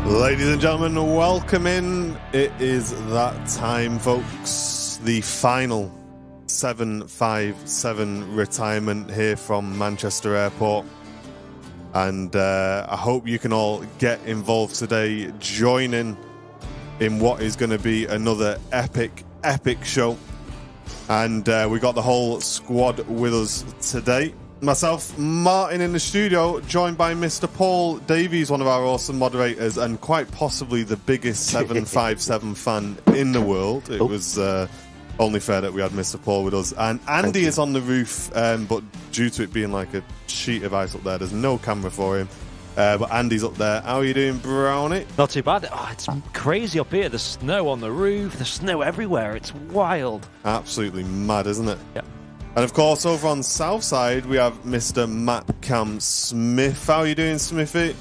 Ladies and gentlemen, welcome in. It is that time, folks. The final 757 retirement here from Manchester Airport. And I hope you can all get involved today, joining in what is going to be another epic show. And we got the whole squad with us today. Myself, Martin, in the studio, joined by Mr. Paul Davies, one of our awesome moderators, and quite possibly the biggest 757 fan in the world. It was only fair that we had Mr. Paul with us. And Andy is on the roof, but due to it being like a sheet of ice up there, there's no camera for him. But Andy's up there. How are you doing, Brownie? Not too bad. Oh, it's crazy up here. There's snow on the roof. There's snow everywhere. It's wild. Absolutely mad, isn't it? Yep. And of course, over on South Side, we have Mr. Matt Cam Smith. How are you doing, Smithy?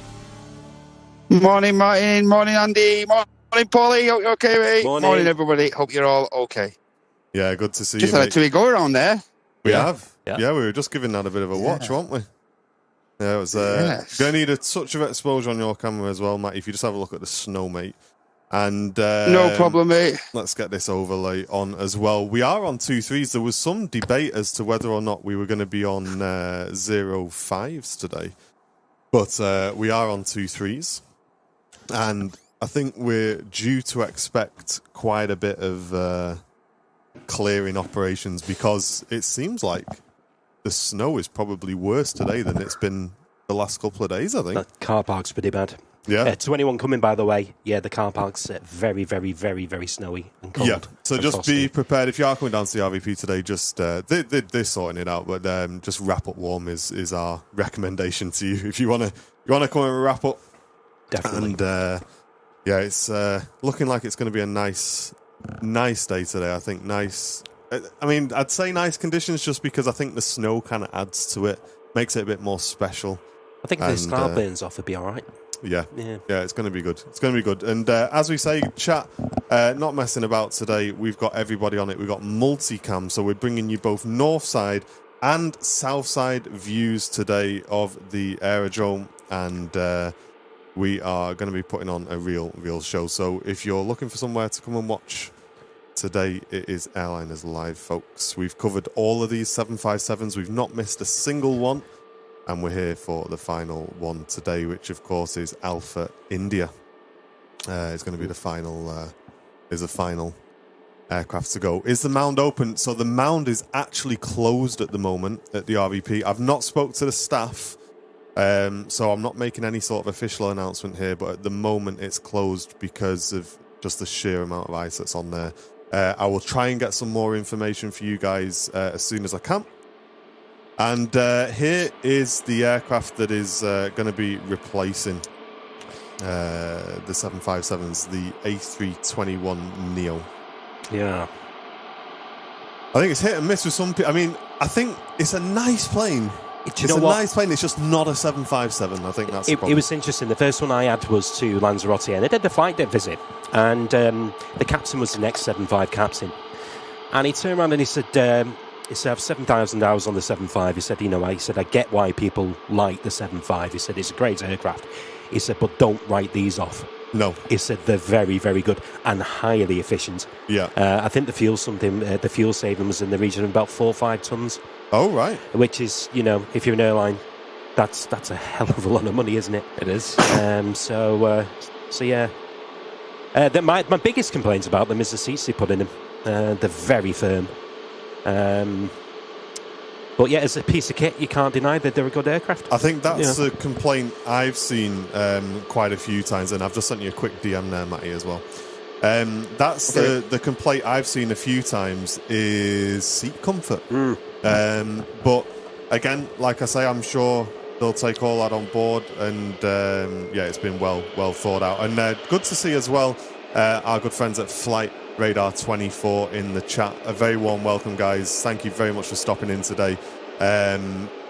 Morning, Martin. Morning, Andy. Morning, Paulie. Hope you're okay, mate. Morning, everybody. Hope you're all okay. Yeah, good to see Just you, had mate. a two go around there. We have. Yeah. We were just giving that a bit of a watch, weren't we? Yeah, it was going to need a touch of exposure on your camera as well, Matt, if you just have a look at the snow, mate. And no problem, mate. Let's get this overlay on as well. We are on 2.3s. There was some debate as to whether or not we were going to be on 0.5s today. But we are on 2.3s. And I think we're due to expect quite a bit of clearing operations, because it seems like the snow is probably worse today than it's been the last couple of days, I think. That car park's pretty bad. Yeah. To anyone coming, by the way, the car park's very, very, very, very snowy and cold. Yeah, so just be prepared. If you are coming down to the RVP today, just they're sorting it out, but just wrap up warm is our recommendation to you. If you want to come and wrap up. Definitely. And it's looking like it's going to be a nice day today. I think nice. I mean, I'd say nice conditions just because I think the snow kind of adds to it, makes it a bit more special. I think if the star burns off, it'd be all right. Yeah, it's going to be good. It's going to be good. And as we say, chat, not messing about today. We've got everybody on it. We've got multicam, so we're bringing you both north side and south side views today of the aerodrome, and we are going to be putting on a real show. So if you're looking for somewhere to come and watch today, it is Airliners Live, folks. We've covered all of these 757s. We've not missed a single one. And we're here for the final one today, which, of course, is Alpha India. It's going to be the final aircraft to go. Is the mound open? So the mound is actually closed at the moment at the RVP. I've not spoke to the staff, so I'm not making any sort of official announcement here, but at the moment it's closed because of just the sheer amount of ice that's on there. I will try and get some more information for you guys as soon as I can. And here is the aircraft that is going to be replacing the 757s, the A321neo. Yeah. I think it's hit and miss with some people. I mean, I think it's a nice plane. It's a nice plane. It's just not a 757. I think that's the problem. It was interesting. The first one I had was to Lanzarote, and I did the flight deck visit. And the captain was the next 75 captain. And he turned around and he said, I have 7,000 hours on the 7.5. He said, I get why people like the 7.5. He said, it's a great aircraft. He said, but don't write these off. No. He said, they're very, very good and highly efficient. Yeah. I think the fuel saving was in the region of about 4 or 5 tons. Oh, right. Which is, if you're an airline, that's a hell of a lot of money, isn't it? It is. So yeah. My biggest complaint about them is the seats they put in them. They're very firm. But yeah, as a piece of kit, you can't deny that they're a good aircraft. I think that's a complaint I've seen quite a few times, and I've just sent you a quick DM there, Matty, as well. That's the complaint I've seen a few times is seat comfort. But again, like I say, I'm sure they'll take all that on board, and it's been well thought out. And good to see as well our good friends at Flight Radar 24 in the chat. A very warm welcome, guys. Thank you very much for stopping in today.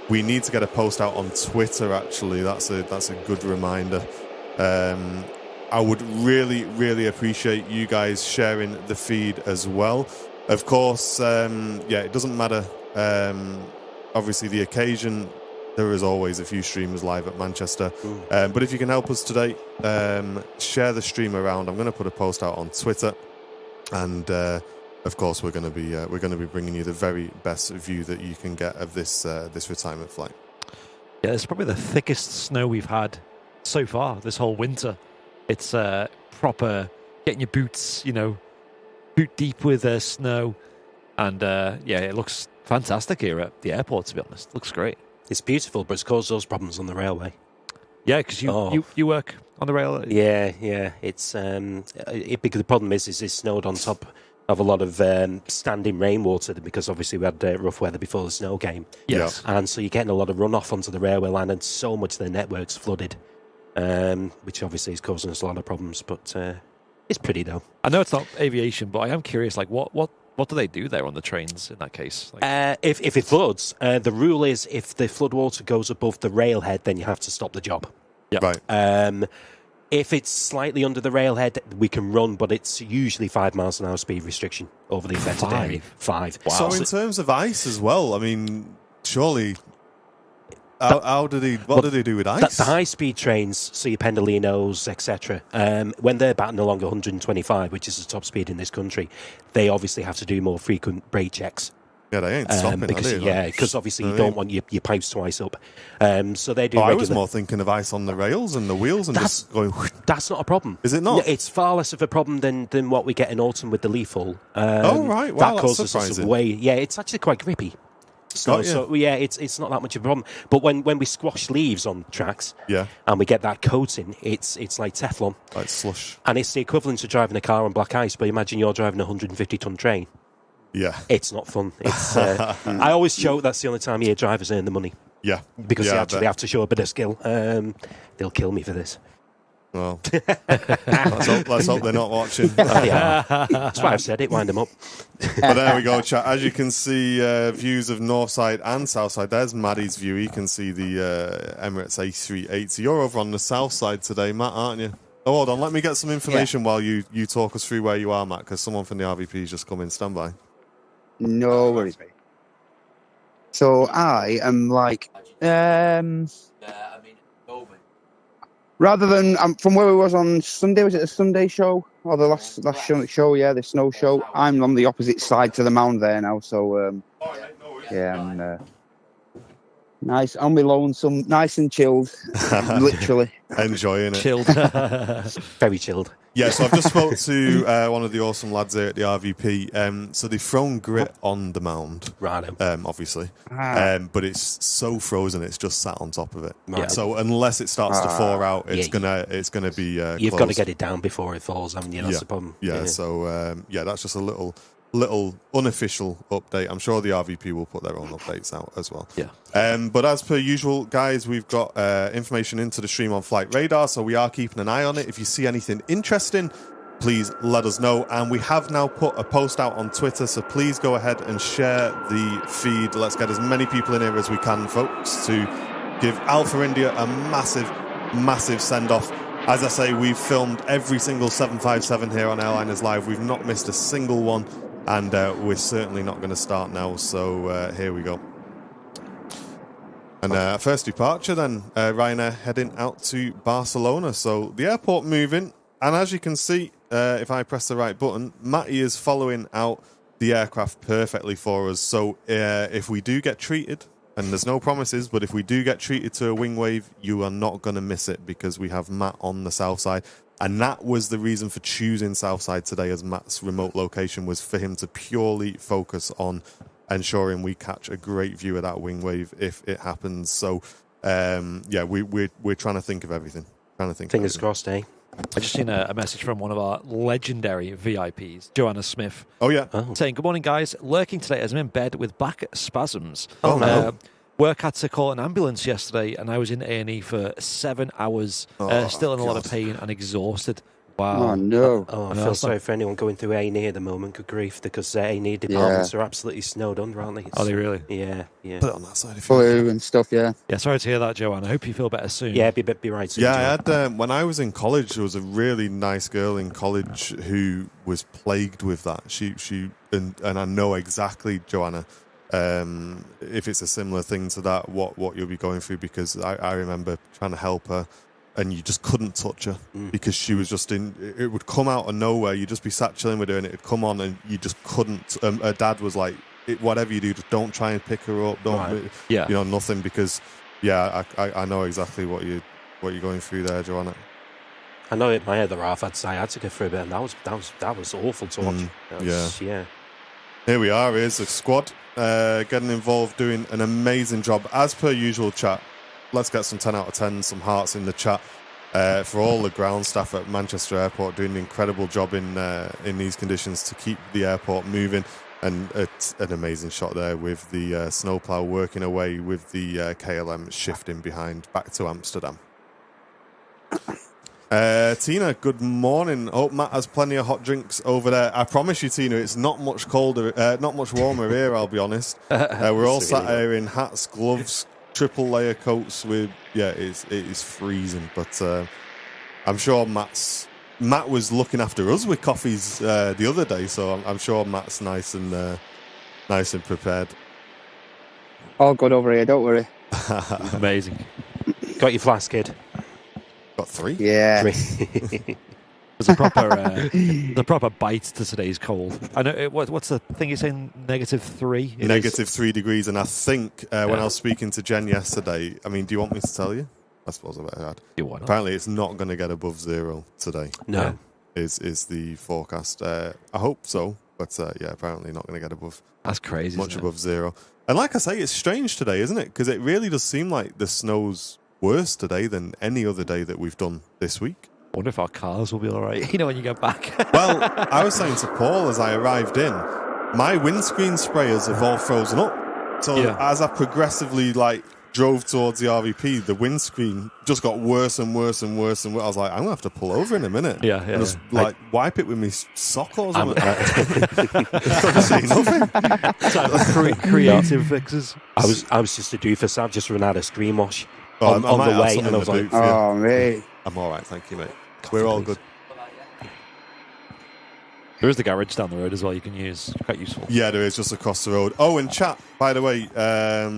We need to get a post out on Twitter, actually. That's a good reminder. I would really appreciate you guys sharing the feed as well. Of course, it doesn't matter. Obviously, the occasion there is always a few streamers live at Manchester. But if you can help us today, share the stream around. I'm going to put a post out on Twitter, and of course we're going to be bringing you the very best view that you can get of this retirement flight. Yeah, it's probably the thickest snow we've had so far this whole winter. It's proper getting your boots, boot deep with snow, and it looks fantastic here at the airport. To be honest, looks great. It's beautiful, but it's caused those problems on the railway. Yeah, because you work on the rail. Yeah. It's because the problem is it's snowed on top of a lot of standing rainwater, because obviously we had rough weather before the snow came. Yes. And so you're getting a lot of runoff onto the railway line, and so much of the network's flooded, which obviously is causing us a lot of problems. But it's pretty though. I know it's not aviation, but I am curious. Like, what do they do there on the trains in that case? If it floods, the rule is if the floodwater goes above the railhead, then you have to stop the job. Yeah. Right. If it's slightly under the railhead, we can run, but it's usually 5 miles an hour speed restriction over the affected area. 5. Wow. So in terms of ice as well, I mean, surely, what do they do with ice? The high-speed trains, so your Pendolinos, etc., when they're batting along 125, which is the top speed in this country, they obviously have to do more frequent brake checks. Yeah, they ain't stopping, because obviously you don't want your pipes to ice up. So they do. I was more thinking of ice on the rails and the wheels and just going. That's not a problem. Is it not? It's far less of a problem than what we get in autumn with the leaf fall. Right. Wow, that causes us way. Yeah, it's actually quite grippy. It's not that much of a problem. But when we squash leaves on tracks, and we get that coating, it's like Teflon, like slush, and it's the equivalent of driving a car on black ice. But imagine you're driving a 150-ton train. Yeah, it's not fun. It's I always joke that's the only time your drivers earn the money. Yeah, because they actually have to show a bit of skill. They'll kill me for this. Well, let's hope they're not watching. That's why I've said it. Wind them up. But there we go, chat. As you can see, views of Northside and Southside. There's Maddie's view. You can see the Emirates A380. You're over on the south side today, Matt, aren't you? Oh, hold on. Let me get some information while you talk us through where you are, Matt, because someone from the RVP has just come in. Stand by. No worries, mate. So I am like, rather than from where we was on Sunday, was it the Sunday show or the last show? Yeah, the snow show. I'm on the opposite side to the mound there now. So I'm nice on my lonesome, nice and chilled, literally enjoying it. Chilled, very chilled. Yeah, so I've just spoke to one of the awesome lads here at the RVP. So they've thrown grit on the mound, right? Obviously, but it's so frozen, it's just sat on top of it. Right. So unless it starts to thaw out, it's gonna be. You've got to get it down before it falls, haven't you? That's the problem. Yeah. So that's just a little unofficial update. I'm sure the RVP will put their own updates out as well. Yeah. But as per usual, guys, we've got information into the stream on Flight Radar, so we are keeping an eye on it. If you see anything interesting, please let us know. And we have now put a post out on Twitter, so please go ahead and share the feed. Let's get as many people in here as we can, folks, to give Alpha India a massive send-off. As I say, we've filmed every single 757 here on Airliners Live. We've not missed a single one. And we're certainly not going to start now, so here we go. And first departure then, Ryanair heading out to Barcelona. So the airport moving, and as you can see, if I press the right button, Matty is following out the aircraft perfectly for us. So if we do get treated, and there's no promises, but if we do get treated to a wing wave, you are not going to miss it, because we have Matt on the south side. And that was the reason for choosing Southside today as Matt's remote location, was for him to purely focus on ensuring we catch a great view of that wing wave if it happens. So, we're trying to think of everything. Fingers crossed, eh? I just seen a message from one of our legendary VIPs, Joanna Smith. Oh, yeah. Saying, good morning, guys. Lurking today as I'm in bed with back spasms. Oh, no. Work had to call an ambulance yesterday, and I was in A&E for 7 hours, still in a lot of pain and exhausted. Wow. Oh, no. I feel sorry for anyone going through A&E at the moment. Good grief, because A&E departments are absolutely snowed under, aren't they? Are they really? Yeah. Put it on that side. Flu and stuff, yeah. Yeah, sorry to hear that, Joanne. I hope you feel better soon. Yeah, be right soon. Yeah, I had, when I was in college, there was a really nice girl in college who was plagued with that. She and I know exactly, Joanna, if it's a similar thing to that, what you'll be going through, because I remember trying to help her and you just couldn't touch her because she was just it would come out of nowhere. You'd just be sat chilling with her and it'd come on and you just couldn't. Her dad was like, whatever you do, just don't try and pick her up. Don't, nothing, because I know exactly what you're going through there, Joanna. I know my other half had sciatica for a bit, and that was awful to watch. Yeah. Here we are. Here's the squad getting involved, doing an amazing job as per usual. Chat. Let's get some 10 out of 10, some hearts in the chat for all the ground staff at Manchester Airport, doing an incredible job in these conditions to keep the airport moving. And it's an amazing shot there with the snowplow working away with the KLM shifting behind back to Amsterdam. Tina, good morning. Hope Matt has plenty of hot drinks over there. I promise you, Tina, it's not much warmer here, I'll be honest. We're all sat here in hats, gloves, triple layer coats with, it is freezing, but I'm sure Matt was looking after us with coffees the other day, so I'm sure Matt's nice and prepared. All good over here, don't worry. Amazing. Got your flask, kid? Got 3? Yeah. 3. There's a proper bite to today's cold. I know. What's the thing you're saying? -3. -3 degrees, and I think when I was speaking to Jen yesterday, I mean, do you want me to tell you? I suppose I better add. Apparently, it's not going to get above 0 today. No, is the forecast? I hope so, but apparently not going to get above. That's crazy. Much above 0. And like I say, it's strange today, isn't it? Because it really does seem like the snow's worse today than any other day that we've done this week. I wonder if our cars will be all right, when you get back. Well, I was saying to Paul as I arrived in, my windscreen sprayers have all frozen up. So as I progressively drove towards the RVP, the windscreen just got worse and worse and worse and worse. I was like, I'm going to have to pull over in a minute. And just wipe it with my sock or something. Couldn't see nothing. Creative fixes. I was just a doofus. I've just run out of screen wash on the way, and I was like, oh, mate. I'm all right, thank you, mate. We're all good. There is the garage down the road as well you can use. Quite useful. Yeah, there is, just across the road. Oh, and chat, by the way,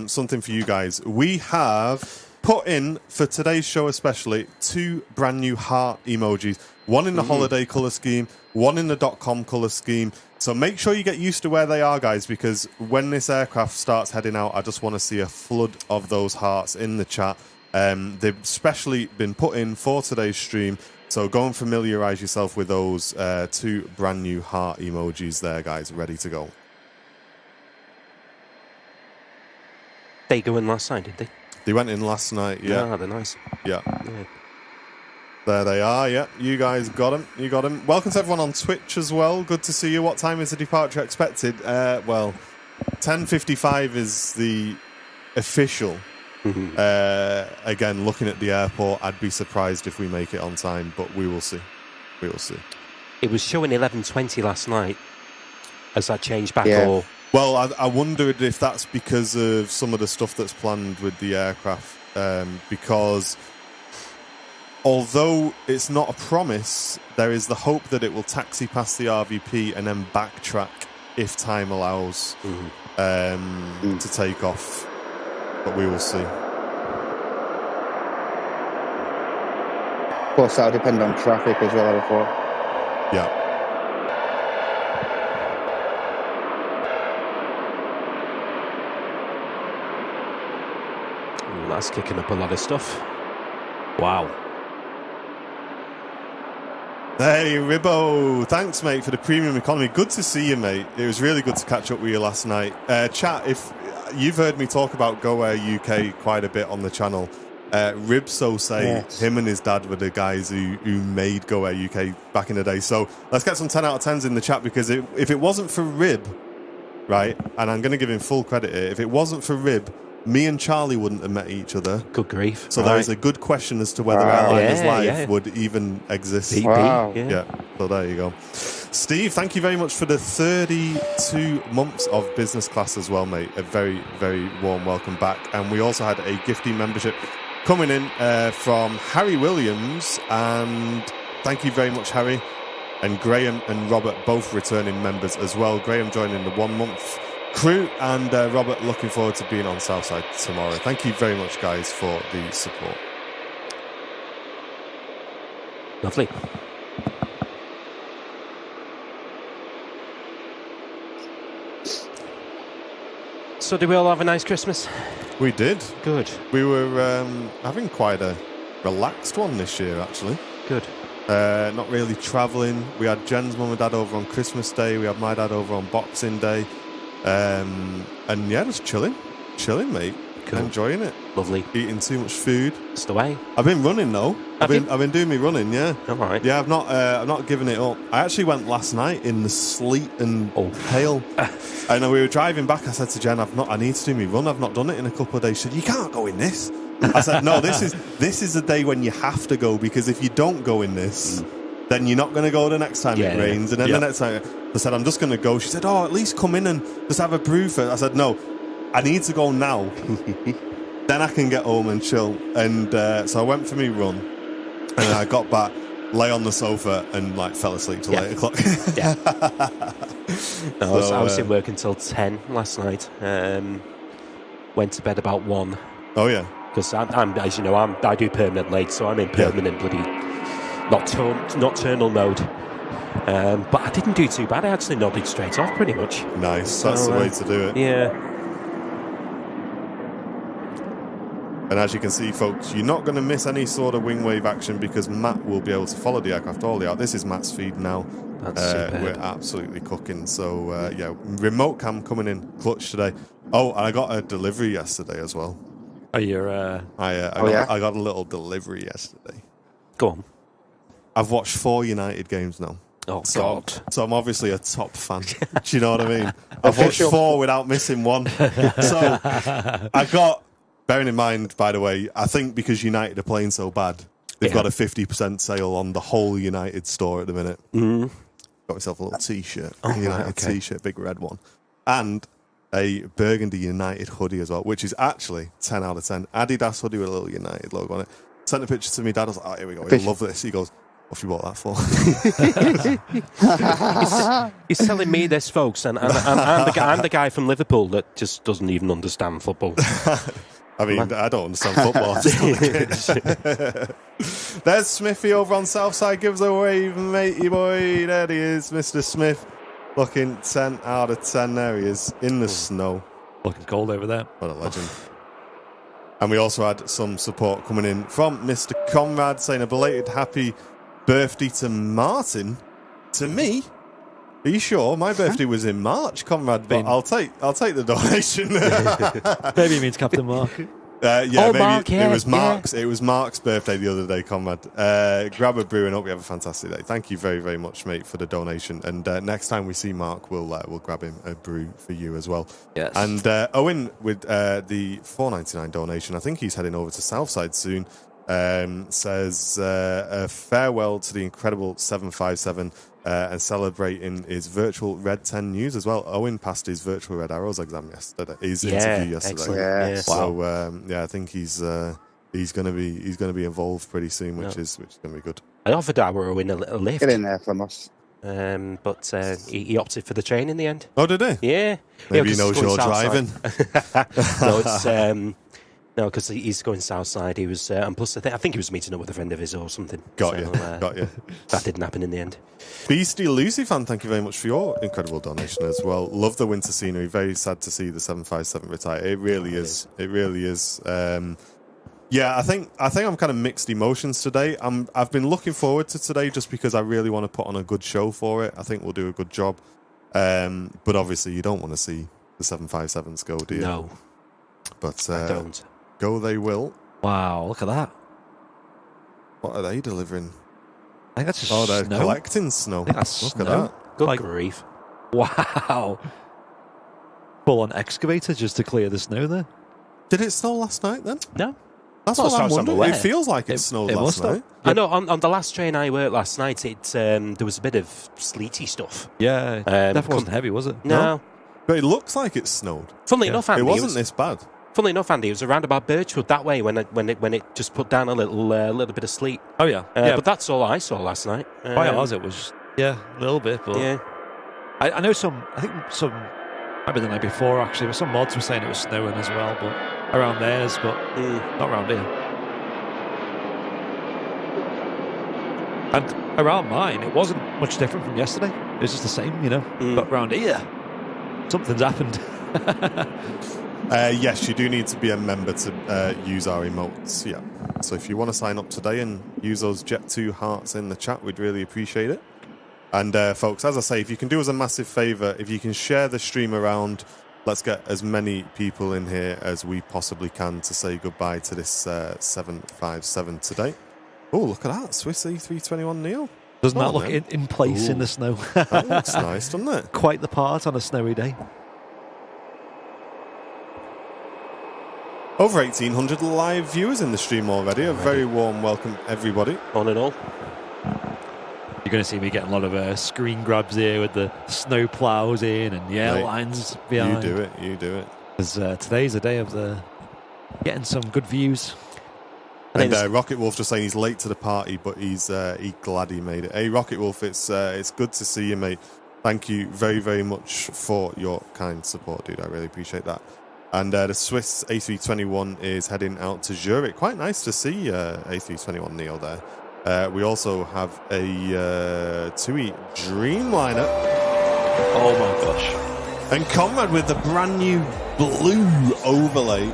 something for you guys. We have put in, for today's show especially, 2 brand new heart emojis. One in the holiday colour scheme, one in the .com colour scheme. So make sure you get used to where they are, guys, because when this aircraft starts heading out, I just want to see a flood of those hearts in the chat. They've specially been put in for today's stream, so go and familiarise yourself with those 2 brand new heart emojis there, guys, ready to go. They go in last night, did they? They went in last night, yeah. Ah, they're nice. Yeah. There they are, yeah. You guys got them. You got them. Welcome to everyone on Twitch as well. Good to see you. What time is the departure expected? 10:55 is the official. Again, looking at the airport, I'd be surprised if we make it on time, but we will see. We will see. It was showing 11:20 last night. Has that changed back? Or well, I wondered if that's because of some of the stuff that's planned with the aircraft, because although it's not a promise, there is the hope that it will taxi past the RVP and then backtrack if time allows to take off. But we will see. Of course, that'll depend on traffic as well, I thought. Yeah. That's kicking up a lot of stuff. Wow. Hey, Ribbo. Thanks, mate, for the premium economy. Good to see you, mate. It was really good to catch up with you last night. Chat, if you've heard me talk about Go Air UK quite a bit on the channel, Ribso say him and his dad were the guys who made Go Air UK back in the day. So let's get some 10 out of 10s in the chat, because if it wasn't for Rib, right, and I'm going to give him full credit here, if it wasn't for Rib, me and Charlie wouldn't have met each other. Good grief. So there is a good question as to whether Airliners Live would even exist. Wow. Yeah, so there you go. Steve, thank you very much for the 32 months of business class as well, mate. A very, very warm welcome back. And we also had a gifting membership coming in from Harry Williams. And thank you very much, Harry. And Graham and Robert both returning members as well. Graham joining the 1 month. crew. And Robert, looking forward to being on Southside tomorrow. Thank you very much, guys, for the support. Lovely. So did we all have a nice Christmas? We did. Good. We were having quite a relaxed one this year, actually. Good. Not really travelling. We had Jen's mum and dad over on Christmas Day. We had my dad over on Boxing Day. And yeah, just chilling, mate. Cool. Enjoying it. Lovely. Eating too much food. It's the way. I've been running though. I've been doing me running. Yeah. All right. Yeah, I've not given it up. I actually went last night in the sleet and hail. And we were driving back. I said to Jen, I need to do me run. I've not done it in a couple of days. She said, you can't go in this. I said, no, this is the day when you have to go, because if you don't go in this, then you're not going to go the next time it rains. And then the next time, I said, I'm just going to go. She said, oh, at least come in and just have a brew first. I said, no, I need to go now. Then I can get home and chill. And so I went for me run, and I got back, lay on the sofa, and fell asleep till 8 o'clock. No, I was in work until 10 last night. Went to bed about 1. Oh yeah, because I'm as you know, I do permanent late, so I'm in permanent bloody nocturnal mode. But I didn't do too bad. I actually nodded straight off, pretty much. Nice. So, that's the way to do it. Yeah. And as you can see, folks, you're not going to miss any sort of wing wave action, because Matt will be able to follow the aircraft all the way out. This is Matt's feed now. That's superb. We're absolutely cooking. So, yeah, remote cam coming in clutch today. Oh, and I got a delivery yesterday as well. Oh, you're... I got a little delivery yesterday. Go on. I've watched 4 United games now. Oh, God. So I'm obviously a top fan. Do you know what I mean? I've watched 4 without missing one. So I got... Bearing in mind, by the way, I think because United are playing so bad, they've got a 50% sale on the whole United store at the minute. Got myself a little T-shirt, T-shirt, big red one, and a Burgundy United hoodie as well, which is actually 10 out of 10. Adidas hoodie with a little United logo on it. Sent a picture to me dad. I was like, oh, here we go. He'll love this. He goes, what have you bought that for? He's telling me this, folks, and I'm the guy from Liverpool that just doesn't even understand football. I mean, I don't understand football. There's Smithy over on Southside. Gives a wave, matey boy. There he is, Mr. Smith. Looking 10 out of 10. There he is, in the snow. Looking cold over there. What a legend. And we also had some support coming in from Mr. Conrad, saying a belated happy birthday to Martin. To me? Are you sure? My birthday was in March, Conrad, but I'll take the donation. Maybe he means Captain Mark. Mark, it was Mark's. Yeah. It was Mark's birthday the other day, Conrad. Grab a brew and hope you have a fantastic day. Thank you very, very much, mate, for the donation. And next time we see Mark, we'll grab him a brew for you as well. Yes. And Owen with the $4.99 donation. I think he's heading over to Southside soon. Says a farewell to the incredible 757. And celebrating his virtual Red 10 news as well. Owen passed his virtual Red Arrows exam yesterday. His interview yesterday. Yeah. So I think he's going to be involved pretty soon, which is going to be good. I offered our Owen a little lift. Get in there, Flamos. But he opted for the train in the end. Oh, did he? Yeah. Maybe he knows you're driving. No, it's no, because he's going south side. He was, and plus I think he was meeting up with a friend of his or something. Got you. That didn't happen in the end. Beastie Lucy fan, thank you very much for your incredible donation as well. Love the winter scenery. Very sad to see the 757 retire. It really is. It really is. Yeah, I think I'm kind of mixed emotions today. I've been looking forward to today just because I really want to put on a good show for it. I think we'll do a good job. But obviously you don't want to see the 757s go, do you? No. But I don't. Go they will. Wow, look at that. What are they delivering? I think that's just they're snow. collecting snow. I think that's look snow. at that. Good grief. Wow. Full on excavator just to clear the snow there. Did it snow last night then? No. That's Well, what I'm as far as I'm wondering. aware. It feels like it snowed last must have. night. I know on the last train I worked last night, there was a bit of sleety stuff. Yeah, that wasn't heavy, was it? No. But it looks like it snowed. Funnily enough, Andy, It wasn't this bad. Funnily enough, Andy, it was around about Birchwood that way when it just put down a little bit of sleet. Oh yeah, yeah. But that's all I saw last night. By ours, it was a little bit, but yeah. I know some. I think some Maybe the night before, actually. Some mods were saying it was snowing as well, but around theirs, but not around here. And around mine, it wasn't much different from yesterday. It was just the same, But around here, something's happened. Yes, you do need to be a member to use our emotes. Yeah. So if you want to sign up today and use those Jet2 hearts in the chat, we'd really appreciate it. And folks, as I say, if you can do us a massive favour, if you can share the stream around, let's get as many people in here as we possibly can to say goodbye to this 757 today. Oh, look at that. Swiss A321 Neo. Doesn't that look in place in the snow? That looks nice, doesn't it? Quite the part on a snowy day. Over 1,800 live viewers in the stream already. A very warm welcome, everybody. On and all. You're going to see me getting a lot of screen grabs here with the snow plows in and the airlines behind. You do it. Because today's a day of getting some good views. And Rocket Wolf just saying he's late to the party, but he's glad he made it. Hey, Rocket Wolf, it's good to see you, mate. Thank you very, very much for your kind support, dude. I really appreciate that. And the Swiss A321 is heading out to Zurich. Quite nice to see A321 Neo there. We also have a TUI Dreamliner. Oh my gosh. And Conrad with the brand new blue overlay.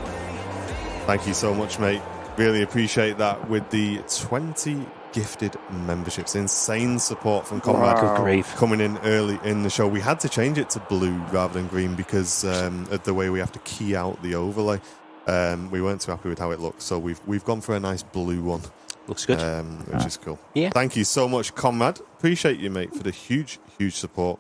Thank you so much, mate. Really appreciate that with the 20 gifted memberships. Insane support from Conrad. Wow. Coming in early in the show. We had to change it to blue rather than green because of the way we have to key out the overlay. We weren't too happy with how it looked, so we've gone for a nice blue one. Looks good. Which is cool. Yeah. Thank you so much, Conrad. Appreciate you, mate, for the huge, huge support.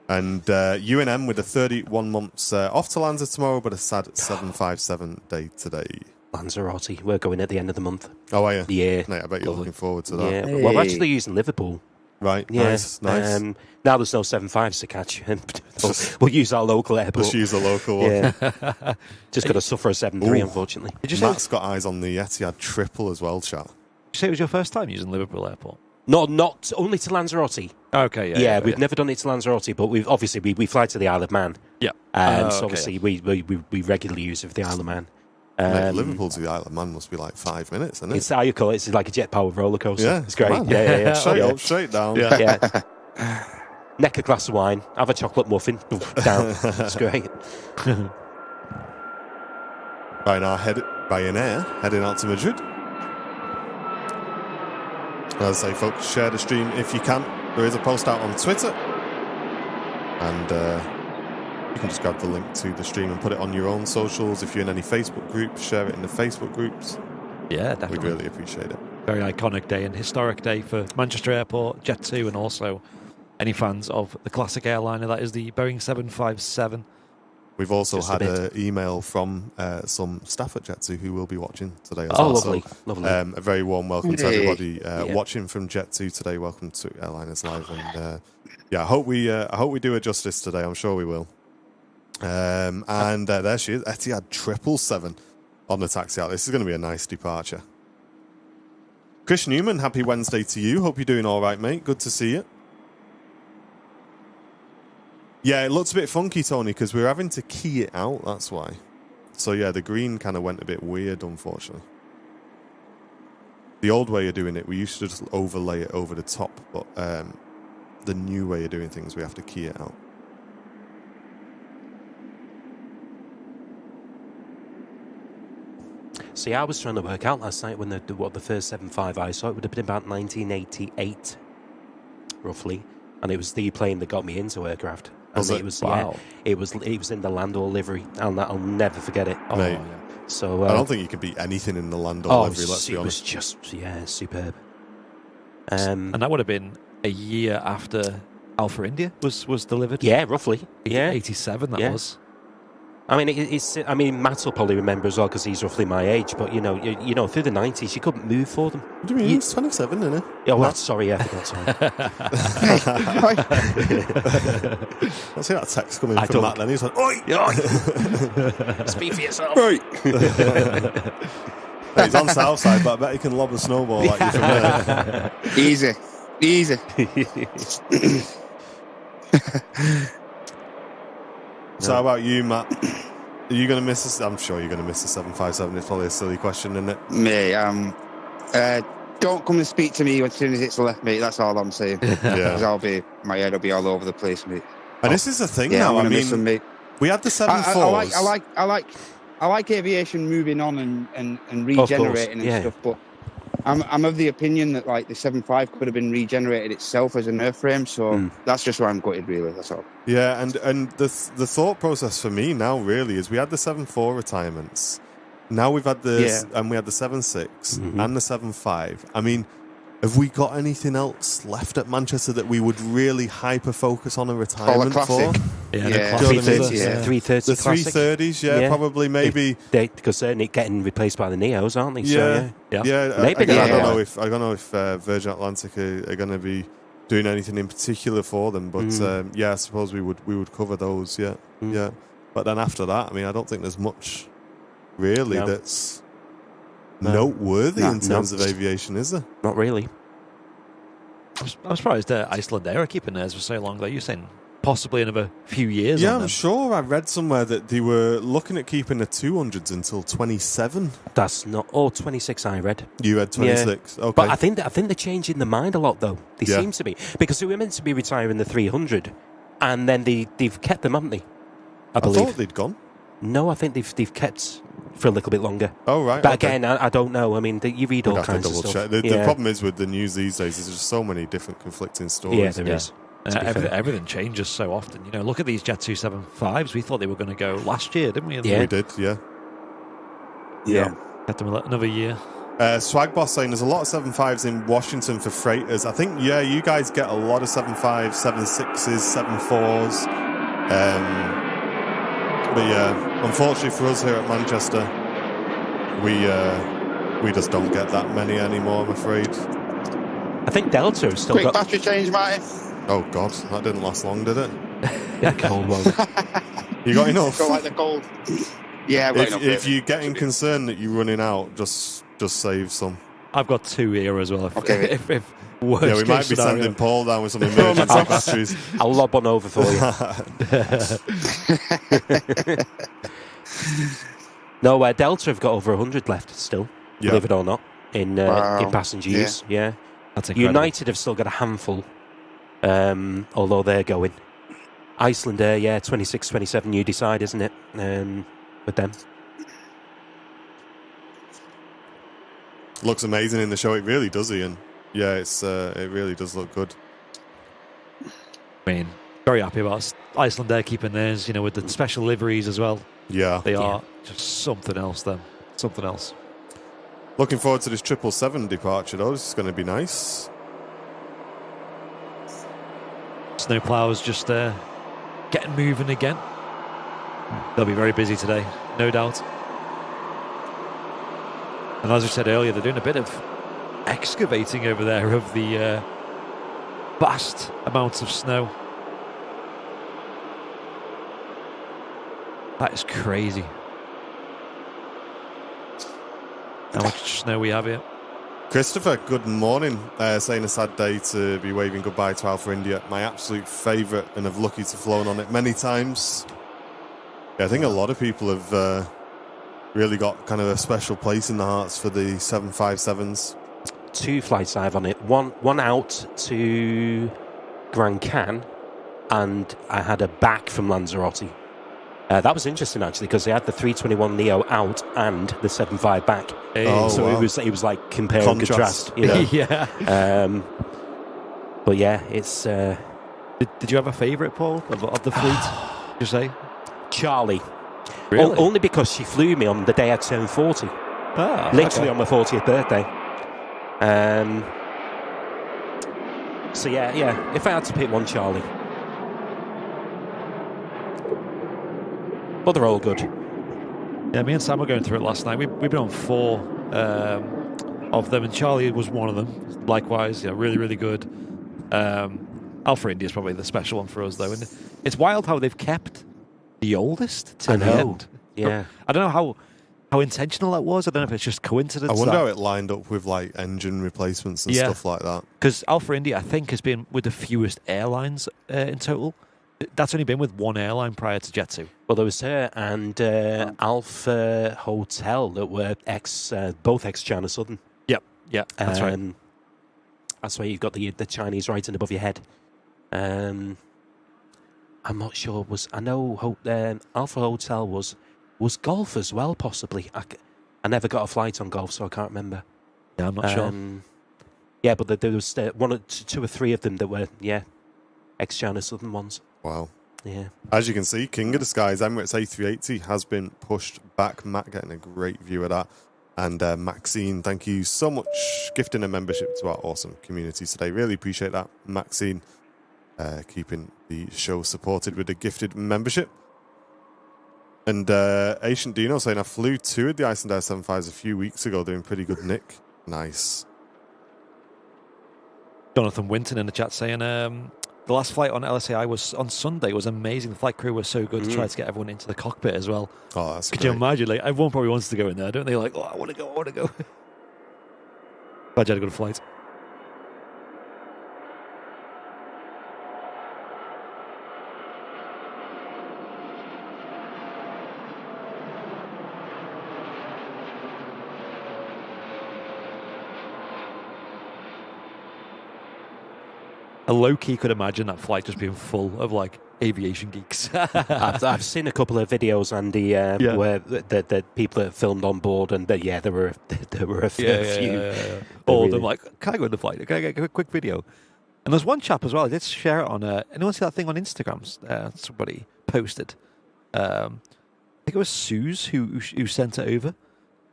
And UNM with the 31 months off to Lanza tomorrow, but a sad 757 day today. Lanzarote. We're going at the end of the month. Oh, are you? Yeah. Mate, I bet you're looking forward to that. Yeah. Hey. Well, we're actually using Liverpool. Right. Yeah. Nice. Now there's no 75s to catch. We'll use our local airport. Just use the local one. Yeah. Just got to suffer a 7-3, unfortunately. Matt's got eyes on the Etihad triple as well, chat. Did you say it was your first time using Liverpool Airport? Not only to Lanzarote. Okay, yeah. We've never done it to Lanzarote, but we've obviously we fly to the Isle of Man. Yeah. So obviously we regularly use it for the Isle of Man. Liverpool to the Isle of Man must be like 5 minutes, isn't it? It's how you call it. It's like a jet-powered roller coaster. Yeah, it's great. Yeah. Straight up, straight down. Yeah. Neck a glass of wine, have a chocolate muffin, down. It's great. Right now, Ryanair heading out to Madrid. As I say, folks, share the stream if you can. There is a post out on Twitter, and you can just grab the link to the stream and put it on your own socials. If you're in any Facebook groups, share it in the Facebook groups. Yeah, definitely. We'd really appreciate it. Very iconic day and historic day for Manchester Airport, Jet2, and also any fans of the classic airliner that is the Boeing 757. We've also had an email from some staff at Jet2 who will be watching today as well. Lovely. So, lovely. A very warm welcome to everybody watching from Jet2 today. Welcome to Airliners Live. And I hope we do it justice today. I'm sure we will. And there she is, Etihad 777 on the taxi out. This is going to be a nice departure. Chris Newman, happy Wednesday to you. Hope you're doing all right, mate. Good to see you. Yeah, it looks a bit funky, Tony, because we're having to key it out, that's why. So yeah, the green kind of went a bit weird, unfortunately. The old way of doing it, we used to just overlay it over the top, but the new way of doing things, we have to key it out. See, I was trying to work out last night when the first 7.5 I saw, it would have been about 1988, roughly, and it was the plane that got me into aircraft. Was it? It was, wow. Yeah, it was in the Landor livery, and I'll never forget it. Mate, yeah. So I don't think you could beat anything in the Landor livery, let's be honest. It was just, superb. And that would have been a year after Alpha India was delivered. Yeah, roughly. Yeah, 87 that was. I mean, Matt will probably remember as well because he's roughly my age. But you know, through the 90s, you couldn't move for them. What do you mean? He's 27, isn't he? Oh, sorry, I forgot. Sorry. I see that text coming from Matt. Then he's like, "Oi, speak for yourself." Right. He's on Southside, but I bet he can lob a snowball at you from there. Easy. So how about you, Matt? Are you going to miss this? I'm sure you're going to miss the 757. It's probably a silly question, isn't it? Me, don't come and speak to me as soon as it's left, mate. That's all I'm saying. Yeah. Because my head will be all over the place, mate. And this is the thing Yeah, now. I I miss them, mean, mate. we had the 747s. I like aviation moving on and regenerating and stuff, but I'm of the opinion that like the 7.5 could have been regenerated itself as an airframe, so that's just why I'm gutted, really. That's all. Yeah, and the thought process for me now really is we had the 7.4 retirements. Now we've had and we had the 7.6 and the 7.5. I mean, have we got anything else left at Manchester that we would really hyper focus on a retirement for? Yeah, 330s. The 330s, probably, maybe. Because they're getting replaced by the Neos, aren't they? Yeah, so, maybe. Again, I don't know if Virgin Atlantic are going to be doing anything in particular for them, but I suppose we would cover those. Yeah. But then after that, I mean, I don't think there's much really that's noteworthy in terms of aviation, is there? Not really. I'm surprised Iceland Air are keeping theirs for so long. Though you're saying possibly another few years. Yeah, I'm sure. I read somewhere that they were looking at keeping the 200s until 27. That's not 26. I read. You had 26. Okay, but I think they're changing their mind a lot, though. They seem to be, because they were meant to be retiring the 300, and then they've kept them, haven't they? I believe. I thought they'd gone. No, I think they've kept for a little bit longer. Oh, right. But again, I don't know. I mean, you read all kinds of stuff. Check. The problem is with the news these days, there's just so many different conflicting stories. Yeah, there is. Everything changes so often. You know, look at these Jet2 7.5s. We thought they were going to go last year, didn't we? Yeah, we did. Yeah. Had them another year. Swag Boss saying there's a lot of 7.5s in Washington for freighters. I think, you guys get a lot of 7.5s, 7.6s, 7.4s. But unfortunately for us here at Manchester, we just don't get that many anymore, I'm afraid. I think Delta has still quick got... battery change, Martin. Oh, God, that didn't last long, did it? Cold one. You got enough? Got like the gold. Yeah, if you're getting concerned that you're running out, just save some. I've got 2 here as well. Okay. If worst we might be sending Paul down with some emergency batteries. I'll lob one over for you. No, Delta have got over 100 left still, believe it or not, in passenger use. Yeah. That's incredible. United have still got a handful, although they're going. Iceland Air, 26, 27, you decide, isn't it, with them? Looks amazing in the show, it really does, Ian. Yeah, it really does look good. I mean, very happy about Iceland Air keeping theirs, with the special liveries as well. Yeah. They are just something else, then. Something else. Looking forward to this 777 departure, though. This is going to be nice. Snowplows just getting moving again. They'll be very busy today, no doubt. And as we said earlier, they're doing a bit of excavating over there of the vast amounts of snow. That is crazy. How much snow we have here. Christopher, good morning. Saying a sad day to be waving goodbye to Alpha India. My absolute favourite, and I've lucky to have flown on it many times. Yeah, I think a lot of people have really got kind of a special place in the hearts for the 757s. 2 flights I have on it. One out to Grand Cannes, and I had a back from Lanzarote. That was interesting actually, because they had the 321 Neo out and the 75 back. So it was like compare and contrast. Yeah. But yeah, it's. Did you have a favourite, Paul, of the fleet? Did you say Charlie? Really? Only because she flew me on the day I turned 40. Literally on my 40th birthday. So yeah. If I had to pick one, Charlie. But they're all good. Yeah, me and Sam were going through it last night. We've been on 4 of them, and Charlie was one of them. Likewise, really, really good. Alpha India is probably the special one for us, though. And it's wild how they've kept the oldest to the end. Yeah. I don't know how intentional that was. I don't know if it's just coincidence. I wonder how it lined up with like engine replacements and stuff like that. Because Alpha India, I think, has been with the fewest airlines in total. That's only been with one airline prior to Jet2. Well, there was her and Alpha Hotel that were both ex-China Southern. Yeah, that's right. That's why you've got the Chinese writing above your head. I'm not sure. I know Alpha Hotel was golf as well, possibly. I never got a flight on golf, so I can't remember. Yeah, I'm not sure. Yeah, but there was two or three of them that were ex-China Southern ones. Wow. Yeah. As you can see, King of the Skies Emirates A380 has been pushed back. Matt getting a great view of that. And Maxine, thank you so much gifting a membership to our awesome community today. Really appreciate that, Maxine, keeping the show supported with a gifted membership. And Ancient Dino saying, I flew two of the Icelandair 75s a few weeks ago, doing pretty good, Nick. Nice. Jonathan Winton in the chat saying, the last flight on LSAI was on Sunday. Was amazing. The flight crew was so good to try to get everyone into the cockpit as well. Oh, that's Could great. you imagine? Like, everyone probably wants to go in there, don't they? Like, oh, I want to go. Glad you had a good flight. A low-key could imagine that flight just being full of, like, aviation geeks. I've seen a couple of videos, Andy, where the people that filmed on board, and there were a few. Yeah. All of them like, can I go in the flight? Can I get a quick video? And there's one chap as well. I did share it on. Anyone see that thing on Instagram? Somebody posted. I think it was Suze who sent it over.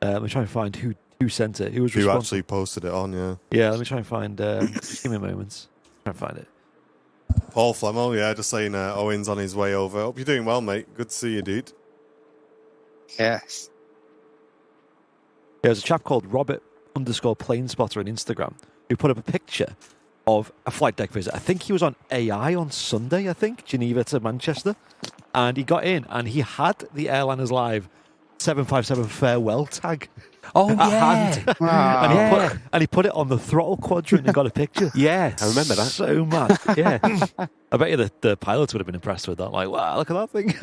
I'm trying to find who sent it. Who was Who actually posted it on? Yeah. Yeah. Let me try and find. Just give me a moment. Try and find it. Paul Flemmel, just saying Owen's on his way over. Hope you're doing well, mate. Good to see you, dude. Yes. There's a chap called Robert_Planespotter on Instagram who put up a picture of a flight deck visit. I think he was on AI on Sunday, Geneva to Manchester. And he got in and he had the Airliners Live 757 farewell tag. Oh, yeah. Wow. And he put it on the throttle quadrant and got a picture. Yeah, I remember that. So mad. Yeah. I bet you the pilots would have been impressed with that. Like, wow, look at that thing.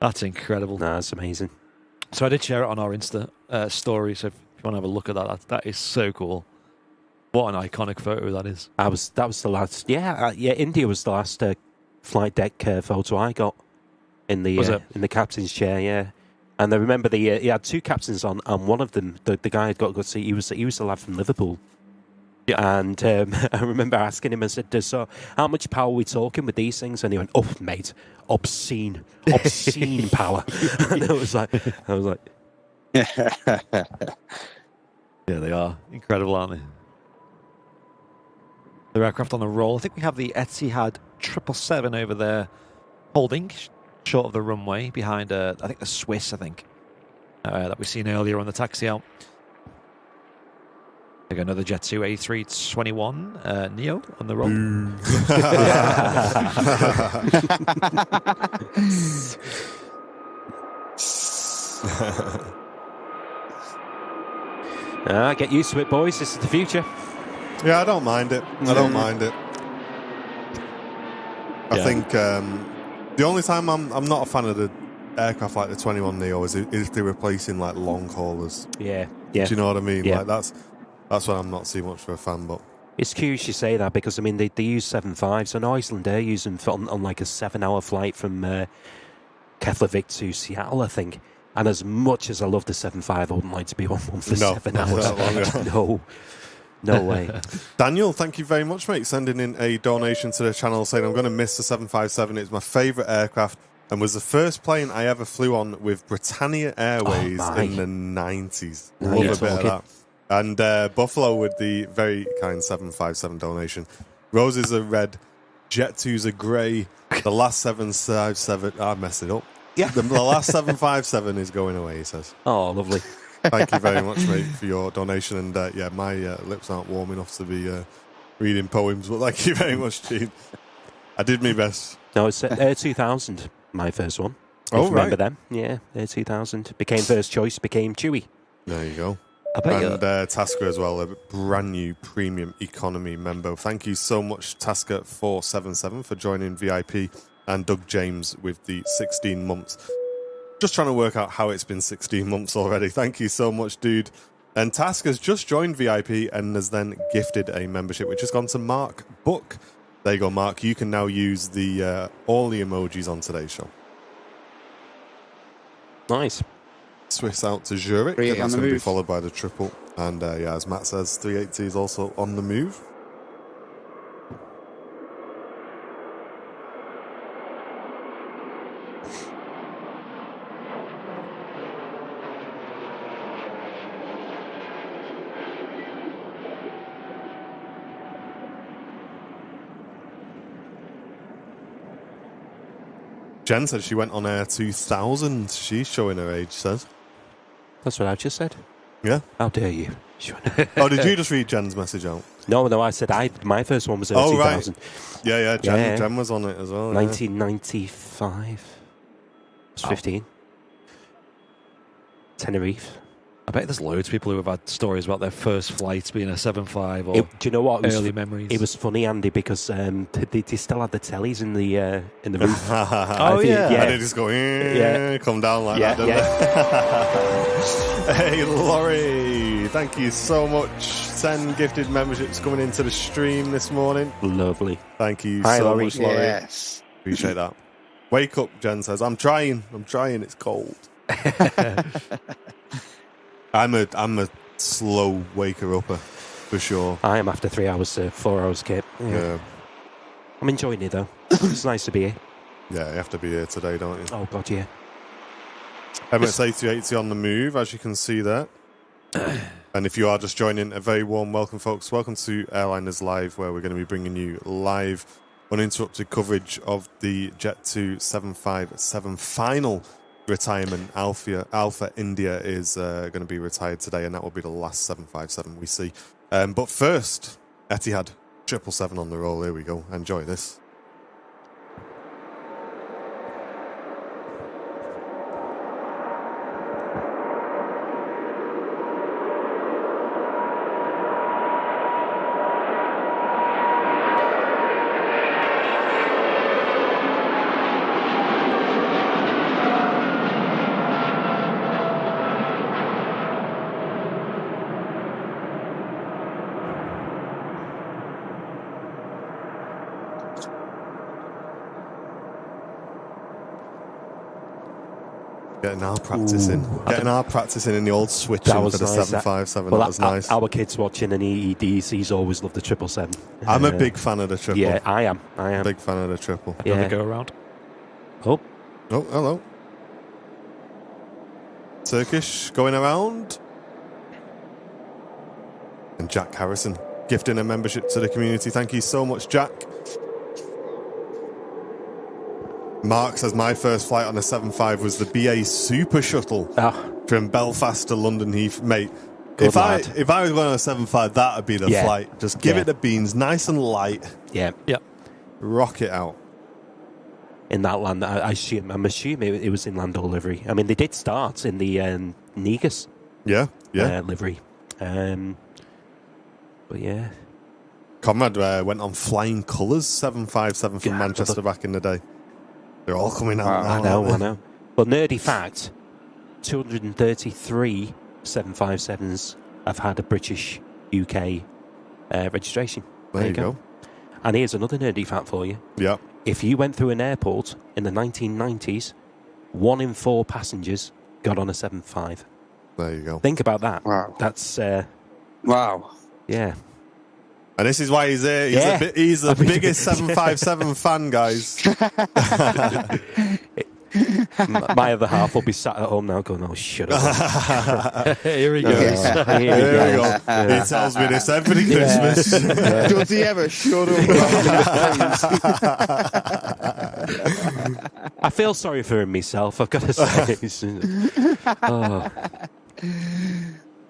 That's incredible. No, that's amazing. So I did share it on our Insta story. So if you want to have a look at that is so cool. What an iconic photo that is. That was the last. Yeah, India was the last flight deck photo I got in the captain's chair. Yeah. And I remember he had two captains on, and one of them, the guy had got to see, he was the lad from Liverpool. Yeah. And I remember asking him, I said, so how much power are we talking with these things? And he went, oh, mate, obscene power. And I was like, yeah, they are incredible, aren't they? The aircraft on the roll. I think we have the Etihad 777 over there holding short of the runway behind, I think the Swiss, that we've seen earlier on the taxi out. There go another Jet2 A321 Neo on the roll. Get used to it, boys. This is the future. Yeah, I don't mind it. I think the only time I'm not a fan of the aircraft like the 21 Neo is if they're replacing like long haulers. Yeah. Do you know what I mean? Yeah. Like that's when I'm not too much for a fan. But it's curious you say that because I mean they use 75s, and Icelandair use them on like a 7-hour flight from Keflavik to Seattle, I think. And as much as I love the 75, I wouldn't like to be on one for 7 hours. No way. Daniel, thank you very much, mate, sending in a donation to the channel saying I'm going to miss the 757. It's my favourite aircraft and was the first plane I ever flew on with Britannia Airways in the 90s. Love a bit of that. And Buffalo with the very kind 757 donation. Roses are red, Jet2s are grey, the last 757, I messed it up. Yeah. The last 757 is going away, he says. Oh, lovely. Thank you very much, mate, for your donation. And my lips aren't warm enough to be reading poems, but thank you very much, Gene. I did my best. No, it's Air 2000, my first one. Oh, remember them? Yeah, Air 2000. Became first choice, became Chewy. There you go. I bet And Tasker as well, a brand new premium economy member. Thank you so much, Tasker477, for joining VIP, and Doug James with the 16 months. Just trying to work out how it's been 16 months already. Thank you so much, dude. And Tasker's just joined VIP and has then gifted a membership, which has gone to Mark Book. There you go, Mark. You can now use the all the emojis on today's show. Nice. Swiss out to Zurich, Three and that's on the going to be move. followed by the triple. And yeah, as Matt says, 380 is also on the move. Jen said she went on Air 2000. She's showing her age, says. That's what I just said. Yeah. How dare you? Oh, did you just read Jen's message out? No, I said my first one was 2000. Right. Yeah, Jen was on it as well. 1995. I was 15. Tenerife. I bet there's loads of people who have had stories about their first flights being a 7.5 or Do you know what? early memories. It was funny, Andy, because they still had the tellies in the roof. Oh, yeah. And they just go, come down like that, don't they? Hey, Laurie, thank you so much. 10 gifted memberships coming into the stream this morning. Lovely. Thank you Hi, so Laurie. much, Laurie. Yes. Appreciate that. Wake up, Jen says. I'm trying. It's cold. I'm a slow waker-upper, for sure. I am after 3 hours, 4 hours, Kate. Yeah. I'm enjoying it, though. It's nice to be here. Yeah, you have to be here today, don't you? Oh, God, yeah. Emirates A380 on the move, as you can see there. And if you are just joining, a very warm welcome, folks. Welcome to Airliners Live, where we're going to be bringing you live, uninterrupted coverage of the Jet2 757 final retirement. Alpha India is going to be retired today, and that will be the last 757 we see. But first, Etihad 777 on the roll. Here we go. Enjoy this. Getting our practicing in the old switching for the nice. 757. Well, that was nice. Our kids watching an EEDs, he's always loved the 777. I'm a big fan of the triple. Yeah, I am. Big fan of the triple. Another go around. Oh, hello. Turkish going around. And Jack Harrison gifting a membership to the community. Thank you so much, Jack. Mark says my first flight on a 7.5 was the BA Super Shuttle from Belfast to London Heath. Mate, if I was going on a 7.5, that would be the flight. Just give it the beans, nice and light. Yeah. Rock it out. In that land, I'm assuming it was in Landau livery. I mean, they did start in the Negus livery. But yeah. Conrad went on flying colours 757 from Manchester back in the day. They're all coming out now. I know. Well, nerdy fact, 233 757s have had a British UK registration. There you go. And here's another nerdy fact for you. Yeah. If you went through an airport in the 1990s, 1 in 4 passengers got on a 7.5. There you go. Think about that. Wow. That's... wow. Yeah. And this is why he's here. He's the biggest 757 fan, guys. My other half will be sat at home now going, oh, shut up. Here he goes. Here we go. He tells me this every Christmas. Does he ever shut up? I feel sorry for him myself, I've got to say.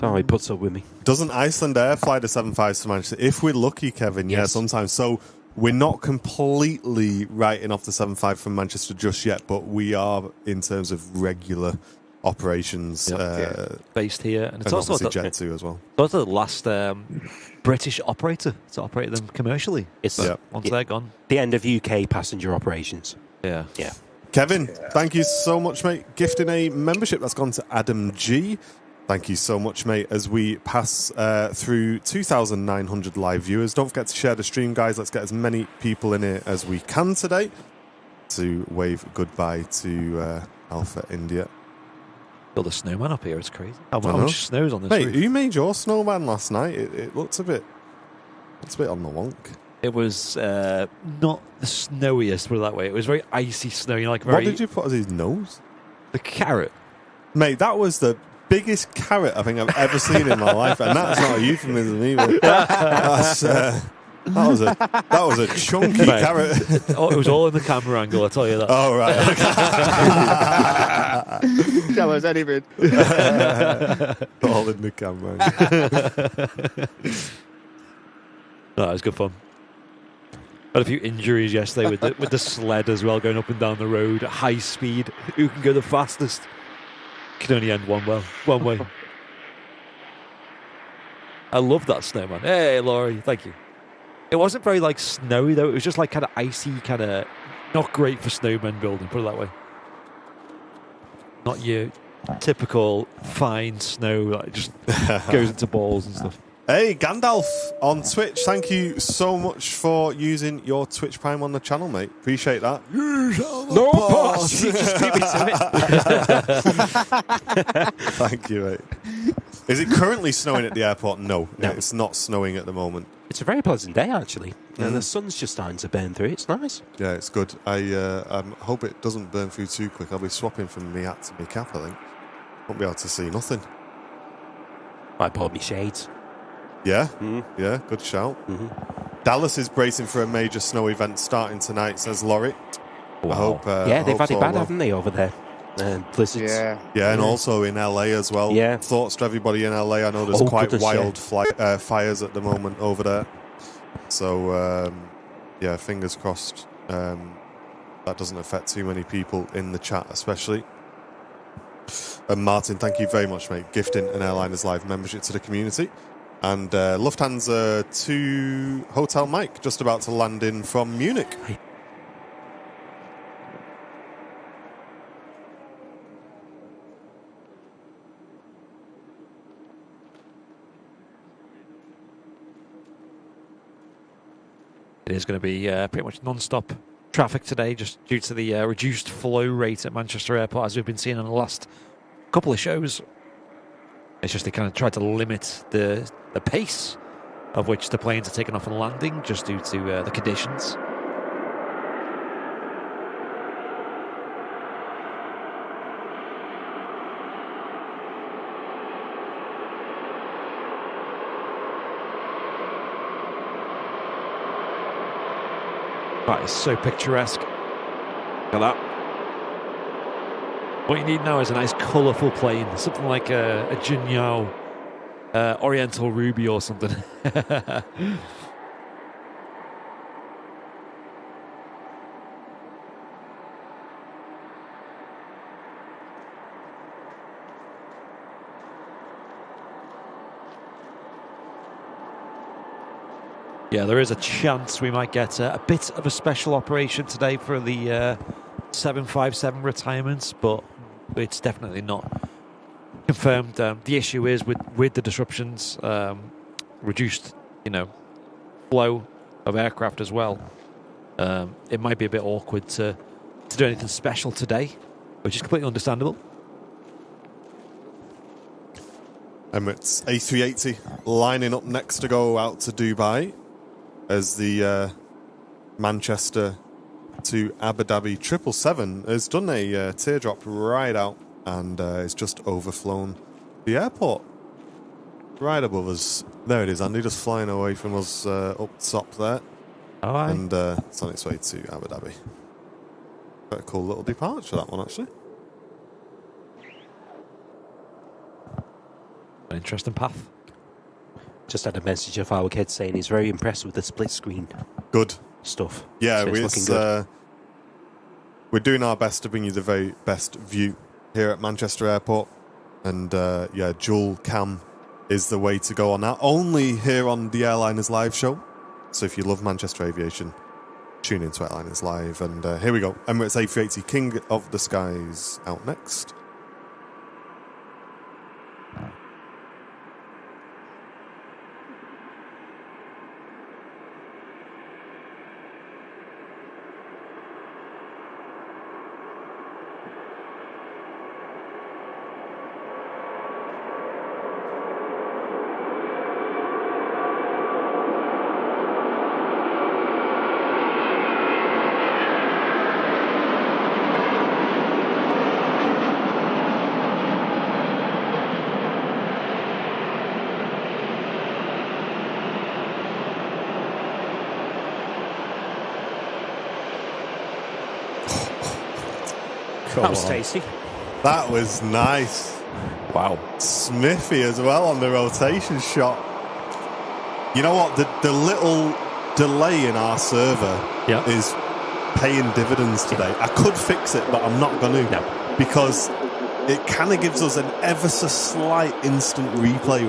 Oh, he puts up with me. Doesn't Iceland Air fly the 7.5s to Manchester? If we're lucky, Kevin, yeah, sometimes. So we're not completely writing off the 7.5 from Manchester just yet, but we are in terms of regular operations based here, and it's and also obviously Jet2 as well. It's also the last British operator to operate them commercially. Once they're gone, the end of UK passenger operations. Yeah. Kevin, thank you so much, mate. Gifting a membership that's gone to Adam G. Thank you so much, mate. As we pass through 2,900 live viewers, don't forget to share the stream, guys. Let's get as many people in here as we can today to wave goodbye to Alpha India. Got the snowman up here. It's crazy. How much snow's on this Mate, roof? who made your snowman last night? It looks a bit on the wonk. It was not the snowiest, put it that way. It was very icy snow. What did you put as his nose? The carrot. Mate, that was the biggest carrot I think I've ever seen in my life, and that's not a euphemism either. That was a chunky carrot. It was all in the camera angle, I tell you that. Oh, right. Okay. Tell us anything. All in the camera. No, it was good fun. Had a few injuries yesterday with the sled as well, going up and down the road at high speed. Who can go the fastest? Can only end one way. I love that snowman. Hey, Laurie, thank you. It wasn't very snowy though. It was just kind of icy, kind of not great for snowmen building. Put it that way. Not your typical fine snow that just goes into balls and stuff. Hey, Gandalf on Twitch. Thank you so much for using your Twitch Prime on the channel, mate. Appreciate that. No boss. You just keep it to it. Thank you, mate. Is it currently snowing at the airport? No, it's not snowing at the moment. It's a very pleasant day, actually. And the sun's just starting to burn through. It's nice. Yeah, it's good. I hope it doesn't burn through too quick. I'll be swapping from my hat to my cap, I think. Won't be able to see nothing. I bought me shades. Yeah? Yeah, good shout. Dallas is bracing for a major snow event starting tonight, says Laurie. Wow. I hope. They've had it bad, haven't they, over there? Blizzards. Yeah, and also in LA as well. Yeah. Thoughts to everybody in LA. I know there's quite wild fires at the moment over there. So, fingers crossed that doesn't affect too many people in the chat, especially. And Martin, thank you very much, mate. Gifting an Airliners Live membership to the community. And Lufthansa to Hotel Mike, just about to land in from Munich. It is going to be pretty much non-stop traffic today, just due to the reduced flow rate at Manchester Airport, as we've been seeing in the last couple of shows. It's just they kind of tried to limit the pace of which the planes are taking off and landing, just due to the conditions. That is so picturesque. Look at that. What you need now is a nice colourful plane, something like a Jinyao Oriental Ruby or something. Yeah, there is a chance we might get a bit of a special operation today for the 757 retirements, but it's definitely not confirmed. The issue is with the disruptions, reduced, flow of aircraft as well. It might be a bit awkward to do anything special today, which is completely understandable. Emirates A380 lining up next to go out to Dubai as the Manchester to Abu Dhabi 777 has done a teardrop right out and it's just overflown the airport right above us. There it is, Andy, just flying away from us up top there. Oh, aye. And it's on its way to Abu Dhabi. Quite a cool little departure, that one, actually. An interesting path. Just had a message of our kid saying he's very impressed with the split screen Good stuff. Yeah, so it's looking good. We're doing our best to bring you the very best view here at Manchester Airport. And yeah, dual cam is the way to go on that. Only here on the Airliners live show. So if you love Manchester Aviation, tune into Airliners Live. And here we go. Emirates A380 King of the Skies out next. That was tasty. That was nice. Wow. Smithy as well on the rotation shot. You know what? The little delay in our server is paying dividends today. I could fix it, but I'm not going to. No. Because it kind of gives us an ever so slight instant replay,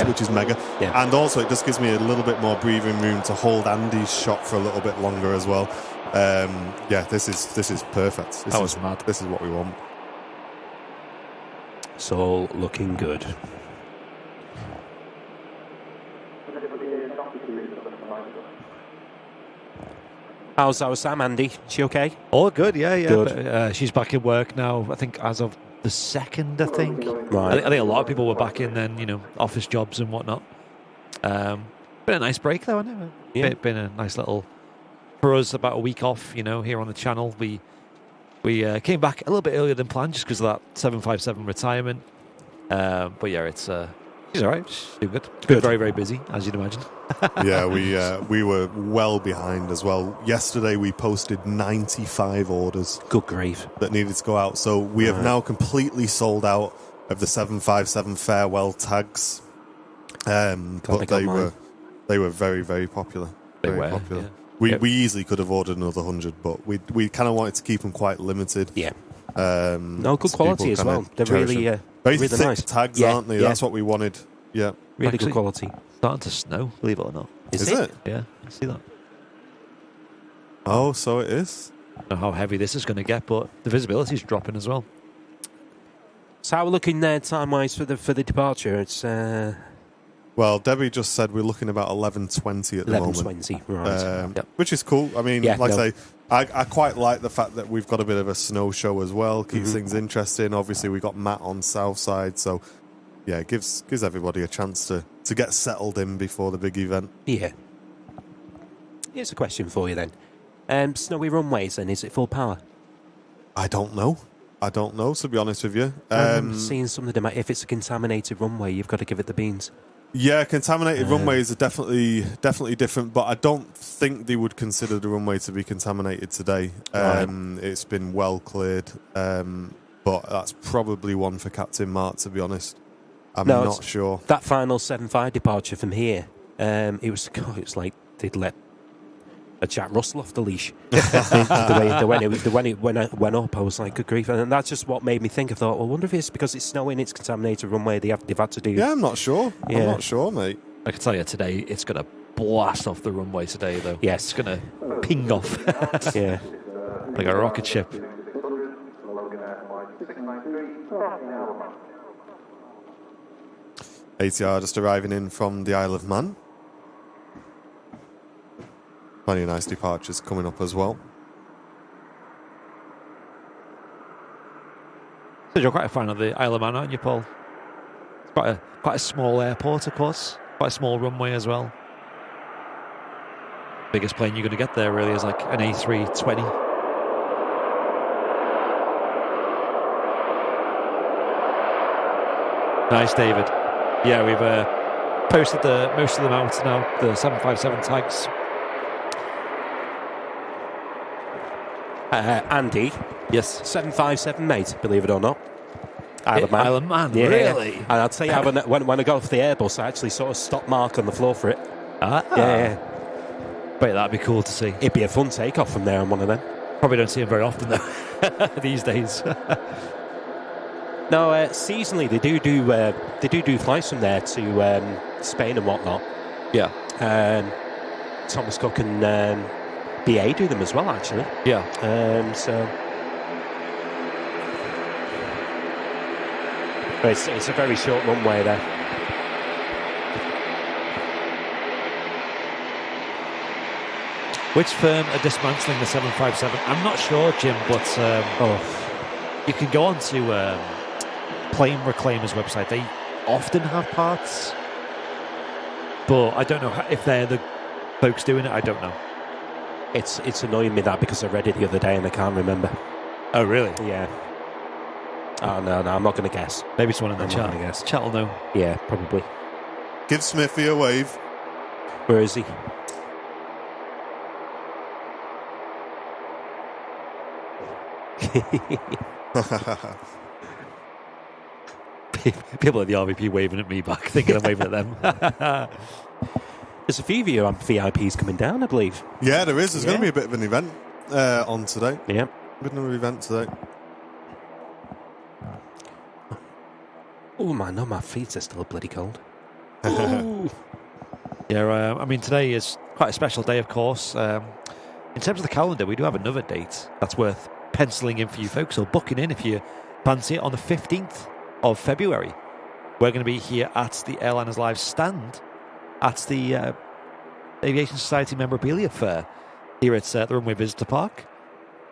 which is mega. Yeah. And also it just gives me a little bit more breathing room to hold Andy's shot for a little bit longer as well. Yeah, this is perfect. That was mad. This is what we want. It's all looking good. How's Sam, Andy? She okay? All good, yeah. Good. But, she's back in work now, I think, as of the 2nd, I think. Right. I think a lot of people were back in then, office jobs and whatnot. Been a nice break, though, hasn't it? Yeah. Been a nice little... For us, about a week off, here on the channel. We came back a little bit earlier than planned just because of that 757 retirement. But yeah, it's she's all right. She's doing good. Good. Very, very busy, as you'd imagine. Yeah, we were well behind as well. Yesterday we posted 95 orders. Good grief. That needed to go out. So we have now completely sold out of the 757 farewell tags. But they were very, very popular. They Very were, popular. yeah. We easily could have ordered another 100, but we kind of wanted to keep them quite limited. Yeah. No, good quality as well. They're really very really thick nice tags, Yeah, aren't they? yeah. That's what we wanted. Yeah. Really good quality. Starting to snow, believe it or not. Is it? Yeah, I see that. Oh, so it is. I don't know how heavy this is going to get, but the visibility is dropping as well. So how we're looking there time-wise for the departure? It's Well, Debbie just said we're looking about 11:20 at the moment. 11:20, right. Yep. Which is cool. I mean, Yeah, like I say, I quite like the fact that we've got a bit of a snow show as well. Keeps things interesting. Obviously, we got Matt on South Side, so yeah, it gives everybody a chance to get settled in before the big event. Yeah. Here's a question for you then. Snowy runways then, is it full power? I don't know, to be honest with you. I'm seeing some of them. If it's a contaminated runway, you've got to give it the beans. Yeah, contaminated runways are definitely different, but I don't think they would consider the runway to be contaminated today. It's been well cleared, but that's probably one for Captain Mark, to be honest. I'm not sure. That final 7.5 departure from here, it was like they'd let a Jack Russell off the leash. the way it went up, I was like, good grief. And that's just what made me think. I thought, well, I wonder if it's because it's snowing, it's contaminated runway, they've had to do... Yeah, I'm not sure. Yeah. I'm not sure, mate. I can tell you today, it's going to blast off the runway today, though. Yes. It's going to ping off. Yeah. Like a rocket ship. ATR just arriving in from the Isle of Man. Plenty of nice departures coming up as well. So you're quite a fan of the Isle of Man, aren't you, Paul? It's quite a small airport, of course. Quite a small runway as well. Biggest plane you're going to get there really is like an A320. Nice, David. Yeah, we've posted most of them out now, the 757 tags. Andy, Yes. 757, mate, believe it or not. Isle of Man. Isle of Man, Yeah. really? And I'll tell you, when I got off the Airbus, I actually saw a stop mark on the floor for it. Yeah. But that'd be cool to see. It'd be a fun takeoff from there on one of them. Probably don't see them very often, though, these days. No, seasonally they do flights from there to Spain and whatnot. Yeah. Thomas Cook and BA do them as well, actually. Yeah. But it's a very short runway there. Which firm are dismantling the 757? I'm not sure, Jim, but you can go on to Plane Reclaimer's website. They often have parts, but I don't know if they're the folks doing it. I don't know. It's annoying me that because I read it the other day and I can't remember. Oh, really? Yeah. Oh, no, I'm not going to guess. Maybe someone in the I'm chat. not gonna guess. Chat will know. Yeah, probably. Give Smithy a wave. Where is he? People at the RVP waving at me back, thinking I'm waving at them. There's a few VIPs coming down, I believe. Yeah, there is. There's going to be a bit of an event on today. Yeah. A bit of an event today. Oh, man, no, my feet are still bloody cold. Yeah, I mean, today is quite a special day, of course. In terms of the calendar, we do have another date that's worth penciling in for you folks, or booking in if you fancy it, on the 15th of February. We're going to be here at the Airlines Live stand at the Aviation Society Memorabilia Fair here at the Runway Visitor Park.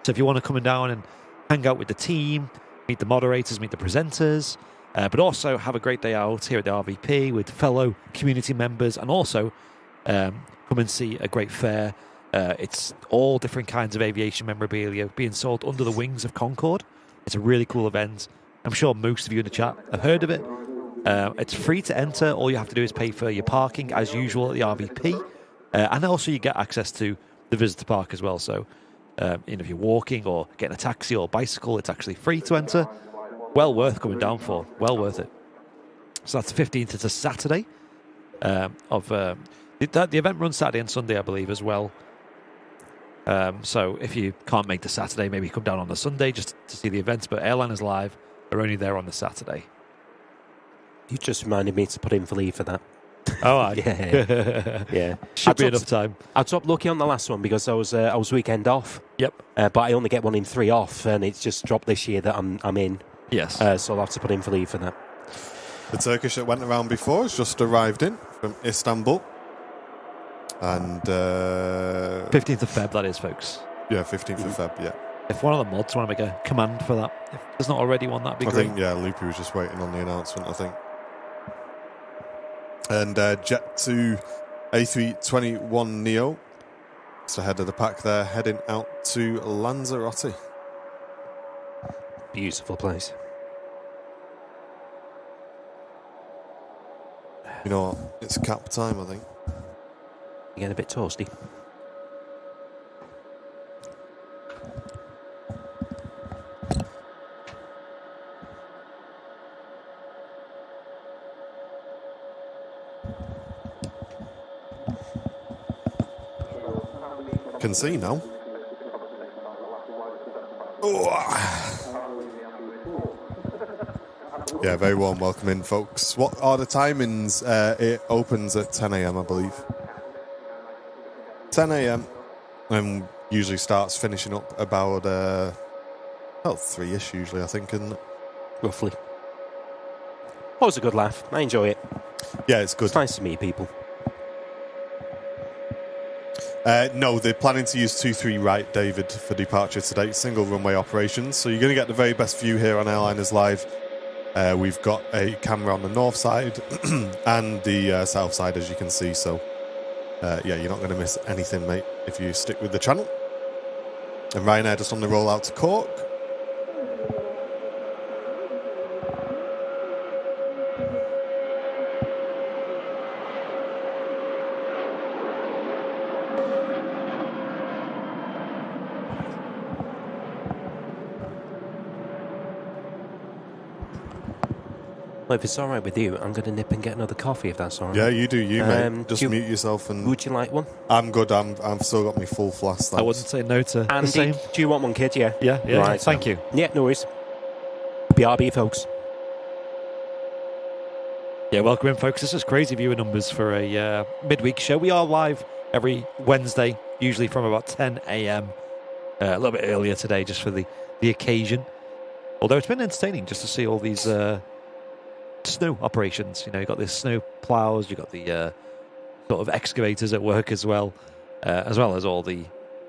So if you want to come down and hang out with the team, meet the moderators, meet the presenters, but also have a great day out here at the RVP with fellow community members, and also come and see a great fair. It's all different kinds of aviation memorabilia being sold under the wings of Concorde. It's a really cool event. I'm sure most of you in the chat have heard of it. It's free to enter. All you have to do is pay for your parking as usual at the RVP. And also you get access to the visitor park as well. So if you're walking or getting a taxi or bicycle, it's actually free to enter. Well worth coming down for. Well worth it. So that's the 15th. It's a Saturday. The event runs Saturday and Sunday, I believe, as well. So if you can't make the Saturday, maybe come down on the Sunday just to see the events. But Airliners Live are only there on the Saturday. You just reminded me to put in for leave for that. Oh, yeah. Yeah. Should be enough time. I dropped lucky on the last one because I was weekend off. Yep. But I only get 1 in 3 off, and it's just dropped this year that I'm in. Yes. So I'll have to put in for leave for that. The Turkish that went around before has just arrived in from Istanbul. And 15th of Feb, that is, folks. Yeah, 15th of Feb, yeah. If one of the mods want to make a command for that, if there's not already one, that'd be great. I think, yeah, Loopy was just waiting on the announcement, I think. And Jet2 A321 Neo, it's ahead of the pack there, heading out to Lanzarote. Beautiful place. You know what? It's cap time, I think. You getting a bit toasty? Can see now. Oh. Yeah, very warm welcome in, folks. What are the timings? It opens at 10 a.m, I believe. 10 a.m. and usually starts finishing up about 3ish usually, I think, isn't it? Roughly. Always a good laugh. I enjoy it. Yeah, it's good. It's nice to meet people. No, they're planning to use 23 right, David, for departure today. Single runway operations. So you're going to get the very best view here on Airliners Live. We've got a camera on the north side and the south side, as you can see. So, yeah, you're not going to miss anything, mate, if you stick with the channel. And Ryanair just on the roll out to Cork. Well, if it's all right with you, I'm going to nip and get another coffee, if that's all right. Yeah, you do, mate. Just mute yourself. And would you like one? I'm good. I've still got my full flask. Thanks. I wouldn't say no to Andy, the same. do you want one, kid? Yeah. Yeah. Right, Thank you. Yeah, no worries. BRB, folks. Yeah, welcome in, folks. This is crazy viewer numbers for a midweek show. We are live every Wednesday, usually from about 10 a.m. A little bit earlier today, just for the occasion. Although it's been entertaining just to see all these snow operations. You know, you've got the snow plows, you've got the sort of excavators at work as well as all the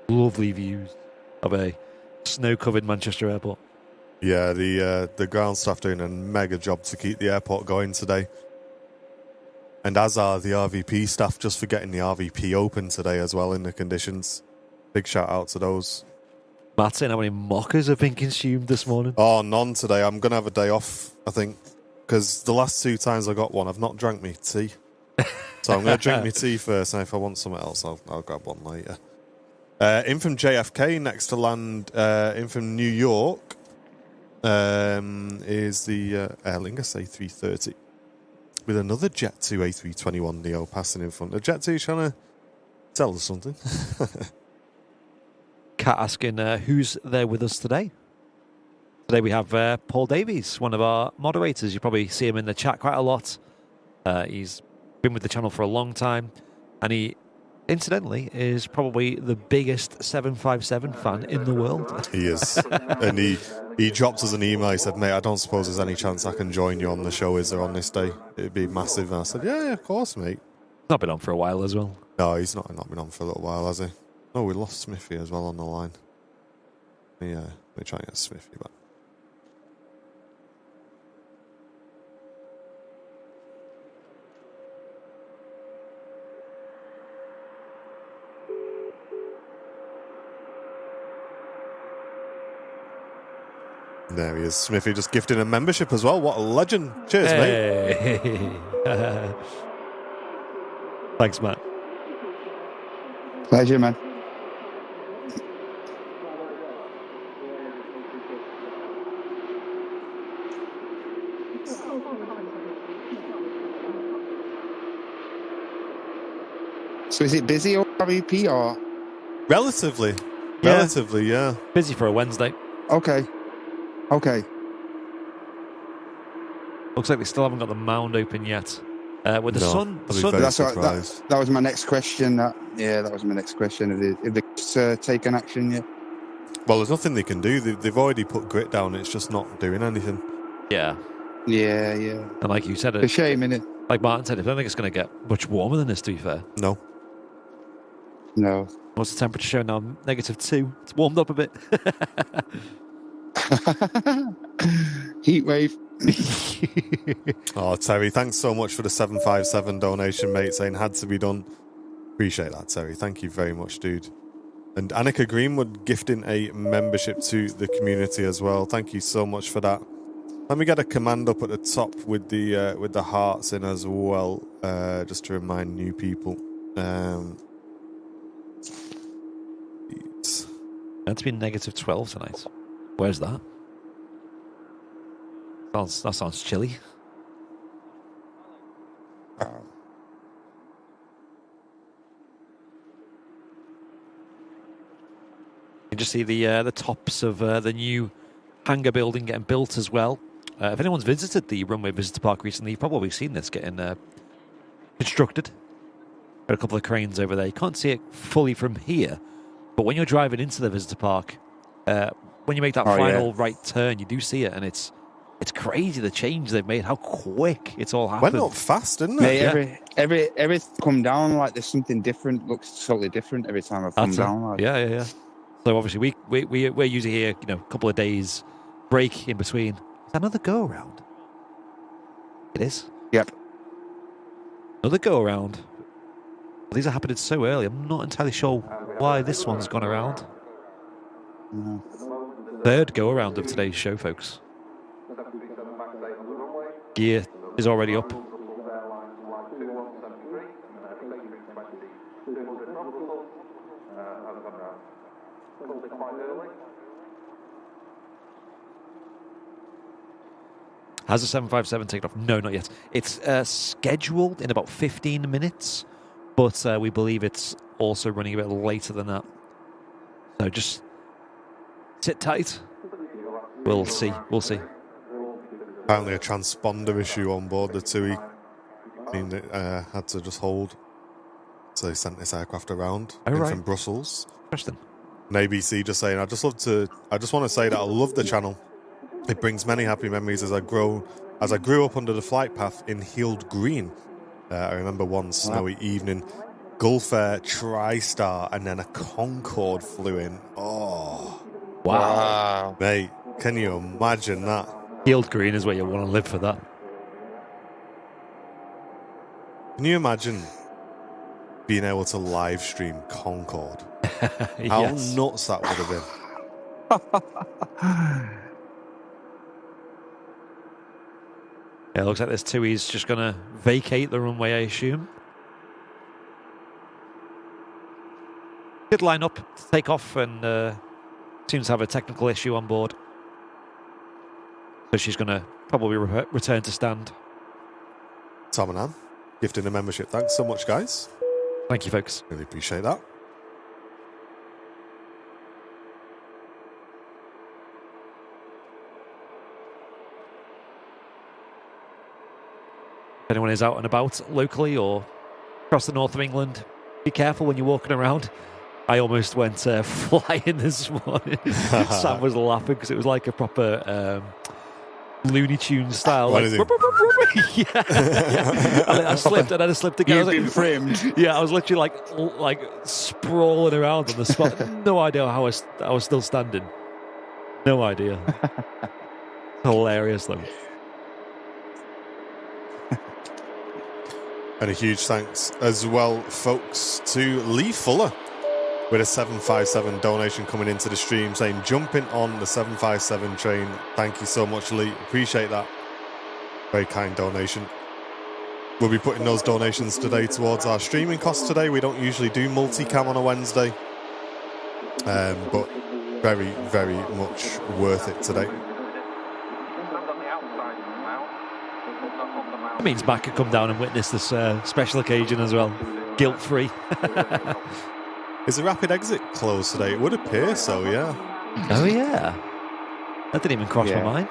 lovely views of a snow-covered Manchester airport. Yeah, the ground staff doing a mega job to keep the airport going today. And as are the RVP staff, just for getting the RVP open today as well in the conditions. Big shout out to those. Matt saying how many mockers have been consumed this morning? Oh, none today. I'm going to have a day off, I think, because the last 2 times I got one, I've not drank me tea. So I'm going to drink my tea first, and if I want something else, I'll grab one later. In from JFK, next to land, in from New York, is the Aer Lingus A330. With another Jet2 A321 Neo passing in front. The Jet2 trying to tell us something. Kat asking who's there with us today. Today we have Paul Davies, one of our moderators. You probably see him in the chat quite a lot. He's been with the channel for a long time, and he, incidentally, is probably the biggest 757 fan in the world. He is. And he dropped us an email. He said, mate, I don't suppose there's any chance I can join you on the show, is there, on this day? It'd be massive. And I said, yeah, of course, mate. Not been on for a while as well. No, he's not been on for a little while, has he? Oh, we lost Smithy as well on the line. Yeah, let me try and get Smithy back. There he is. Smithy just gifting a membership as well. What a legend. Cheers, mate. Thanks, Matt. Pleasure, man. So is it busy or RVP or? Relatively, yeah. Busy for a Wednesday. Okay. Looks like they still haven't got the mound open yet. With the sun, that was my next question. That was my next question. If they taken action yet? Well, there's nothing they can do. They've already put grit down. It's just not doing anything. Yeah. And like you said, it's a shame, innit? Like Martin said, I don't think it's going to get much warmer than this, to be fair. No. What's the temperature showing now? -2. It's warmed up a bit. Heat wave. Oh, Terry, thanks so much for the 757 donation, mate, saying had to be done. Appreciate that, Terry. Thank you very much, dude. And Annika Greenwood gifting a membership to the community as well. Thank you so much for that. Let me get a command up at the top with the hearts in as well, just to remind new people. It's been -12 tonight. Where's that? That sounds chilly. You just see the tops of the new hangar building getting built as well. If anyone's visited the runway visitor park recently, you've probably seen this getting constructed. Got a couple of cranes over there. You can't see it fully from here, but when you're driving into the visitor park, when you make that final right turn, you do see it, and it's crazy the change they've made. How quick it's all happened. Went up fast, didn't it? Mate, every come down, like there's something different. Looks totally different every time I come down. Like. Yeah. So obviously we're usually here, a couple of days break in between. Is that another go around? It is. Yep. Another go around. These are happening so early. I'm not entirely sure why this one's gone around. No. Third go around of today's show, folks. Gear is already up. Has the 757 taken off? No, not yet. It's scheduled in about 15 minutes, but we believe it's also running a bit later than that. So just sit tight. We'll see. Apparently a transponder issue on board the TUI. mean, it had to just hold. So they sent this aircraft around from Brussels. Interesting. And ABC just saying, I just want to say that I love the channel. It brings many happy memories as I grew up under the flight path in Heald Green. I remember one snowy evening, Gulf Air, TriStar, and then a Concorde flew in. Oh, Wow. mate, can you imagine that? Heald Green is where you want to live for that. Can you imagine being able to live stream Concorde? How Yes. nuts that would have been. Yeah, it looks like this TUI's just going to vacate the runway, I assume. Did line up to take off and seems to have a technical issue on board. So she's going to probably return to stand. Tom and Ann, gifting a membership. Thanks so much, guys. Thank you, folks. Really appreciate that. If anyone is out and about locally or across the north of England, be careful when you're walking around. I almost went flying this morning. Sam was laughing because it was like a proper Looney Tunes style. What Like, is it? yeah. I slipped and then I slipped again. You've been framed. Yeah, I was literally like sprawling around on the spot. No idea how I was still standing. No idea. Hilarious though. And a huge thanks as well, folks, to Lee Fuller with a 757 donation coming into the stream saying, jumping on the 757 train. Thank you so much, Lee. Appreciate that. Very kind donation. We'll be putting those donations today towards our streaming costs today. We don't usually do multicam on a Wednesday, but very, very much worth it today. It means Matt could come down and witness this special occasion as well. Guilt-free. Is the rapid exit closed today? It would appear so, yeah. Oh, yeah. That didn't even cross my mind.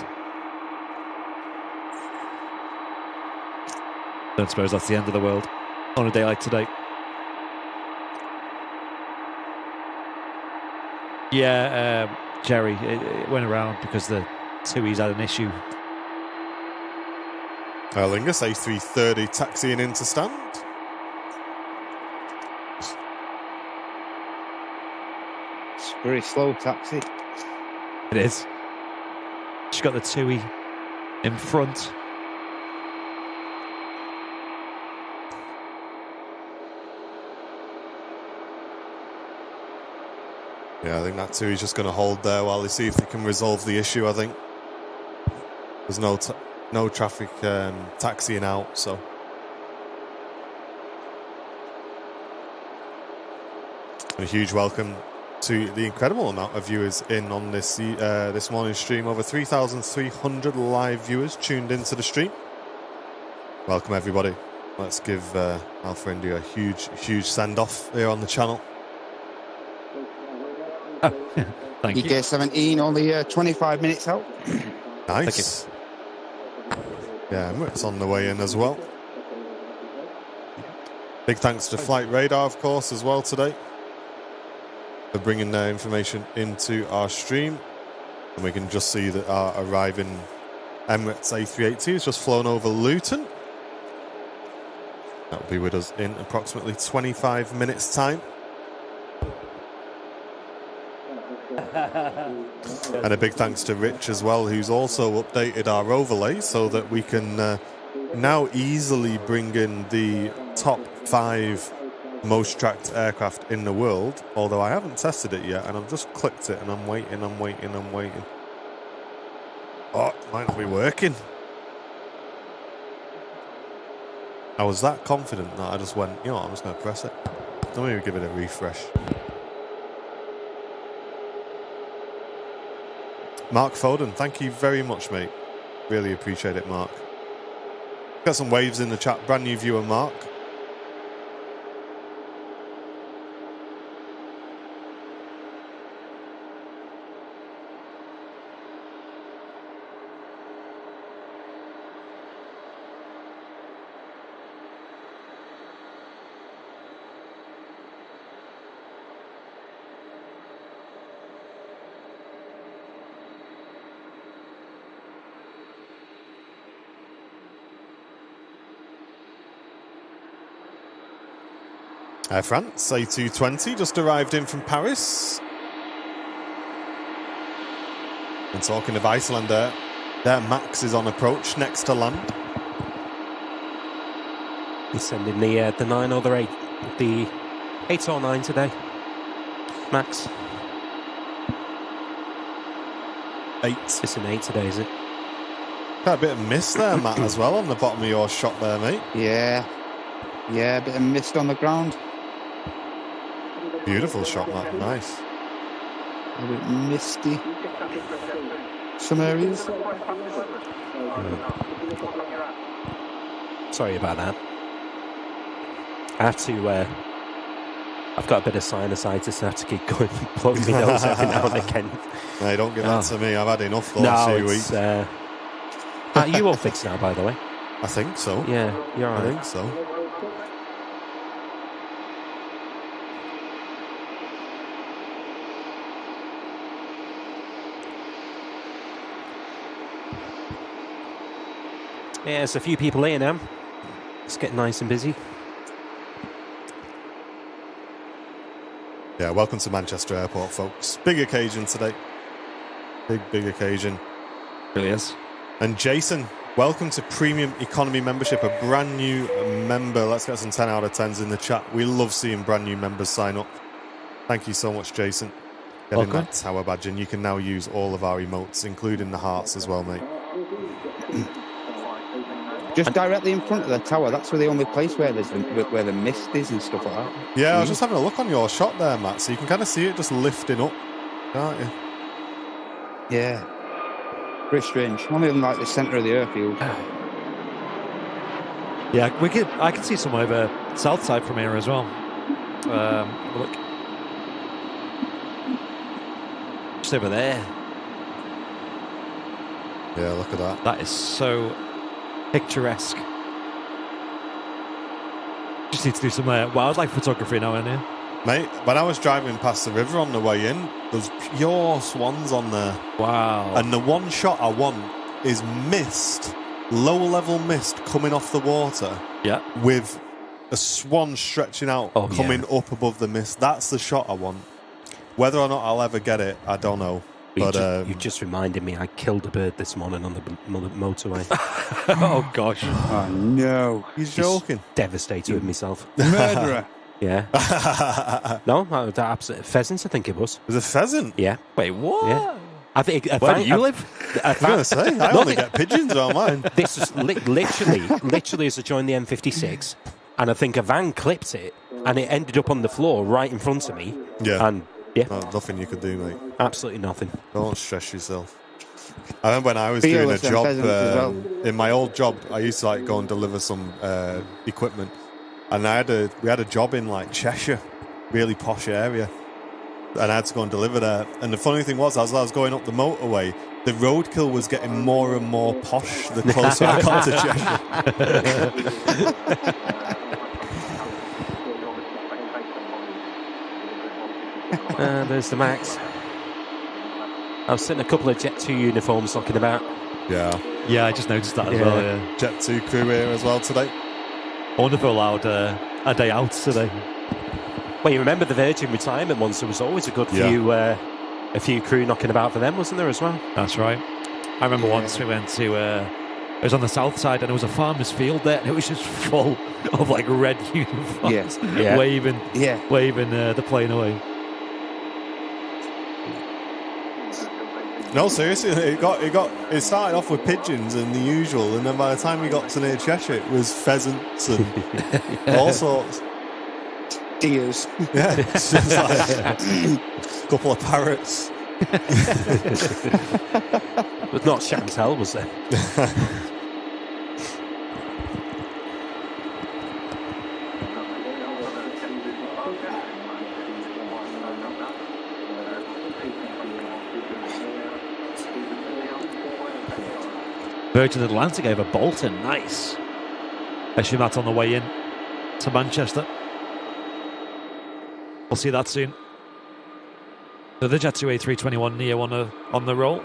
Don't suppose that's the end of the world on a day like today. Yeah, Jerry, it went around because the TUI's had an issue. Aer Lingus A330 taxiing into stand. It's a very slow taxi. It is. She's got the TUI in front. Yeah, I think that TUI's just going to hold there while they see if they can resolve the issue, I think. There's no traffic taxiing out, so. And a huge welcome to the incredible amount of viewers in on this morning's stream. Over 3,300 live viewers tuned into the stream. Welcome, everybody. Let's give Alpha India a huge send-off here on the channel. Oh, thank you. EK17, only 25 minutes out. Nice. Yeah, it's on the way in as well. Big thanks to Flight Radar, of course, as well today for bringing their information into our stream. And we can just see that our arriving Emirates A380 has just flown over Luton. That will be with us in approximately 25 minutes' time. And a big thanks to Rich as well, who's also updated our overlay so that we can now easily bring in the top 5 most tracked aircraft in the world, although I haven't tested it yet, and I've just clicked it and I'm waiting. Oh, it might not be working. I was that confident that I just went, you know what, I'm just going to press it. Let me give it a refresh. Mark Foden, thank you very much, mate. Really appreciate it, Mark. Got some waves in the chat. Brand new viewer, Mark. Air France A220 just arrived in from Paris. And talking of Iceland, their Max is on approach next to land. He's sending the 9 or the 8, the 8 or 9 today. Max. 8. It's an 8 today, is it? Got a bit of mist there, Matt, as well, on the bottom of your shot there, mate. Yeah, a bit of mist on the ground. Beautiful shot, Matt. Nice. A bit misty. Some areas. Sorry about that. I have to. I've got a bit of sinusitis. I have to keep going, blowing my nose every now and again. No, don't give that to me. I've had enough the No, last few it's, weeks. you all fixed now, by the way. I think so. Yeah, you're all I right. think so. Yeah, there's a few people here now. It's getting nice and busy. Yeah, welcome to Manchester Airport, folks. Big occasion today. Big occasion. Really is. And Jason, welcome to Premium Economy membership, a brand new member. Let's get some 10 out of 10s in the chat. We love seeing brand new members sign up. Thank you so much, Jason. Getting that tower badge, and you can now use all of our emotes, including the hearts as well, mate. Just directly in front of the tower. That's where the only place where where the mist is and stuff like that. Yeah, I was just having a look on your shot there, Matt, so you can kind of see it just lifting up, can't you? Yeah. Very strange. Only in like the centre of the airfield. Yeah, I can see some over south side from here as well. Look. Just over there. Yeah, look at that. That is so picturesque. Just need to do some wildlife photography now and then. Mate, when I was driving past the river on the way in, there's pure swans on there. Wow. And the one shot I want is mist, low-level mist coming off the water. Yeah. With a swan stretching out, coming up above the mist. That's the shot I want. Whether or not I'll ever get it, I don't know. But you just reminded me, I killed a bird this morning on the motorway. Oh, gosh. Oh, no. He's joking. Devastated with myself. Murderer. Yeah. No, that absolute pheasants, I think it was. It was a pheasant? Yeah. Wait, what? Yeah. I think. Where do you live? I was going to say, I only get pigeons on mine. This is literally as I joined the M56, and I think a van clipped it, and it ended up on the floor right in front of me. Yeah. And yeah, nothing you could do, mate. Absolutely nothing. Don't stress yourself. I remember when I was doing a job in my old job, I used to go and deliver some equipment, and we had a job in Cheshire, really posh area, and I had to go and deliver there. And the funny thing was, as I was going up the motorway, the roadkill was getting more and more posh the closer I got to Cheshire. There's the Max. I've seen a couple of Jet2 uniforms knocking about. Yeah, I just noticed that as well. Yeah. Jet2 crew here as well today. I wonder if they're allowed a day out today. Well, you remember the Virgin retirement ones? There was always a good few crew knocking about for them, wasn't there as well? That's right. I remember once we went to. It was on the south side, and it was a farmer's field there, and it was just full of red uniforms, waving the plane away. No, seriously, it started off with pigeons and the usual, and then by the time we got to near Cheshire, it was pheasants and all sorts. Deers. Yeah, it's just a couple of parrots. But not Chantel, was there? Virgin Atlantic over Bolton, nice. I assume that's on the way in to Manchester. We'll see that soon. So the Jet2 A321 Neo on the roll.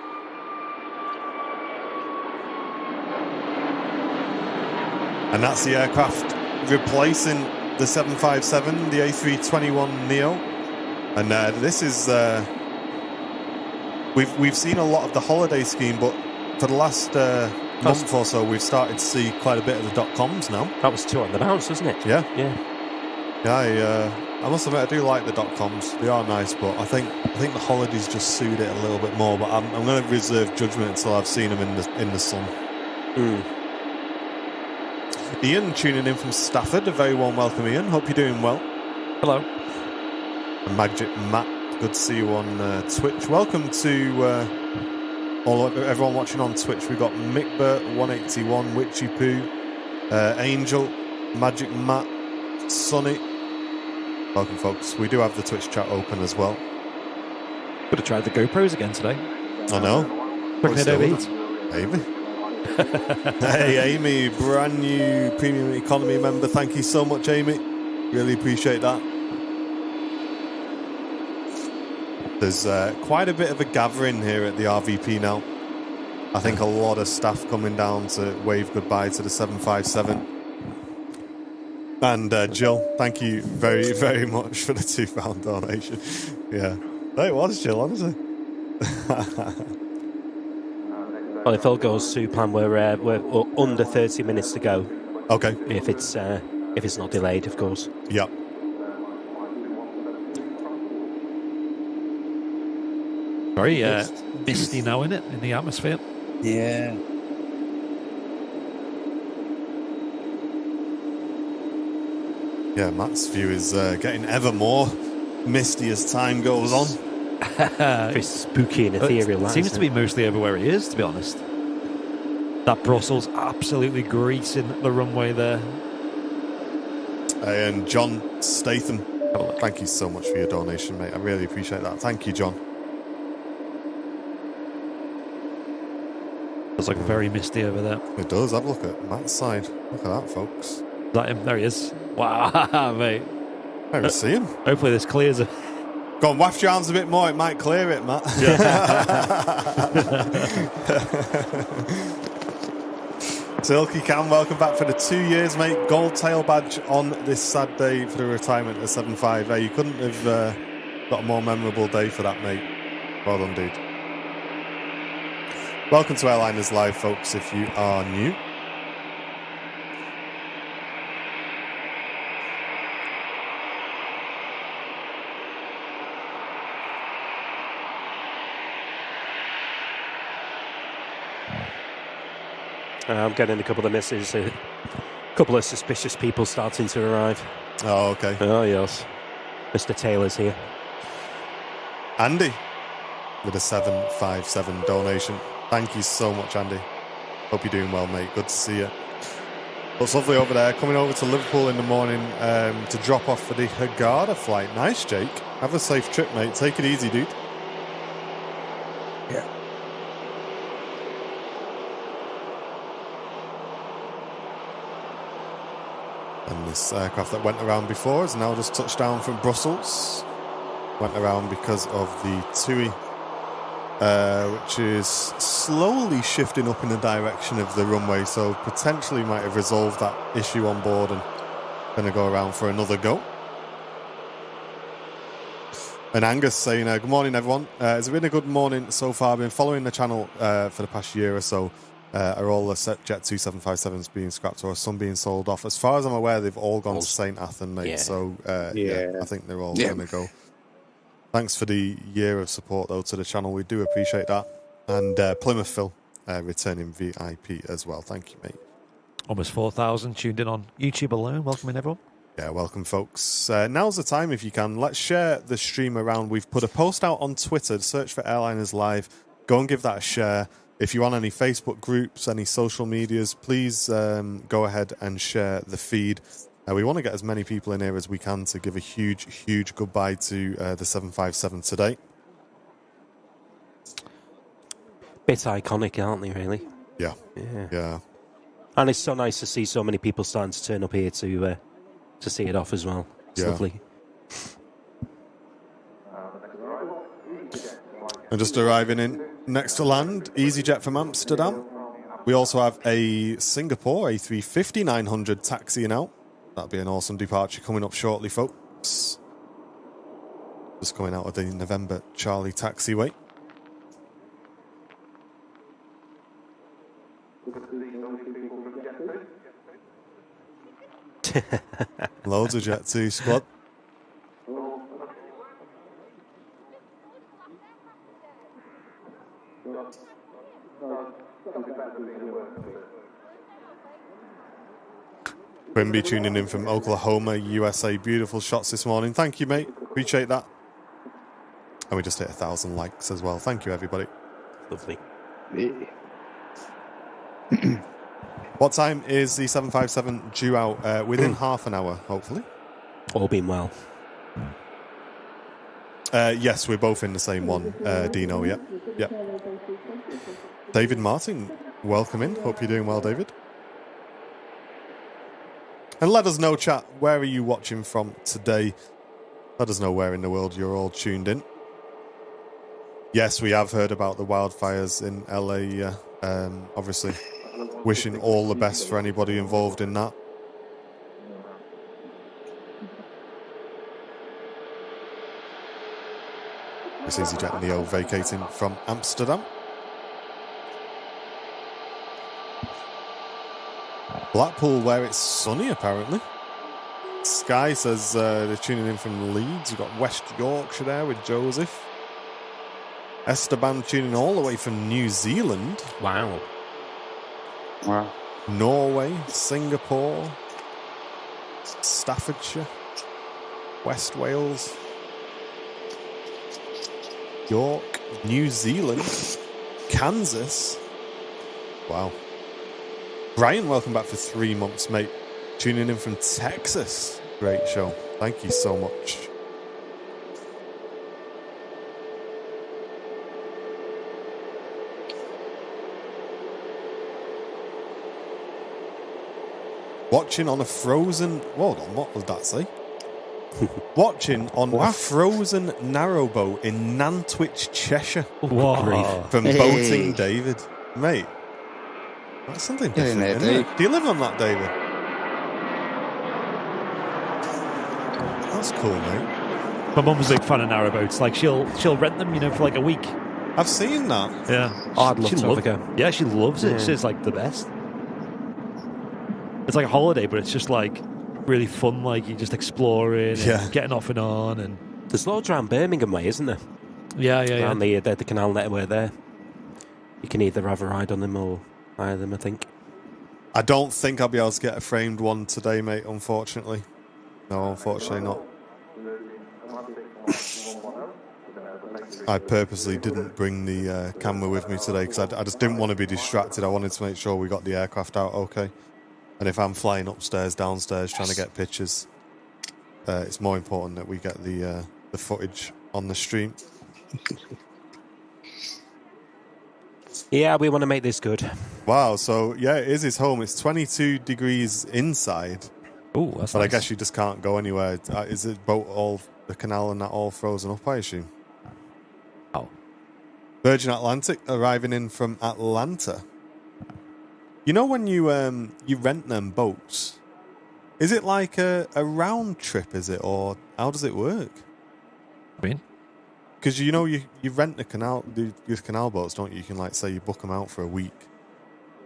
And that's the aircraft replacing the 757, the A321neo. And this is... We've seen a lot of the holiday scheme, but for the last month or so, we've started to see quite a bit of the .coms now. That was 2 on the bounce, wasn't it? Yeah. Yeah. I must admit, I do like the .coms. They are nice, but I think the holidays just suit it a little bit more. But I'm going to reserve judgment until I've seen them in the sun. Ian tuning in from Stafford. A very warm welcome, Ian. Hope you're doing well. Hello. And Magic Matt, good to see you on Twitch. Welcome to everyone watching on Twitch. We've got Mickbert181, Witchy Poo, Angel, Magic Matt, Sonny. Welcome, folks. We do have the Twitch chat open as well. Could have tried the GoPros again today. I know. Quick overheat. Amy. Hey, Amy, brand new Premium Economy member. Thank you so much, Amy. Really appreciate that. There's quite a bit of a gathering here at the RVP now. I think a lot of staff coming down to wave goodbye to the 757. And Jill, thank you very, very much for the £2 donation. Yeah. It was Jill, honestly. Well, if all goes to plan, we're under 30 minutes to go. Okay. If it's not delayed, of course. Yep. Very misty now, isn't it, in the atmosphere? Yeah. Yeah, Matt's view is getting ever more misty as time goes on. Very spooky and ethereal. It seems to be mostly over where he is, to be honest. That Brussels absolutely greasing the runway there. And John Statham, thank you so much for your donation, mate. I really appreciate that. Thank you, John. It's like very misty over there. It does. Have a look at Matt's side. Look at that, folks. Is that him? There he is. Wow, mate. I don't see him. Hopefully this clears it. Go on, waft your arms a bit more. It might clear it, Matt. Silky Cam, welcome back for the 2 years, mate. Gold tail badge on this sad day for the retirement of 7.5. You couldn't have got a more memorable day for that, mate. Well done, dude. Welcome to Airliners Live, folks, if you are new. I'm getting a couple of messages. A couple of suspicious people starting to arrive. Oh, okay. Oh, yes. Mr. Taylor's here. Andy with a 757 donation. Thank you so much, Andy. Hope you're doing well, mate. Good to see you. Looks lovely over there. Coming over to Liverpool in the morning to drop off for the Hurghada flight. Nice, Jake. Have a safe trip, mate. Take it easy, dude. Yeah. And this aircraft that went around before has now just touched down from Brussels. Went around because of the TUI, which is slowly shifting up in the direction of the runway, so potentially might have resolved that issue on board and going to go around for another go. And Angus saying, good morning, everyone. It's been a good morning so far. I've been following the channel for the past year or so. Are all the Jet2 757s being scrapped or some being sold off? As far as I'm aware, they've all gone to St Athan, mate. Yeah. So, yeah, I think they're all going to go. Thanks for the year of support, though, to the channel. We do appreciate that. And Plymouth Phil, returning VIP as well. Thank you, mate. Almost 4,000 tuned in on YouTube alone. Welcome in, everyone. Yeah, welcome, folks. Now's the time, if you can. Let's share the stream around. We've put a post out on Twitter. Search for Airliners Live. Go and give that a share. If you're on any Facebook groups, any social medias, please go ahead and share the feed. We want to get as many people in here as we can to give a huge, huge goodbye to the 757 today. Bit iconic, aren't they, really? Yeah. And it's so nice to see so many people starting to turn up here to see it off as well. It's lovely. And just arriving in next to land, EasyJet from Amsterdam. We also have a Singapore A350-900 taxiing out. That'll be an awesome departure coming up shortly, folks. Just coming out of the November Charlie taxiway. Loads of Jet2 squad. Quimby tuning in from Oklahoma, USA. Beautiful shots this morning. Thank you, mate. Appreciate that. And we just hit 1,000 likes as well. Thank you, everybody. Lovely. What time is the 757 due out? Within half an hour, hopefully. All being well. Yes, we're both in the same one. Dino, yeah. David Martin, welcome in. Hope you're doing well, David. And let us know, chat, where are you watching from today? Let us know where in the world you're all tuned in. Yes, we have heard about the wildfires in LA. Obviously, wishing all the best for anybody involved in that. This is EasyJet Neo vacating from Amsterdam. Blackpool, where it's sunny, apparently. Sky says they're tuning in from Leeds. We've got West Yorkshire there with Joseph. Esteban tuning all the way from New Zealand. Wow. Norway, Singapore, Staffordshire, West Wales, York, New Zealand, Kansas. Wow. Brian, welcome back for 3 months, mate. Tuning in from Texas. Great show. Thank you so much. Watching on a frozen... Hold on, what does that say? Watching on a frozen narrowboat in Nantwich, Cheshire. Wow. From Boating David. Mate, that's something different, there, isn't it? Do you live on that, David? That's cool, mate. My mum's a big fan of narrowboats. Like she'll rent them, for like a week. I've seen that. Yeah, I'd love to have a go. Yeah, she loves it. She's like the best. It's like a holiday, but it's just like really fun. Like you're just exploring, and getting off and on, and there's loads around Birmingham way, isn't there? Yeah. Around the canal network there. You can either have a ride on them or hire them, I think. I don't think I'll be able to get a framed one today, mate, unfortunately. No, unfortunately not. I purposely didn't bring the camera with me today because I just didn't want to be distracted. I wanted to make sure we got the aircraft out okay. And if I'm flying upstairs, downstairs, trying to get pictures, it's more important that we get the footage on the stream. Yeah, we want to make this good. Wow, so yeah, it is his home. It's 22 degrees inside. Oh, that's But nice. I guess you just can't go anywhere. Is the boat the canal and that all frozen up, I assume? Oh. Virgin Atlantic arriving in from Atlanta. You know when you rent them boats, is it like a round trip, is it? Or how does it work? I mean? Because you rent the canal boats, don't you? You can like say you book them out for a week.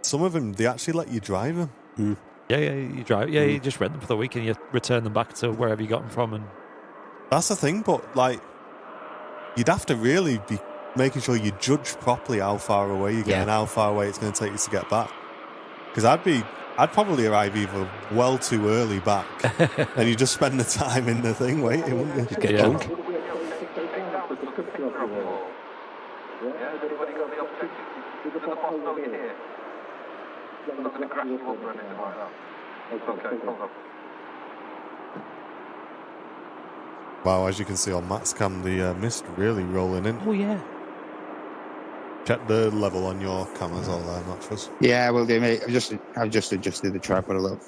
Some of them, they actually let you drive them. Mm. Yeah, you drive. Yeah, you just rent them for the week and you return them back to wherever you got them from. And that's the thing, but like, you'd have to really be making sure you judge properly how far away you get and how far away it's going to take you to get back. Because I'd probably arrive either well too early back, and you just spend the time in the thing waiting, wouldn't you? Just get drunk. Wow, as you can see on Matt's cam, the mist really rolling in. Oh, yeah. Check the level on your cameras all there, Mattress. Yeah, will do, mate. I've just adjusted the tripod a little.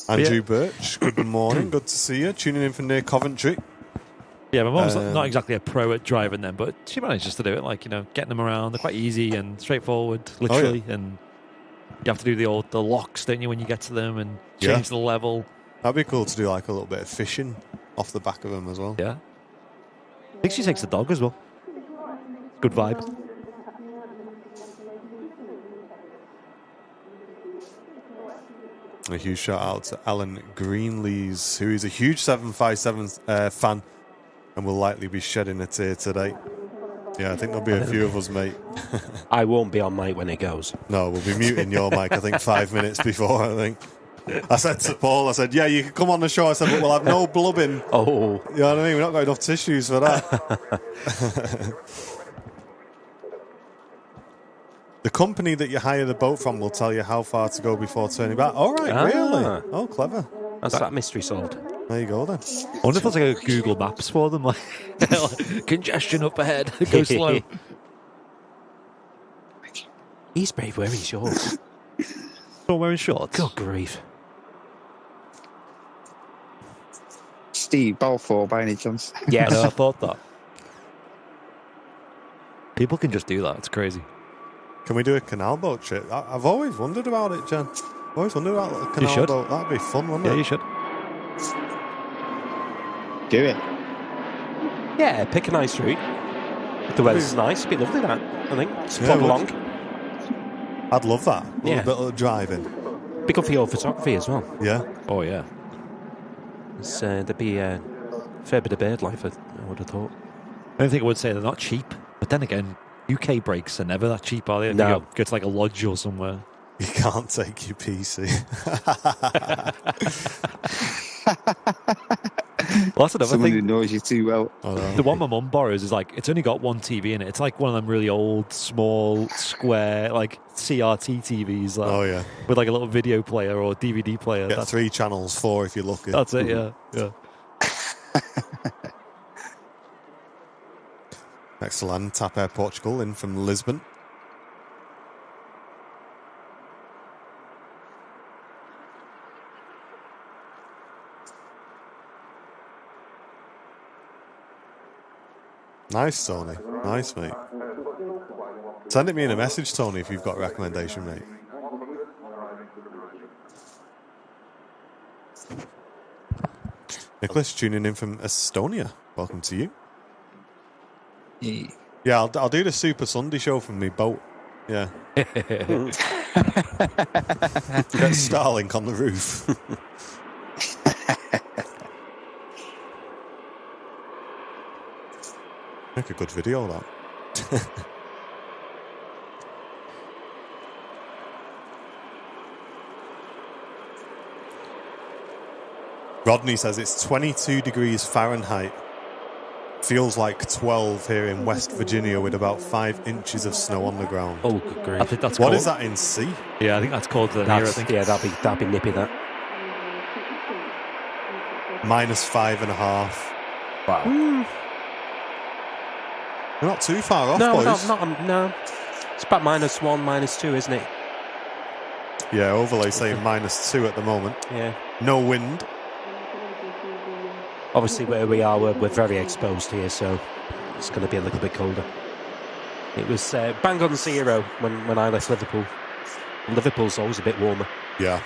Andrew Birch, good morning. Good to see you. Tuning in from near Coventry. yeah, my mum's not exactly a pro at driving them, but she manages to do it. Like, getting them around. They're quite easy and straightforward, literally. And You have to do the locks, don't you, when you get to them and change the level. That'd be cool to do like a little bit of fishing off the back of them as well. Yeah. I think she takes the dog as well. Good vibe. A huge shout out to Alan Greenlees, who is a huge 757 fan and will likely be shedding a tear today. Yeah, I think there'll be a few of us, mate. I won't be on mic when it goes. No, we'll be muting your mic, I think, 5 minutes before, I think. I said to Paul, I said, yeah, you can come on the show. I said, but we'll have no blubbing. Oh. You know what I mean? We've not got enough tissues for that. The company that you hire the boat from will tell you how far to go before turning back. All right, really? Oh, clever. That's that mystery solved. There you go, then. I wonder if there's like a Google Maps for them. Like congestion up ahead. Go slow. He's brave wearing shorts. Not wearing shorts. Good grief. Steve Balfour, by any chance? Yes. I know, I thought that. People can just do that. It's crazy. Can we do a canal boat trip? I've always wondered about it, Jen. I've always wondered about a canal boat. That'd be fun, wouldn't it? Yeah, you should. Do it. Yeah, pick a nice route. If the weather's nice, it'd be lovely, that, I think. Just plod along. I'd love that. A Yeah. little bit of driving. Be good for your photography as well. Yeah. Oh, yeah. There'd be a fair bit of bird life, I would have thought. I don't think I would say they're not cheap. But then again, UK breaks are never that cheap, are they? No. You go to like a lodge or somewhere. You can't take your PC. Well, that's another Someone who thing. knows you too well. The one my mum borrows is like, it's only got one TV in it. It's like one of them really old, small, square, like CRT TVs. Like, Oh, yeah. with like a little video player or DVD player. Get That's 3 channels, 4 if you're lucky. That's it, yeah. Yeah. Next to land, Tap Air Portugal in from Lisbon. Nice, Tony. Nice, mate. Send it me in a message, Tony, if you've got a recommendation, mate. Nicholas, tuning in from Estonia. Welcome to you. Yeah, I'll do the Super Sunday show from me boat. Yeah. Get Starlink on the roof. Make a good video, that. Rodney says it's 22 degrees Fahrenheit. Feels like 12 here in West Virginia with about 5 inches of snow on the ground. Oh, good grief. I think that's What cold. is that in C? Yeah, I think that's cold than here, I think. Yeah, that'd be nippy, that. -5.5. Wow. We're not too far off, No, boys. no. It's about -1, -2, isn't it? Yeah, overlay saying -2 at the moment. Yeah. No wind. Obviously, where we are, we're very exposed here, so it's going to be a little bit colder. It was bang on 0 when I left Liverpool. Liverpool's always a bit warmer. Yeah.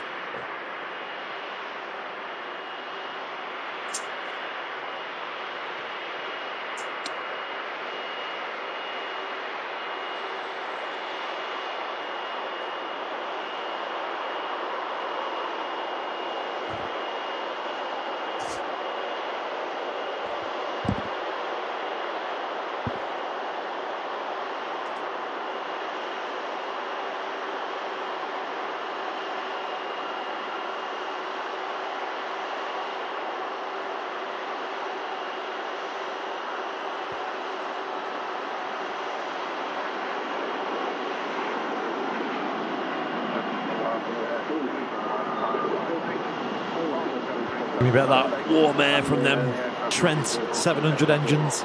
Give me a bit of that warm air from them Trent 700 engines.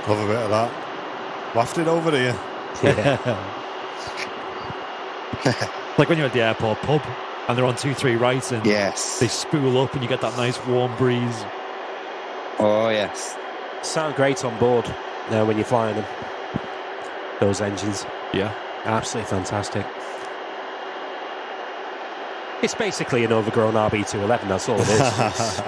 Love a bit of that. Wafted over here. Like when you're at the airport pub and they're on 2-3 right and Yes. they spool up and you get that nice warm breeze. Oh, yes. Sound great on board when you're flying them. Those engines. Yeah. Absolutely fantastic. It's basically an overgrown RB211, that's all it is.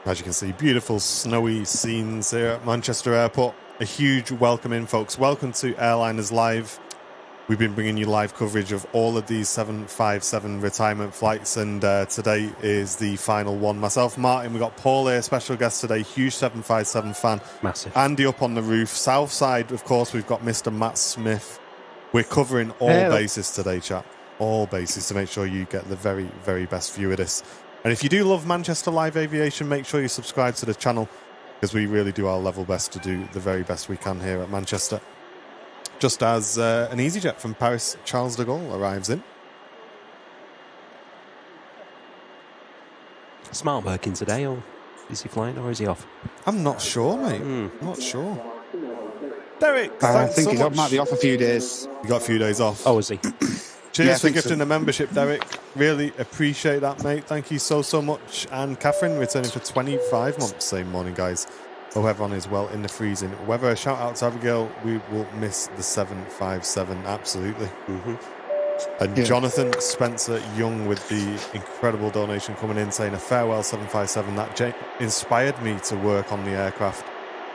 As you can see, beautiful snowy scenes here at Manchester Airport. A huge welcome in, folks. Welcome to Airliners Live. We've been bringing you live coverage of all of these 757 retirement flights, and today is the final one. Myself, Martin, we've got Paul here, special guest today, huge 757 fan. Massive. Andy up on the roof. South side, of course, we've got Mr. Matt Smith. We're covering all bases today, chat. All bases to make sure you get the very, very best view of this. And if you do love Manchester Live Aviation, make sure you subscribe to the channel, because we really do our level best to do the very best we can here at Manchester. Just as an EasyJet from Paris Charles de Gaulle arrives in. Smart working today, or is he flying, or is he off? I'm not sure, mate. I'm not sure. Derek, I thanks think so he much. might be off a few days. You got a few days off. Oh, is he? Cheers for gifting the membership, Derek. Really appreciate that, mate. Thank you so, so much. And Catherine returning for 25 months. Same morning, guys. Hope everyone is well in the freezing weather. A shout out to Abigail. We will miss the 757, absolutely. And Jonathan Spencer Young with the incredible donation coming in, saying a farewell 757. That inspired me to work on the aircraft.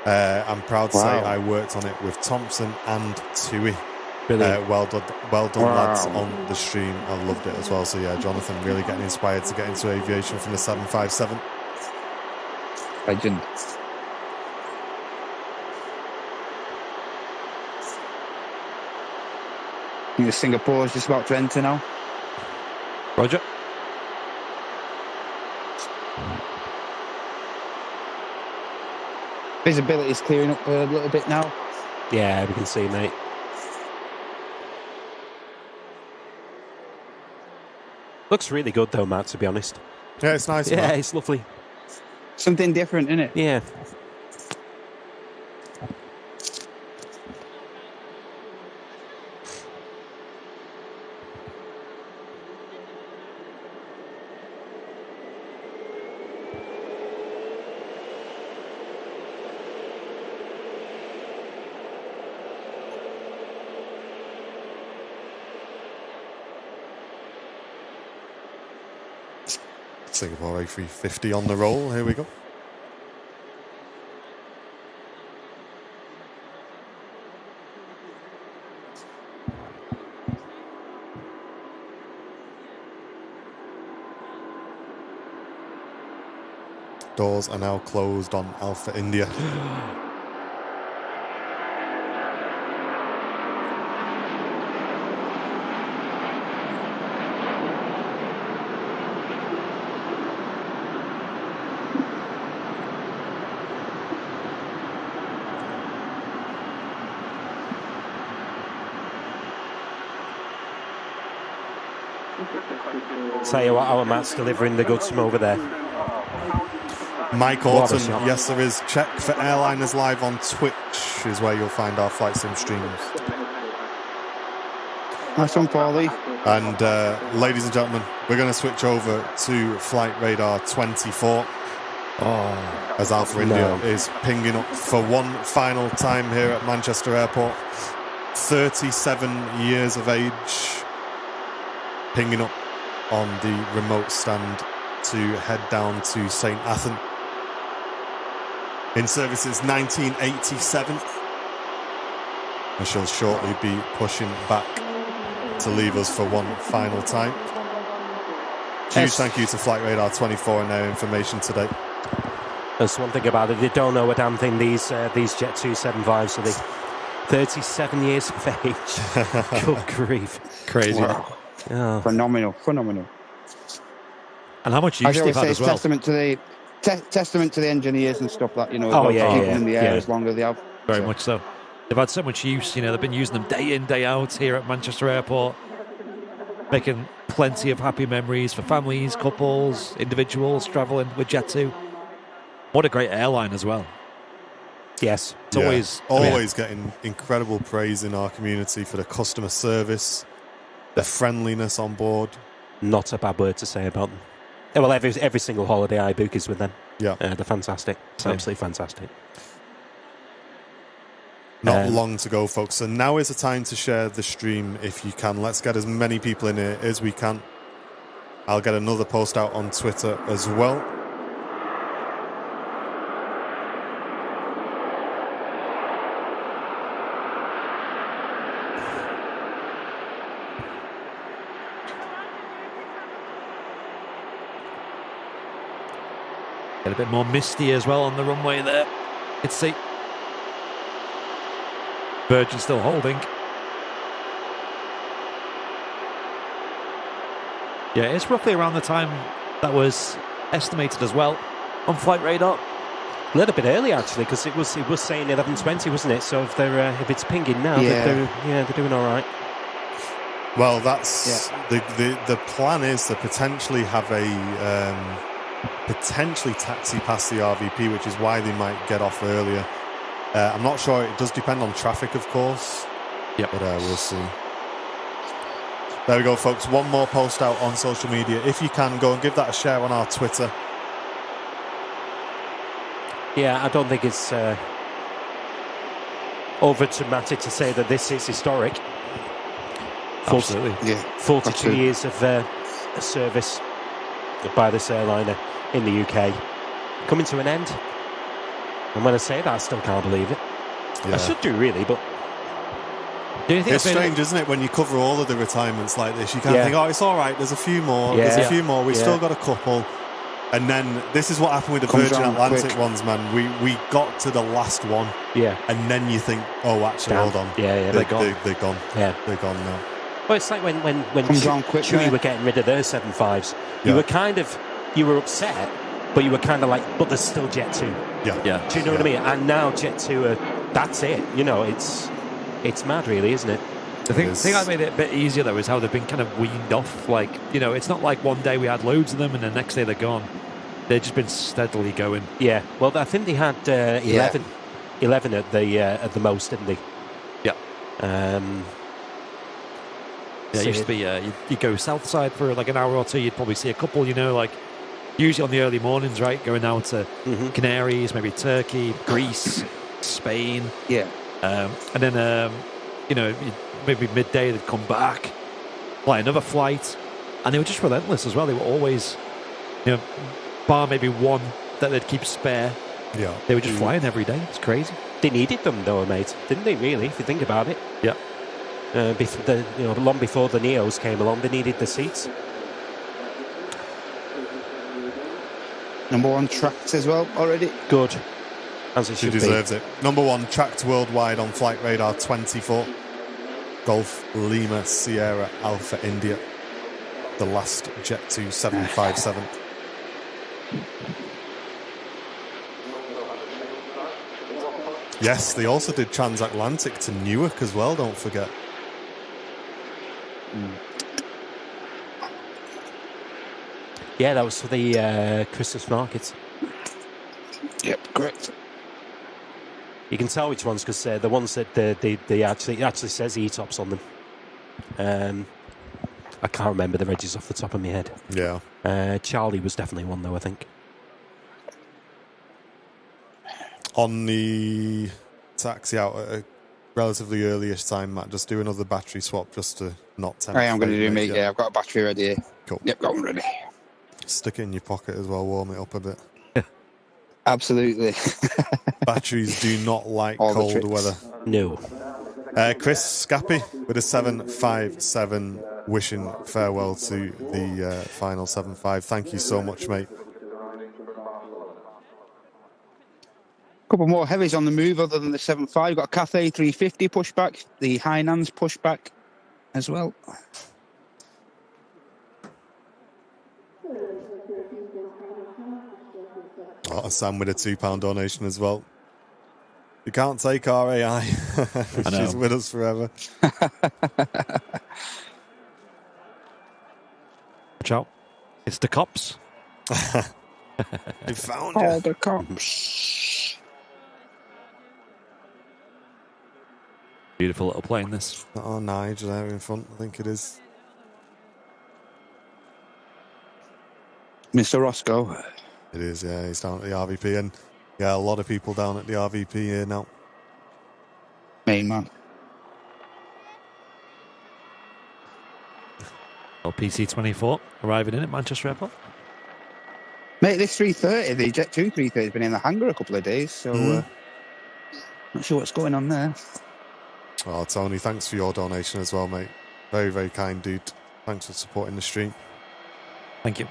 I'm proud to say I worked on it with Thompson and Tui. Well done, lads, on the stream. I loved it as well. So yeah, Jonathan really getting inspired to get into aviation from the 757. Legend. I think Singapore is just about to enter now. Roger. Visibility is clearing up a little bit now. Yeah, we can see, mate. Looks really good though, Matt, to be honest. Yeah, it's nice. Yeah, Matt. it's lovely. Something different, isn't it? Yeah. Singapore A350 on the roll. Here we go. Doors are now closed on Alpha India. Tell you what, our Matt's delivering the goods from over there. Mike Orton, yes there is. Check for Airliners Live on Twitch is where you'll find our flight sim streams. Nice one, Paulie. And ladies and gentlemen, we're going to switch over to Flight Radar 24. As Alpha India is pinging up for one final time here at Manchester Airport. 37 years of age, pinging up on the remote stand to head down to St Athan. In service since 1987. And she'll shortly be pushing back to leave us for one final time. Huge thank you to Flight Radar 24 and their information today. That's one thing about it, they don't know a damn thing, these Jet2 75s, so they 37 years of age. Good grief. Crazy. Wow. Oh. Phenomenal. And how much use they've had as well. Testament to the engineers and stuff that, keeping them in the air as long as they have. Very much so. They've had so much use, they've been using them day in, day out here at Manchester Airport. making plenty of happy memories for families, couples, individuals travelling with Jet2. What a great airline as well. Yes. It's always getting incredible praise in our community for the customer service, the friendliness on board. Not a bad word to say about them. Well, every single holiday I book is with them. Yeah. They're fantastic. It's absolutely fantastic. Not long to go, folks. So now is the time to share the stream if you can. Let's get as many people in here as we can. I'll get another post out on Twitter as well. Get a bit more misty as well on the runway there. You can see Virgin still holding. Yeah, it's roughly around the time that was estimated as well on flight radar. A little bit early actually, because it was saying 11:20, wasn't it? So if it's pinging now, they're doing all right. Well, that's the plan is to potentially have a potentially taxi past the RVP, which is why they might get off earlier. I'm not sure. It does depend on traffic, of course. Yep. But we'll see. There we go, folks. One more post out on social media. If you can, go and give that a share on our Twitter. Yeah, I don't think it's over dramatic to say that this is historic. Absolutely. 42 years of service by this airliner in the UK coming to an end. And when I say that, I still can't believe it. Yeah. I should do, really, but... It's strange, isn't it, when you cover all of the retirements like this? You kind of think, oh, it's all right, there's a few more, we've still got a couple. And then this is what happened with the Virgin Atlantic ones, man. We got to the last one. Yeah. And then you think, oh, actually, hold on. Yeah, they're gone. They're gone. Yeah. They're gone now. Well, it's like when Chewy were getting rid of their 7.5s. You were upset, but you were kind of like, but there's still Jet2. Yeah. Do you know what I mean? And now Jet2, that's it. You know, it's mad, really, isn't it? The thing that made it a bit easier, though, is how they've been kind of weaned off. Like, you know, it's not like one day we had loads of them and the next day they're gone. They've just been steadily going. Yeah. Well, I think they had 11 at the most, didn't they? Yeah. So it used to be, you go south side for like an hour or two, you'd probably see a couple, you know, like usually on the early mornings, right? Going out to Canaries, maybe Turkey, Greece, Spain. Yeah. And then, you know, maybe midday they'd come back, fly another flight. And they were just relentless as well. They were always, you know, bar maybe one that they'd keep spare. Yeah. They were just flying every day. It's crazy. They needed them, though, mate. Didn't they, really, if you think about it? Yeah. Long before the Neos came along, they needed the seats. Number one tracked as well already. Good. As it She should deserves be. it. Number one tracked worldwide on flight radar 24. Golf Lima Sierra Alpha India. The last Jet2 757. Yes, they also did transatlantic to Newark as well, don't forget. Yeah, that was for the Christmas market. Yep, correct. You can tell which ones because the ones that they actually says E-tops on them. I can't remember the regs off the top of my head. Yeah. Charlie was definitely one, though, I think. On the taxi out at a relatively early-ish time, Matt, just do another battery swap just to not tempt. I am going to do, mate. Yeah, I've got a battery ready here. Cool. Yep, got one ready. Stick it in your pocket as well, warm it up a bit. Absolutely. Batteries do not like All the cold tricks. weather. No. Chris Scappy with a 757 wishing farewell to the final 7.5. Thank you so much, mate. Couple more heavies on the move other than the 7.5. Got a Cathay 350 pushback, the Hainan's pushback as well. Oh, Sam with a £2 donation as well. You can't take our AI. She's with us forever. Watch out. It's the cops. They found All you. the cops. Beautiful little plane, this. Oh, Nigel there in front, I think it is. Mr. Roscoe. It is, yeah. He's down at the RVP, and yeah, a lot of people down at the RVP here now. Main man. Well, PC-24 arriving in at Manchester Airport. Mate, this 330, the Jet2 330 has been in the hangar a couple of days, so not sure what's going on there. Oh, Tony, thanks for your donation as well, mate. Very, very kind dude. Thanks for supporting the stream. Thank you.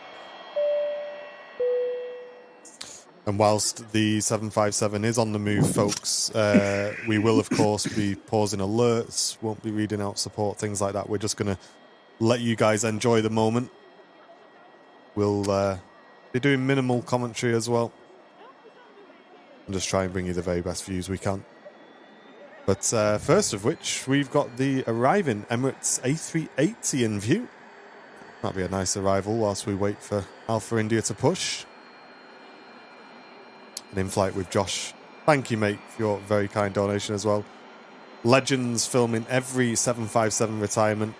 And whilst the 757 is on the move, folks, we will, of course, be pausing alerts, won't be reading out support, things like that. We're just going to let you guys enjoy the moment. We'll be doing minimal commentary as well. And just try and bring you the very best views we can. But first of which, we've got the arriving Emirates A380 in view. That'll be a nice arrival whilst we wait for Alpha India to push. And in flight with Josh. Thank you, mate, for your very kind donation as well. Legends filming every 757 retirement.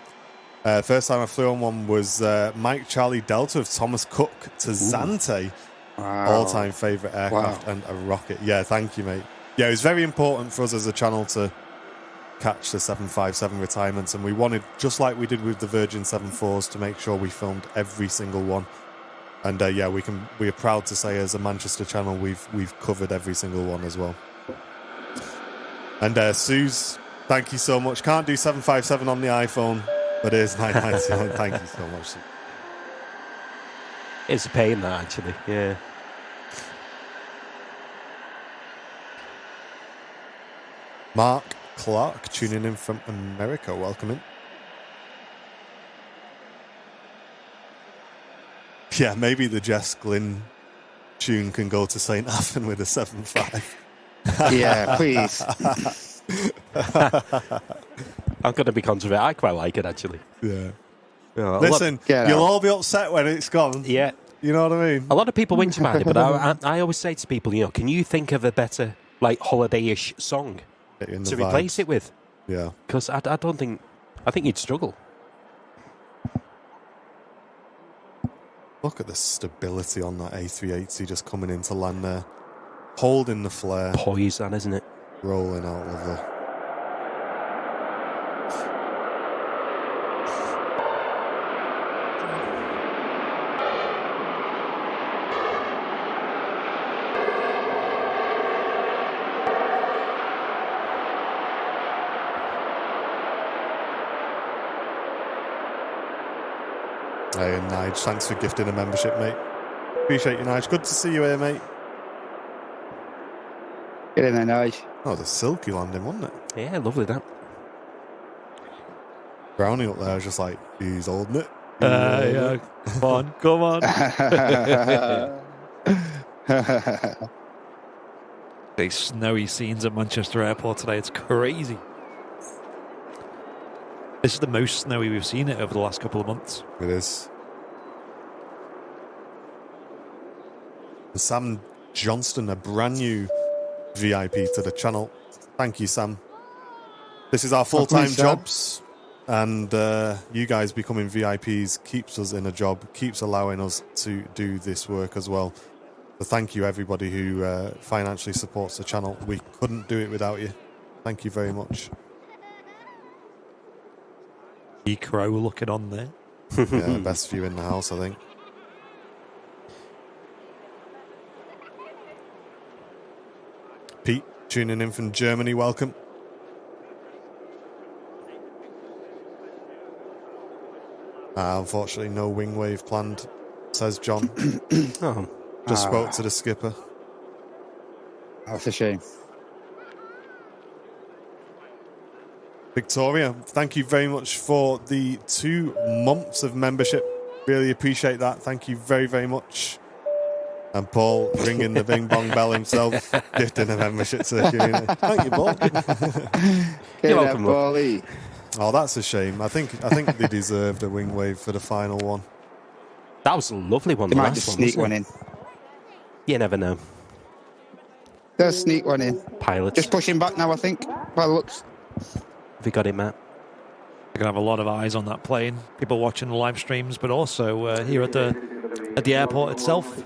First time I flew on one was Mike Charlie Delta of Thomas Cook to Zante. Wow. All-time favourite aircraft and a rocket. Yeah, thank you, mate. Yeah, it was very important for us as a channel to catch the 757 retirements, and we wanted, just like we did with the Virgin 74s, to make sure we filmed every single one. And yeah, we are proud to say as a Manchester channel we've covered every single one as well. And Suze, thank you so much. Can't do 757 on the iPhone, but it is 999. Thank you so much. It's a pain, that, actually. Yeah. Mark Clark tuning in from America. Welcome in. Yeah, maybe the Jess Glynn tune can go to St Athan with a 7.5. Yeah, please. I'm going to be controversial. I quite like it, actually. Yeah. Yeah, Listen, you'll all be upset when it's gone. Yeah. You know what I mean? A lot of people whinge about it, but I always say to people, can you think of a better, holiday-ish song to replace it with? Yeah. Because I think you'd struggle. Look at the stability on that A380 just coming into land there. Holding the flare. Poise, that, isn't it? Rolling out, lovely. Hey, and Nige, thanks for gifting a membership, mate. Appreciate you, Nige. Good to see you here, mate. Get in there, Nige. Oh, the silky landing, wasn't it? Yeah, lovely, that. Brownie up there was just like, he's holding it. Yeah, come on. These snowy scenes at Manchester Airport today, it's crazy. This is the most snowy we've seen it over the last couple of months. It is. And Sam Johnston, a brand new VIP to the channel. Thank you, Sam. This is our full-time jobs, and you guys becoming VIPs keeps us in a job, keeps allowing us to do this work as well. So thank you, everybody who financially supports the channel. We couldn't do it without you. Thank you very much. Crow looking on there. Yeah, best view in the house, I think. Pete, tuning in from Germany, welcome. Unfortunately, no wing wave planned, says John. Just spoke to the skipper. That's a shame. Victoria, thank you very much for the 2 months of membership. Really appreciate that. Thank you very, very much. And Paul ringing the bing bong bell himself, gifting a membership to the community. Thank you, Paul. You're welcome, Paulie. Oh, that's a shame. I think they deserved a wing wave for the final one. That was a lovely one. They The might last just one, sneak wasn't one it? in. You never know. They'll sneak one in. Pilots. Just pushing back now, I think. By the looks. Have you got it, Matt? You're going to have a lot of eyes on that plane. People watching the live streams, but also here at the airport itself.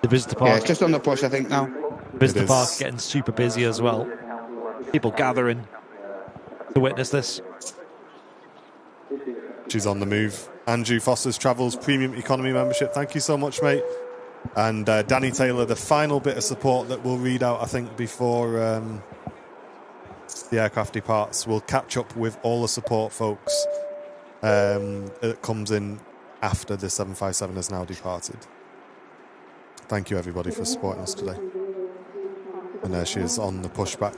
The visitor Yeah, park. it's just on the push, I think, now. Visitor park getting super busy as well. People gathering to witness this. She's on the move. Andrew Foster's Travels Premium Economy membership. Thank you so much, mate. And Danny Taylor, the final bit of support that we'll read out, I think, before the aircraft departs. We'll catch up with all the support folks that comes in after the 757 has now departed. Thank you, everybody, for supporting us today. And there she is on the pushback.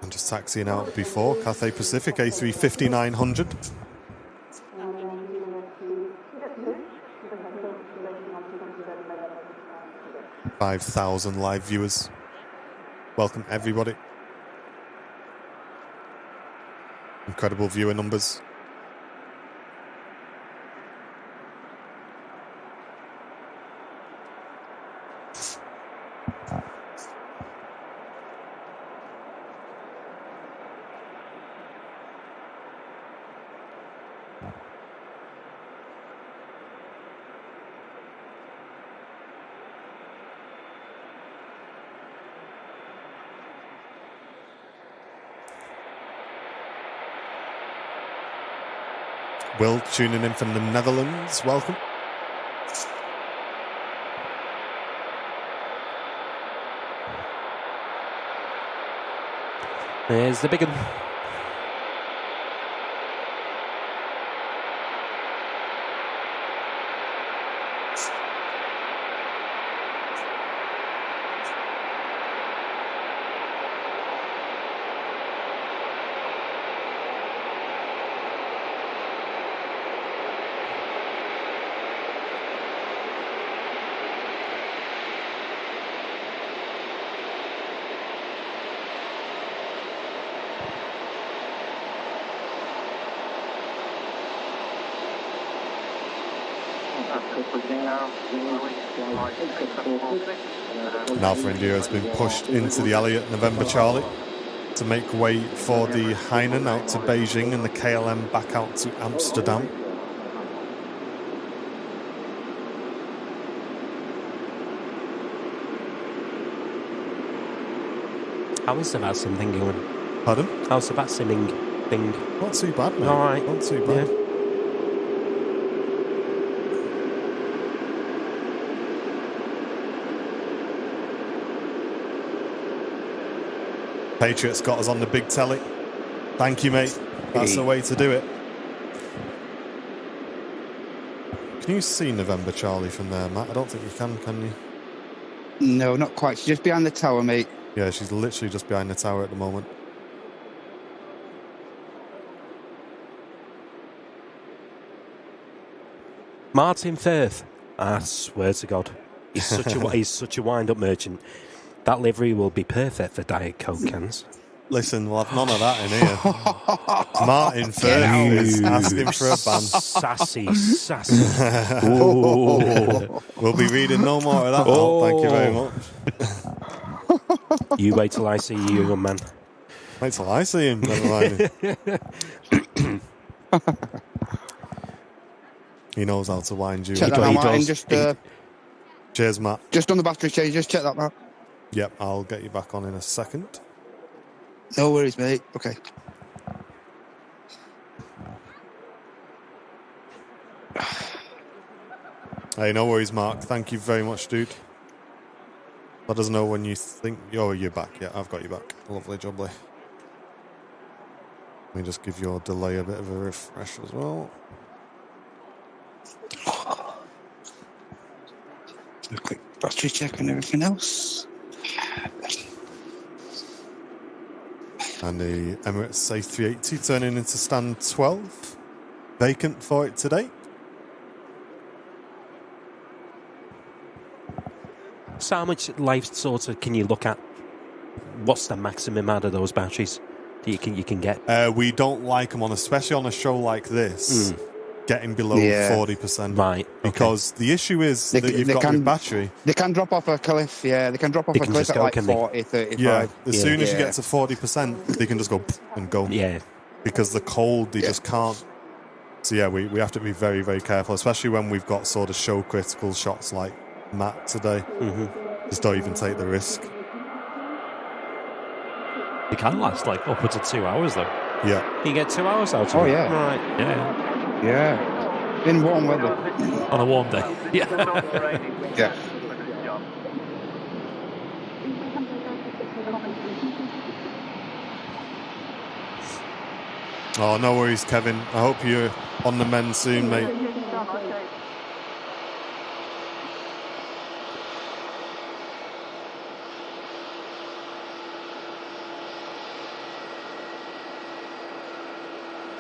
And just taxiing out before Cathay Pacific A350-900. 5,000 live viewers. Welcome, everybody. Incredible viewer numbers. Will tuning in from the Netherlands. Welcome. There's the big one. And Alpha India has been pushed into the Elliott November Charlie to make way for the Hainan out to Beijing and the KLM back out to Amsterdam. How is the vaccine thing going? Pardon? How's the vaccine thing? Not too bad, mate. All right. Not too bad. Yeah. Patriots got us on the big telly. Thank you, mate. That's the way to do it. Can you see November Charlie from there, Matt? I don't think you can you? No, not quite. She's just behind the tower, mate. Yeah, she's literally just behind the tower at the moment. Martin Firth. I swear to God. He's such a wind-up merchant. That livery will be perfect for Diet Coke cans. Listen, we'll have none of that in here. Martin Firth is asking for a ban. Sassy. We'll be reading no more of that. Oh. Thank you very much. You wait till I see you, young man. Wait till I see him. Never mind. He knows how to wind you. Check that out, Martin. Cheers, Matt. Just on the battery change. Just check that, Matt. Yep, I'll get you back on in a second. No worries, mate. Okay. Hey, no worries, Mark. Thank you very much, dude. Let us know when you think... Oh, you're back. Yeah, I've got you back. Lovely jubbly. Let me just give your delay a bit of a refresh as well. A quick battery check and everything else. And the Emirates A380 turning into stand 12. Vacant for it today. So how much life sort of can you look at? What's the maximum out of those batteries? you can get? We don't like them especially on a show like this, getting below 40%. Right. Because the issue is that you've got the battery. They can drop off a cliff, They can drop off a cliff at like 40, 35. Yeah, as soon as you get to 40%, they can just go and go. Yeah. Because the cold, they just can't. So yeah, we have to be very, very careful, especially when we've got sort of show critical shots like Matt today. Just don't even take the risk. They can last like upwards of 2 hours though. Yeah. You get 2 hours out of it? Oh yeah. Right. Yeah. In warm weather. On a warm day. Yeah. Yeah. Oh, no worries, Kevin. I hope you're on the mend soon, mate.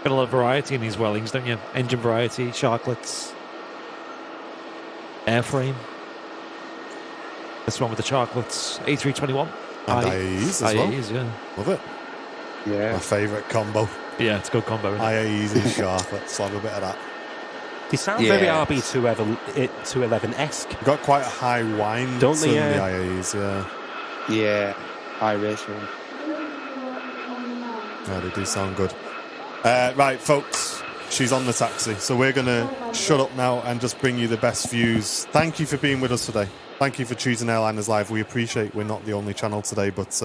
Got a lot of variety in these Wellings, don't you? Engine variety, sharklets, airframe. This one with the sharklets, A321. And IAEs as well. IAEs, yeah. Love it. Yeah. My favourite combo. Yeah, it's a good combo. IAEs and shark. Let's have a bit of that. They sound very RB211-esque. Got quite a high wind, don't they? The IAEs, Yeah. High ratio. Yeah, they do sound good. Right, folks, she's on the taxi, so we're going to shut up now and just bring you the best views. Thank you for being with us today. Thank you for choosing Airliners Live. We appreciate we're not the only channel today, but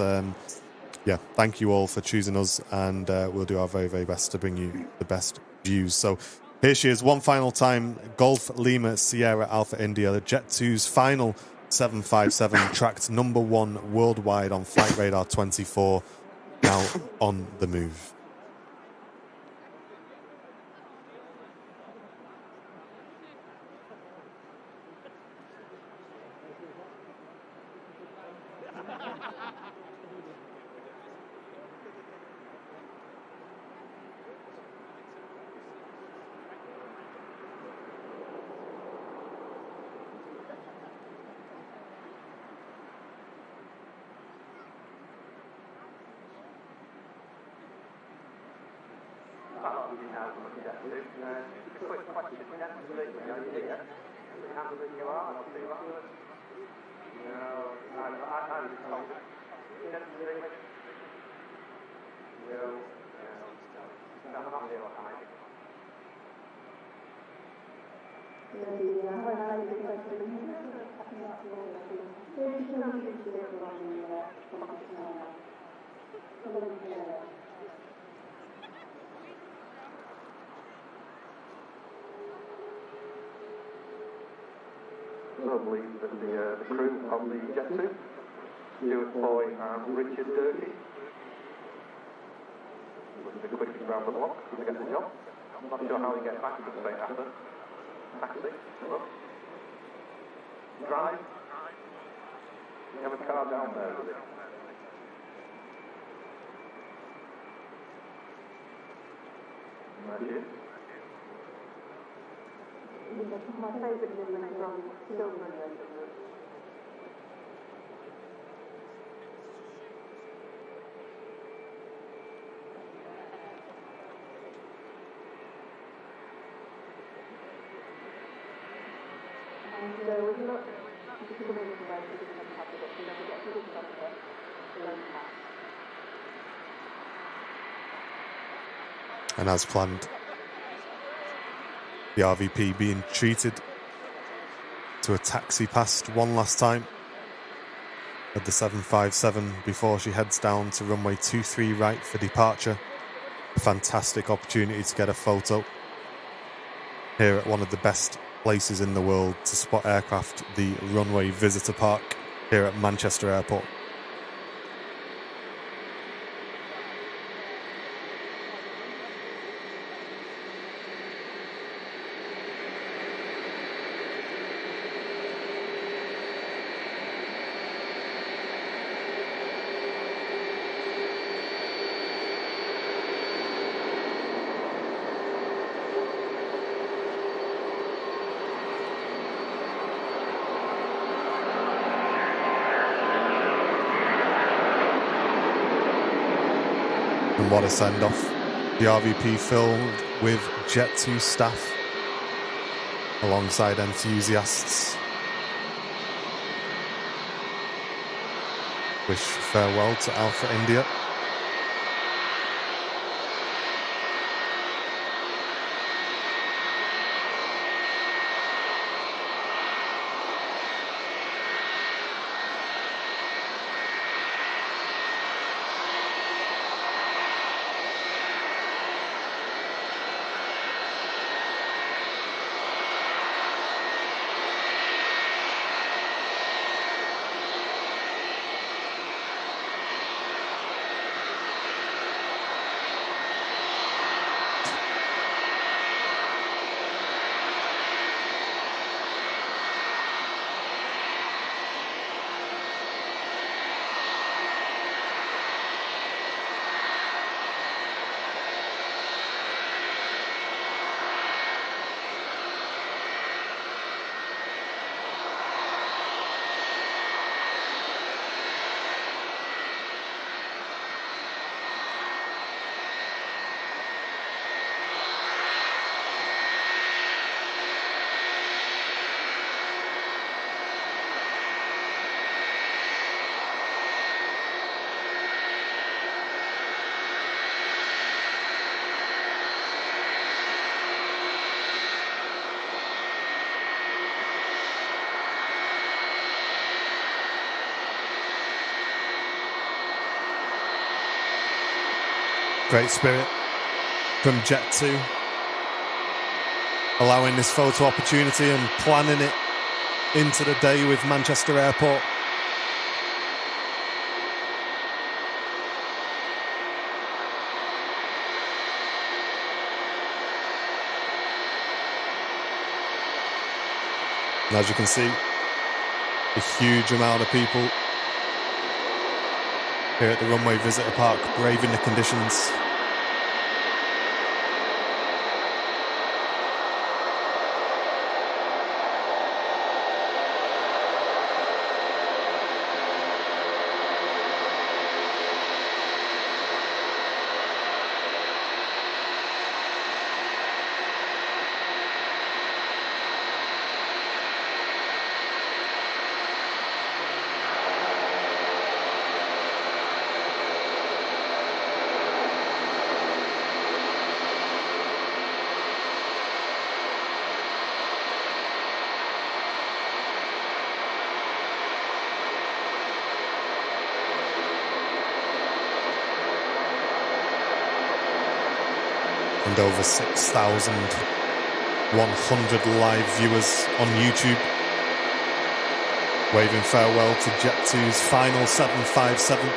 yeah, thank you all for choosing us, and we'll do our very, very best to bring you the best views. So here she is, one final time, Golf Lima Sierra Alpha India, the Jet2's final 757, tracked #1 worldwide on Flight Radar 24, now on the move. Lovely that the crew of the Jet2, Stuart Foy and Richard Durkee, looking to quickly round the block to get the job. I'm not sure how he gets back to St Athan. Taxi, look. Drive. You have a car down there, does it? There she is. My favourite movement from Silverman. And we look to come in from where we didn't have to get to, we get to this center, the lone path. And as planned, the RVP being treated to a taxi past one last time at the 757 before she heads down to runway 23 right for departure. A fantastic opportunity to get a photo here at one of the best places in the world to spot aircraft, the runway visitor park here at Manchester Airport. And what a send-off. The RVP filled with Jet2 staff alongside enthusiasts. Wish farewell to Alpha India. Great spirit from Jet2, allowing this photo opportunity and planning it into the day with Manchester Airport. And as you can see, a huge amount of people here at the runway visitor park, braving the conditions. And over 6,100 live viewers on YouTube, waving farewell to Jet2's final 757.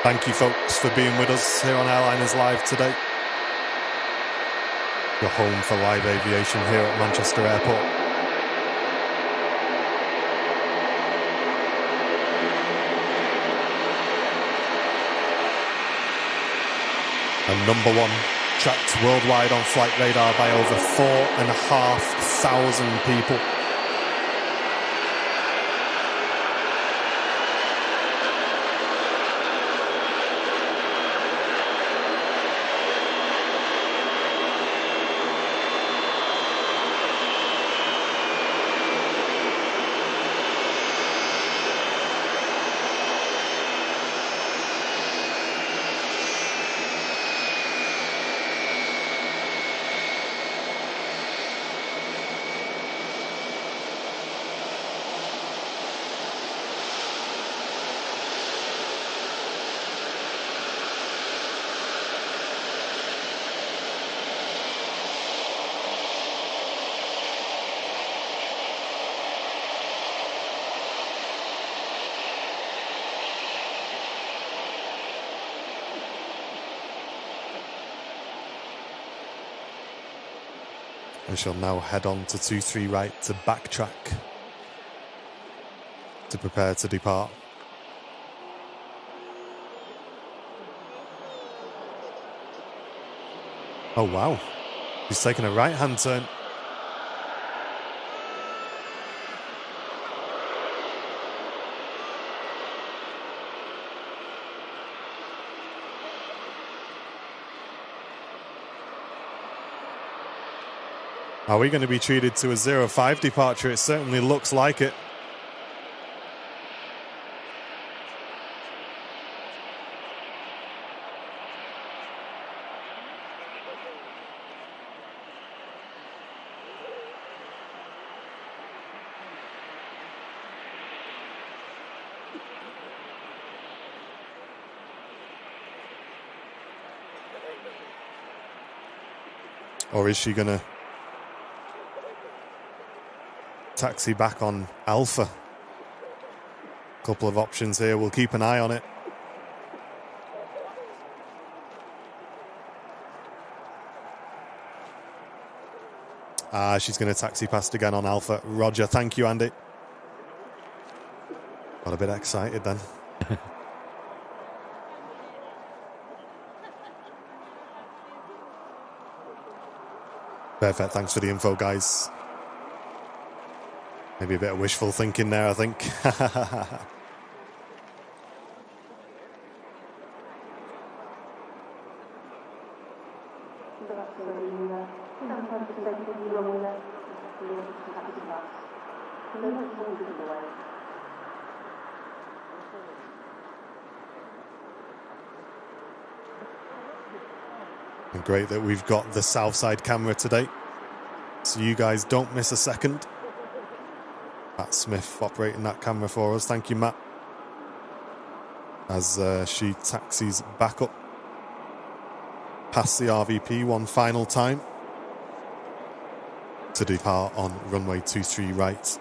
Thank you, folks, for being with us here on Airliners Live today. Your home for live aviation here at Manchester Airport. And number one, tracked worldwide on flight radar by over 4,500 people. We shall now head on to 23 right to backtrack to prepare to depart. Oh wow, he's taking a right-hand turn. Are we going to be treated to a 0-5 departure? It certainly looks like it. Or is she going to taxi back on Alpha? Couple of options here. We'll keep an eye on it. She's going to taxi past again on Alpha. Roger. Thank you, Andy. Got a bit excited then. Perfect. Thanks for the info, guys. Maybe a bit of wishful thinking there, I think. And great that we've got the south side camera today, so you guys don't miss a second. Matt Smith operating that camera for us. Thank you, Matt. As she taxis back up past the RVP one final time to depart on runway 23 right.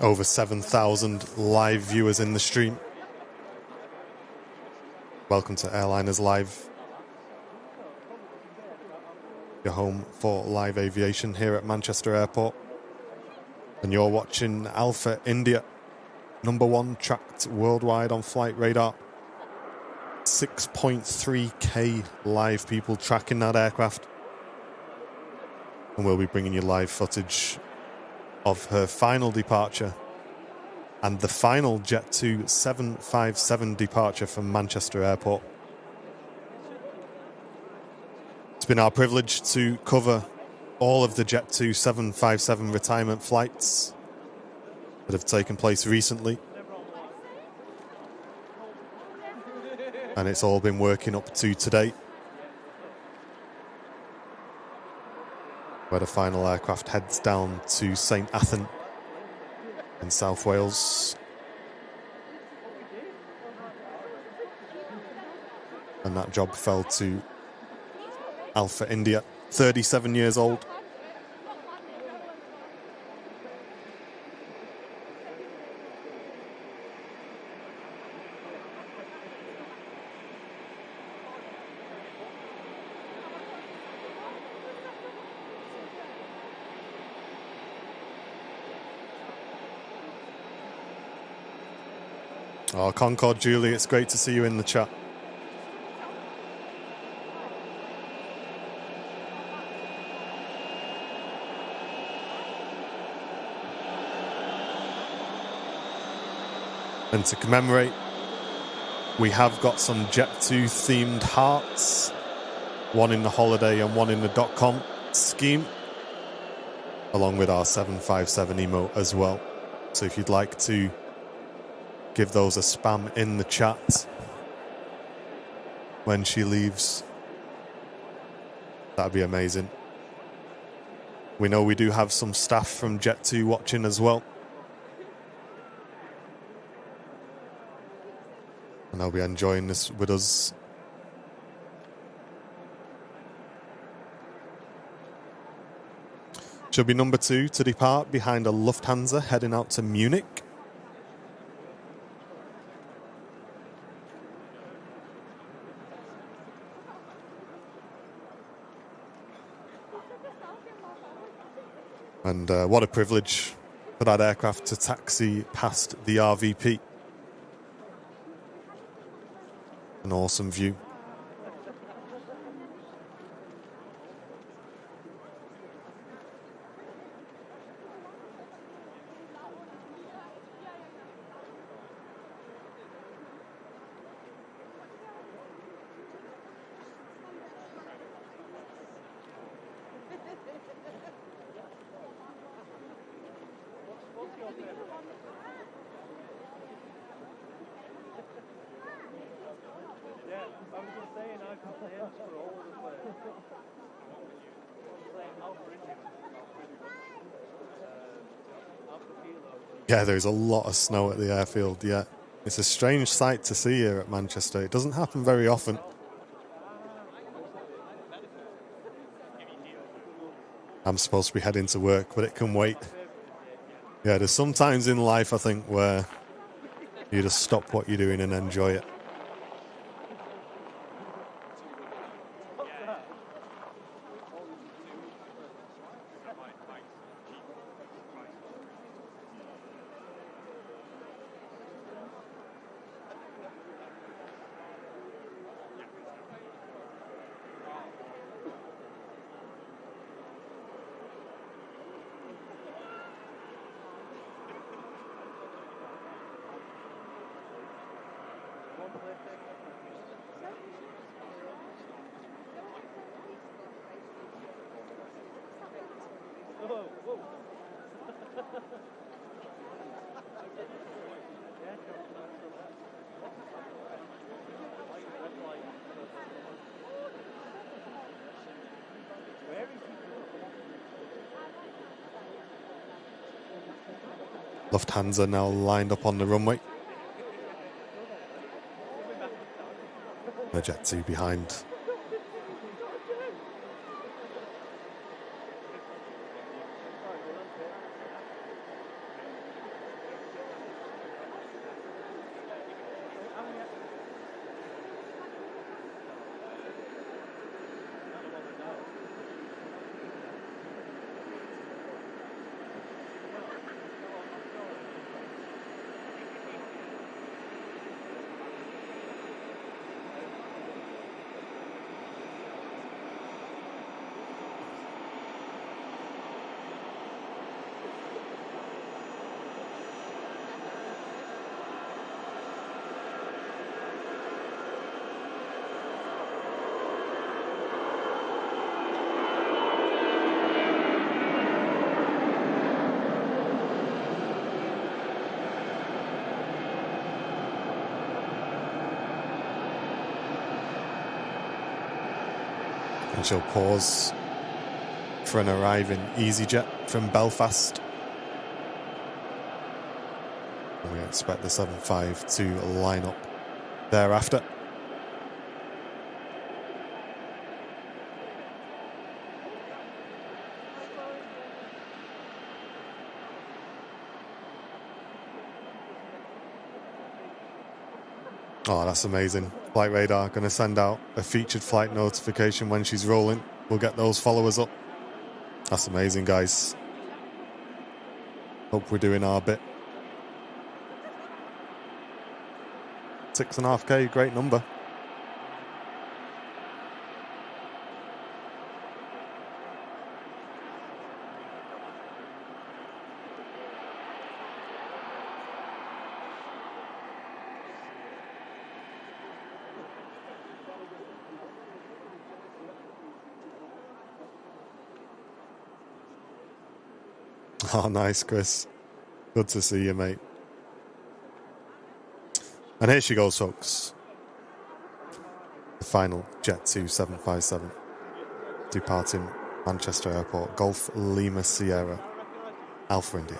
Over 7,000 live viewers in the stream. Welcome to Airliners Live, your home for live aviation here at Manchester Airport. And you're watching Alpha India, #1 tracked worldwide on flight radar. 6.3k live people tracking that aircraft. And we'll be bringing you live footage of her final departure and the final Jet2 757 departure from Manchester Airport. It's been our privilege to cover all of the Jet2 757 retirement flights that have taken place recently. And it's all been working up to today, where the final aircraft heads down to St Athan in South Wales. And that job fell to Alpha India, 37 years old. Oh, Concord Julie, it's great to see you in the chat. And to commemorate, we have got some Jet2 themed hearts, one in the holiday and one in the .com scheme, along with our 757 emote as well. So if you'd like to give those a spam in the chat when she leaves, that'd be amazing. We know we do have some staff from Jet2 watching as well, and they'll be enjoying this with us. She'll be number 2 to depart behind a Lufthansa heading out to Munich. And what a privilege for that aircraft to taxi past the RVP. An awesome view. Yeah, there's a lot of snow at the airfield, yeah. It's a strange sight to see here at Manchester. It doesn't happen very often. I'm supposed to be heading to work, but it can wait. Yeah, there's some times in life, I think, where you just stop what you're doing and enjoy it. Lufthansa now lined up on the runway. The Jet2 behind. And she'll pause for an arriving EasyJet from Belfast. And we expect the 75 to line up thereafter. Oh, that's amazing. Flight Radar going to send out a featured flight notification when she's rolling. We'll get those followers up. That's amazing, guys. Hope we're doing our bit. 6.5K, great number. Oh, nice, Chris. Good to see you, mate. And here she goes, folks. The final Jet2 757 departing Manchester Airport. Golf Lima Sierra, Alpha India.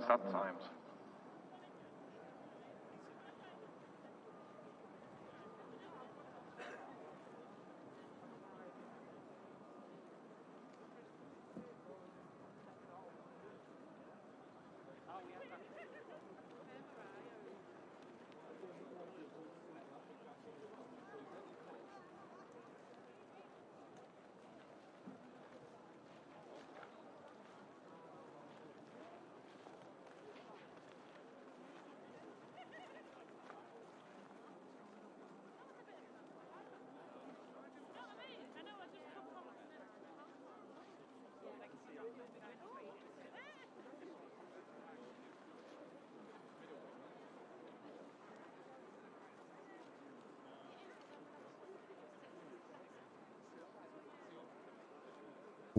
Sometimes.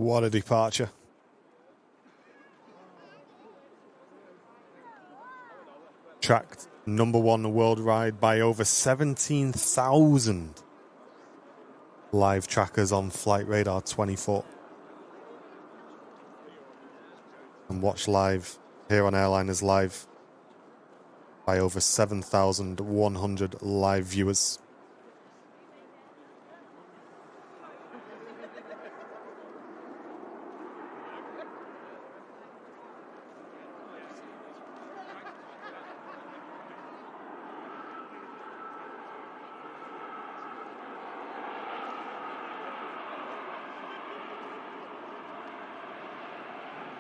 What a departure. Tracked #1 worldwide by over 17,000 live trackers on Flight Radar 24. And watch live here on Airliners Live by over 7,100 live viewers.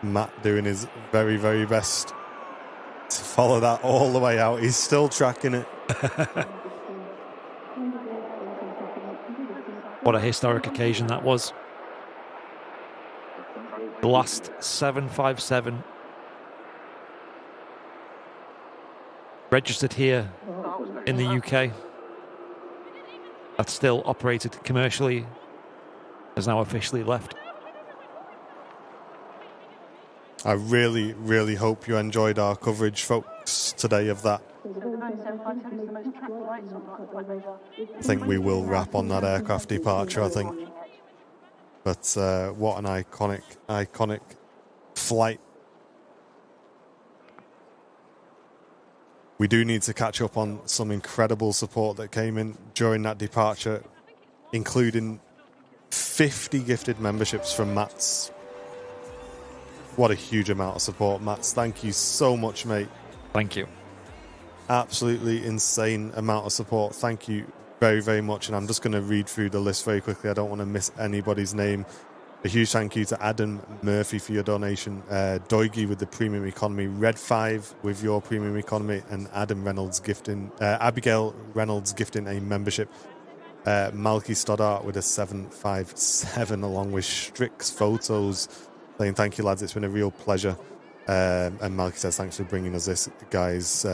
Matt doing his very, very best to follow that all the way out. He's still tracking it. What a historic occasion that was. The last 757 registered here in the UK. That's still operated commercially, has now officially left. I really, really hope you enjoyed our coverage, folks, today of that. I think we will wrap on that aircraft departure, I think. But what an iconic flight. We do need to catch up on some incredible support that came in during that departure, including 50 gifted memberships from Matt's. What a huge amount of support, Mats. Thank you so much, mate. Thank you. Absolutely insane amount of support. Thank you very, very much. And I'm just going to read through the list very quickly. I don't want to miss anybody's name. A huge thank you to Adam Murphy for your donation, Doigy with the Premium Economy, Red 5 with your Premium Economy, and Abigail Reynolds gifting a membership. Malky Stoddart with a 757, along with Strix Photos, saying thank you, lads, it's been a real pleasure. And Malky says thanks for bringing us this, guys,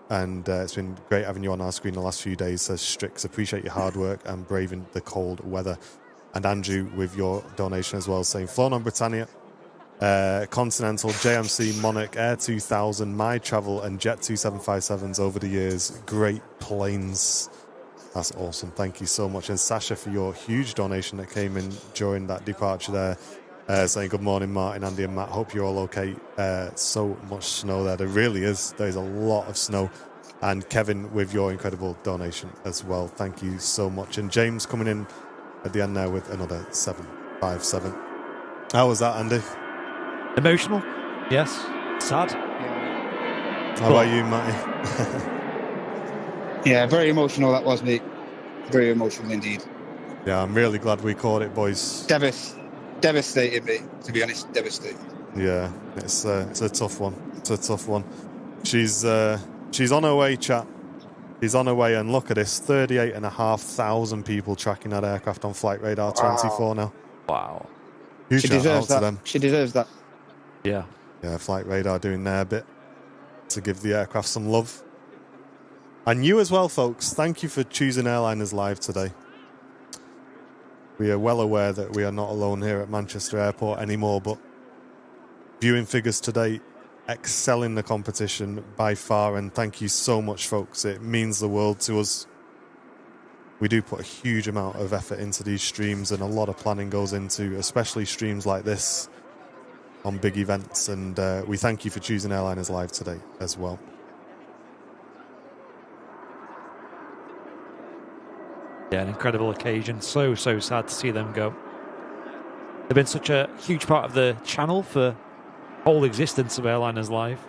and it's been great having you on our screen the last few days, says Strix. Appreciate your hard work and braving the cold weather. And Andrew with your donation as well, saying flown on Britannia, Continental, JMC, Monarch, Air 2000, My Travel and Jet2 757s over the years. Great planes. That's awesome. Thank you so much. And Sasha for your huge donation that came in during that departure there. Saying good morning, Martin, Andy and Matt. Hope you're all okay. So much snow there. There really is. There's a lot of snow. And Kevin with your incredible donation as well. Thank you so much. And James coming in at the end there with another 757. How was that, Andy? Emotional, yes. Sad. How about you, Matty? Yeah, very emotional that was, mate. Very emotional indeed. Yeah, I'm really glad we caught it, boys. Devastated, mate, to be honest, devastated. Yeah, it's a tough one. It's a tough one. She's on her way, chat. She's on her way, and look at this, 38,500 people tracking that aircraft on Flight Radar 24 now. Wow. Huge She shout deserves out that. to them. She deserves that. Yeah. Yeah, Flight Radar doing their bit to give the aircraft some love. And you as well, folks. Thank you for choosing Airliners Live today. We are well aware that we are not alone here at Manchester Airport anymore, but viewing figures today excelling the competition by far, and thank you so much, folks. It means the world to us. We do put a huge amount of effort into these streams, and a lot of planning goes into especially streams like this on big events, and we thank you for choosing Airliners Live today as well. Yeah, an incredible occasion. So sad to see them go. They've been such a huge part of the channel for the whole existence of Airliners Live.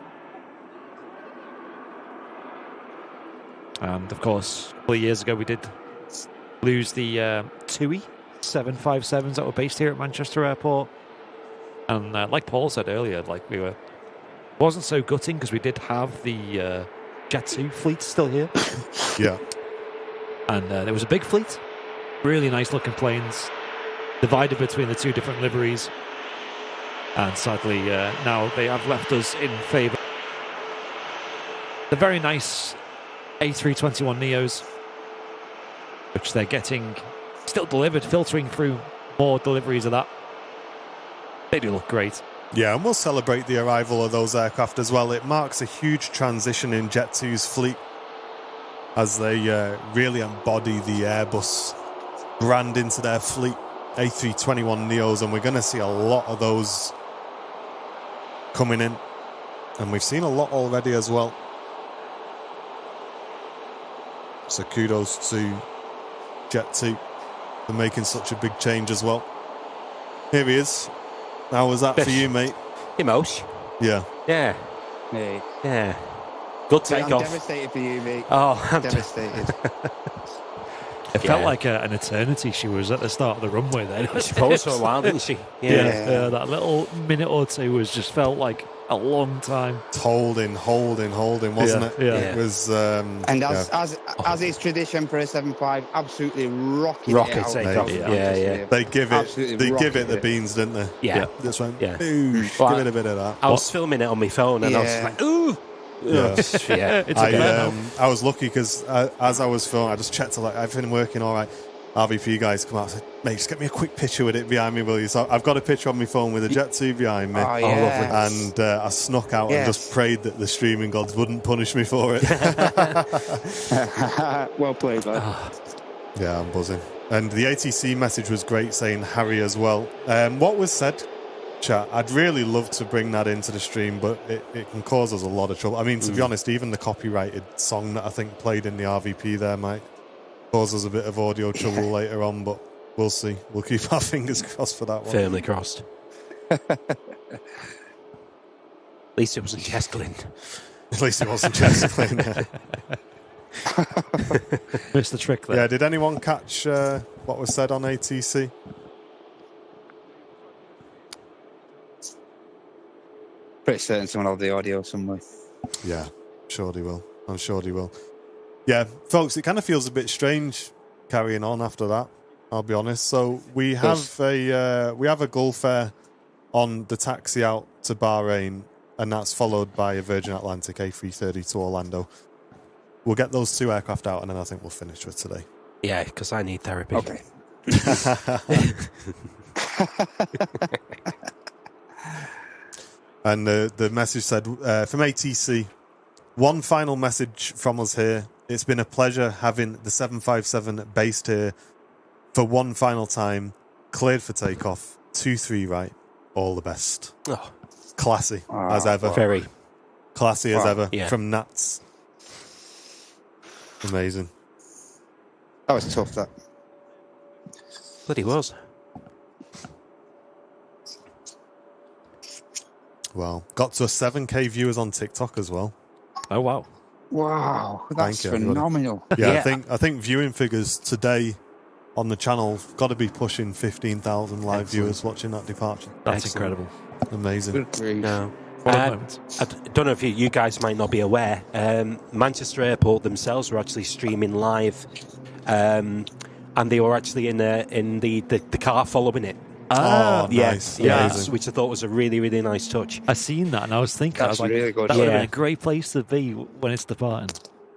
And of course, a couple of years ago we did lose the TUI 757s that were based here at Manchester Airport. And like Paul said earlier, wasn't so gutting because we did have the Jet2 fleet still here. Yeah. And there was a big fleet, really nice looking planes, divided between the two different liveries. And sadly, now they have left us in favour. The very nice A321neos, which they're getting still delivered, filtering through more deliveries of that. They do look great. Yeah, and we'll celebrate the arrival of those aircraft as well. It marks a huge transition in Jet2's fleet as they really embody the Airbus brand into their fleet, A321neos, and we're going to see a lot of those coming in. And we've seen a lot already as well. So kudos to Jet2 for making such a big change as well. Here he is. How was that for you, mate? Emosh. Yeah. Yeah. Mate. Yeah. Good I'm takeoff. devastated for you, mate. Oh, I'm Devastated. It felt like an eternity. She was at the start of the runway then. She paused for a while, didn't she? Yeah, that little minute or two just felt like a long time. Holding, wasn't it? Yeah. It was. And as is tradition for a 7.5, absolutely rocking Rocket it out. takeoff. Yeah. They give Absolutely it rocking the beans, didn't they? Yeah. Just went, Yeah. boosh, Well, give it a bit of that. I was filming it on my phone and I was just like, ooh. Yeah. Yeah. It's a bear now. I was lucky because as I was filming, I just checked like everything working all right. RVP guys come out and said, mate, just get me a quick picture with it behind me, will you? So I've got a picture on my phone with a Jet2 behind me. Oh, yes. And I snuck out and just prayed that the streaming gods wouldn't punish me for it. Well played, man. Yeah, I'm buzzing. And the ATC message was great, saying Harry as well. What was said, chat, I'd really love to bring that into the stream, but it can cause us a lot of trouble. I mean, to be honest, even the copyrighted song that I think played in the RVP there might cause us a bit of audio trouble later on, but we'll see. We'll keep our fingers crossed for that one. Firmly crossed. At least it wasn't Jesklin. At least it wasn't Jesklin. Missed the trick there. Yeah, did anyone catch what was said on ATC? Pretty certain someone will have the audio somewhere. Yeah, sure they will. I'm sure they will. Yeah, folks, it kind of feels a bit strange carrying on after that, I'll be honest. So we have a Gulf Air on the taxi out to Bahrain, and that's followed by a Virgin Atlantic A330 to Orlando. We'll get those two aircraft out, and then I think we'll finish for today. Yeah, because I need therapy. Okay. And the message said, from ATC, one final message from us here. It's been a pleasure having the 757 based here for one final time. Cleared for takeoff. 2-3 right. All the best. Oh, Classy as ever. very. Classy as ever Yeah. from Nats. Amazing. That was tough, that. Bloody was. Well, got to a 7K viewers on TikTok as well. Oh, wow. Wow, that's Thank you, everybody. phenomenal. Yeah, Yeah. I think viewing figures today on the channel got to be pushing 15,000 live viewers watching that departure. That's Excellent. incredible. Amazing. Good grief. No. What a moment. I don't know if you guys might not be aware. Manchester Airport themselves were actually streaming live, and they were actually in the car following it. Oh, Yeah, nice. yeah, Amazing. which I thought was a really, really nice touch. I seen that and I was thinking, I was That's like, really good. that would have Yeah. been a great place to be when it's departing.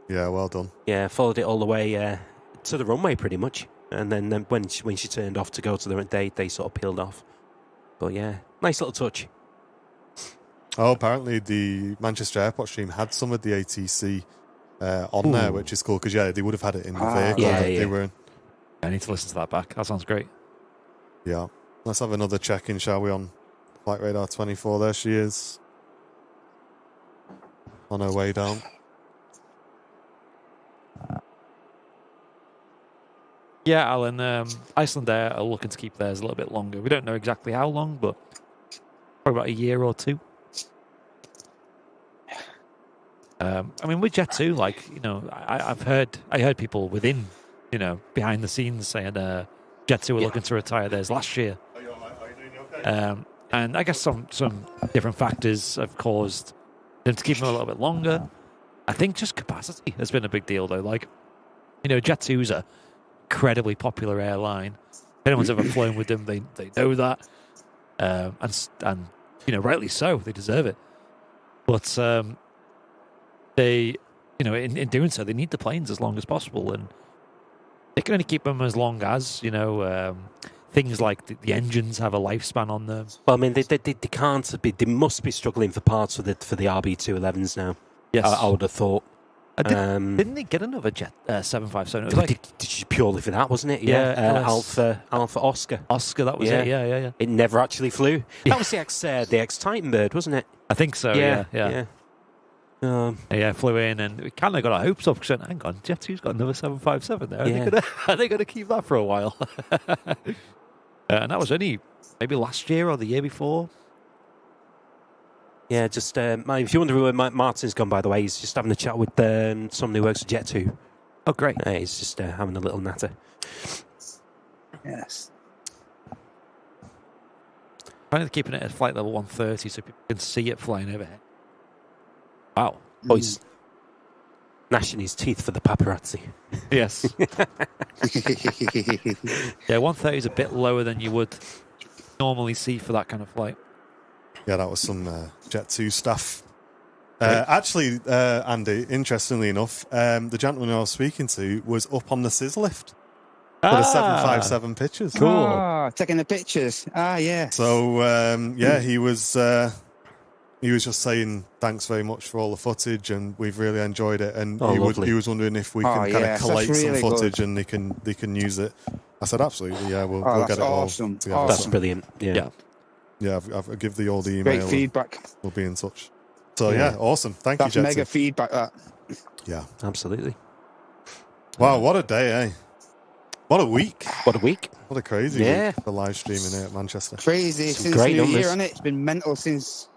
Yeah, well done. Yeah, followed it all the way to the runway pretty much, and then when she turned off to go to the they sort of peeled off. But yeah, nice little touch. Oh, apparently the Manchester Airport stream had some of the ATC on there, which is cool because they would have had it in the vehicle yeah, that yeah. they were in. I need to listen to that back. That sounds great. Yeah. Let's have another check-in, shall we, on Flight Radar 24. There she is. On her way down. Yeah, Alan, Iceland Air are looking to keep theirs a little bit longer. We don't know exactly how long, but probably about a year or two. I mean, with Jet2, I heard people within, behind the scenes saying Jet2 were looking to retire theirs last year. Are you doing okay? And I guess some different factors have caused them to keep them a little bit longer. I think just capacity has been a big deal, though. Jet2's a incredibly popular airline. If anyone's ever flown with them, they know that. And rightly so. They deserve it. But they, in doing so, they need the planes as long as possible. And they can only keep them as long as, things like the engines have a lifespan on them. Well, I mean, they can't be. They must be struggling for parts for the RB211s now. Yes, I would have thought. Didn't they get another Jet 757? It was Purely for that, wasn't it? Yeah, Alpha Oscar. Oscar, that was it. Yeah. It never actually flew. That was the ex Titan bird, wasn't it? I think so. Yeah. Flew in, and we kind of got our hopes up. Because hang on, Jet2's got another 757 there. Are they going to keep that for a while? And that was only maybe last year or the year before. Yeah, just if you wonder where Martin's gone, by the way, he's just having a chat with someone who works at Jet2. Oh, great! He's just having a little natter. Yes. Trying to keeping it at flight level 130 so people can see it flying overhead. Wow. Oh, he's gnashing his teeth for the paparazzi. Yes. Yeah, 130 is a bit lower than you would normally see for that kind of flight. Yeah, that was some Jet2 stuff. Actually, Andy, interestingly enough, the gentleman I was speaking to was up on the SIS lift for the 757 pictures. Cool. Oh, taking the pictures. Yeah. So, he was just saying thanks very much for all the footage, and we've really enjoyed it. And he was wondering if we can kind of collate some footage and they can use it. I said absolutely, yeah, we'll get it awesome. all together. That's brilliant. Yeah, I'll give the old email. Great feedback. We'll be in touch. So yeah, awesome. Thank you, Jet2. That's mega feedback. That. Yeah, absolutely. Wow, what a day, eh? What a week. What a week. What a crazy week for live streaming here at Manchester. Crazy since New Year, hasn't it? It's been mental since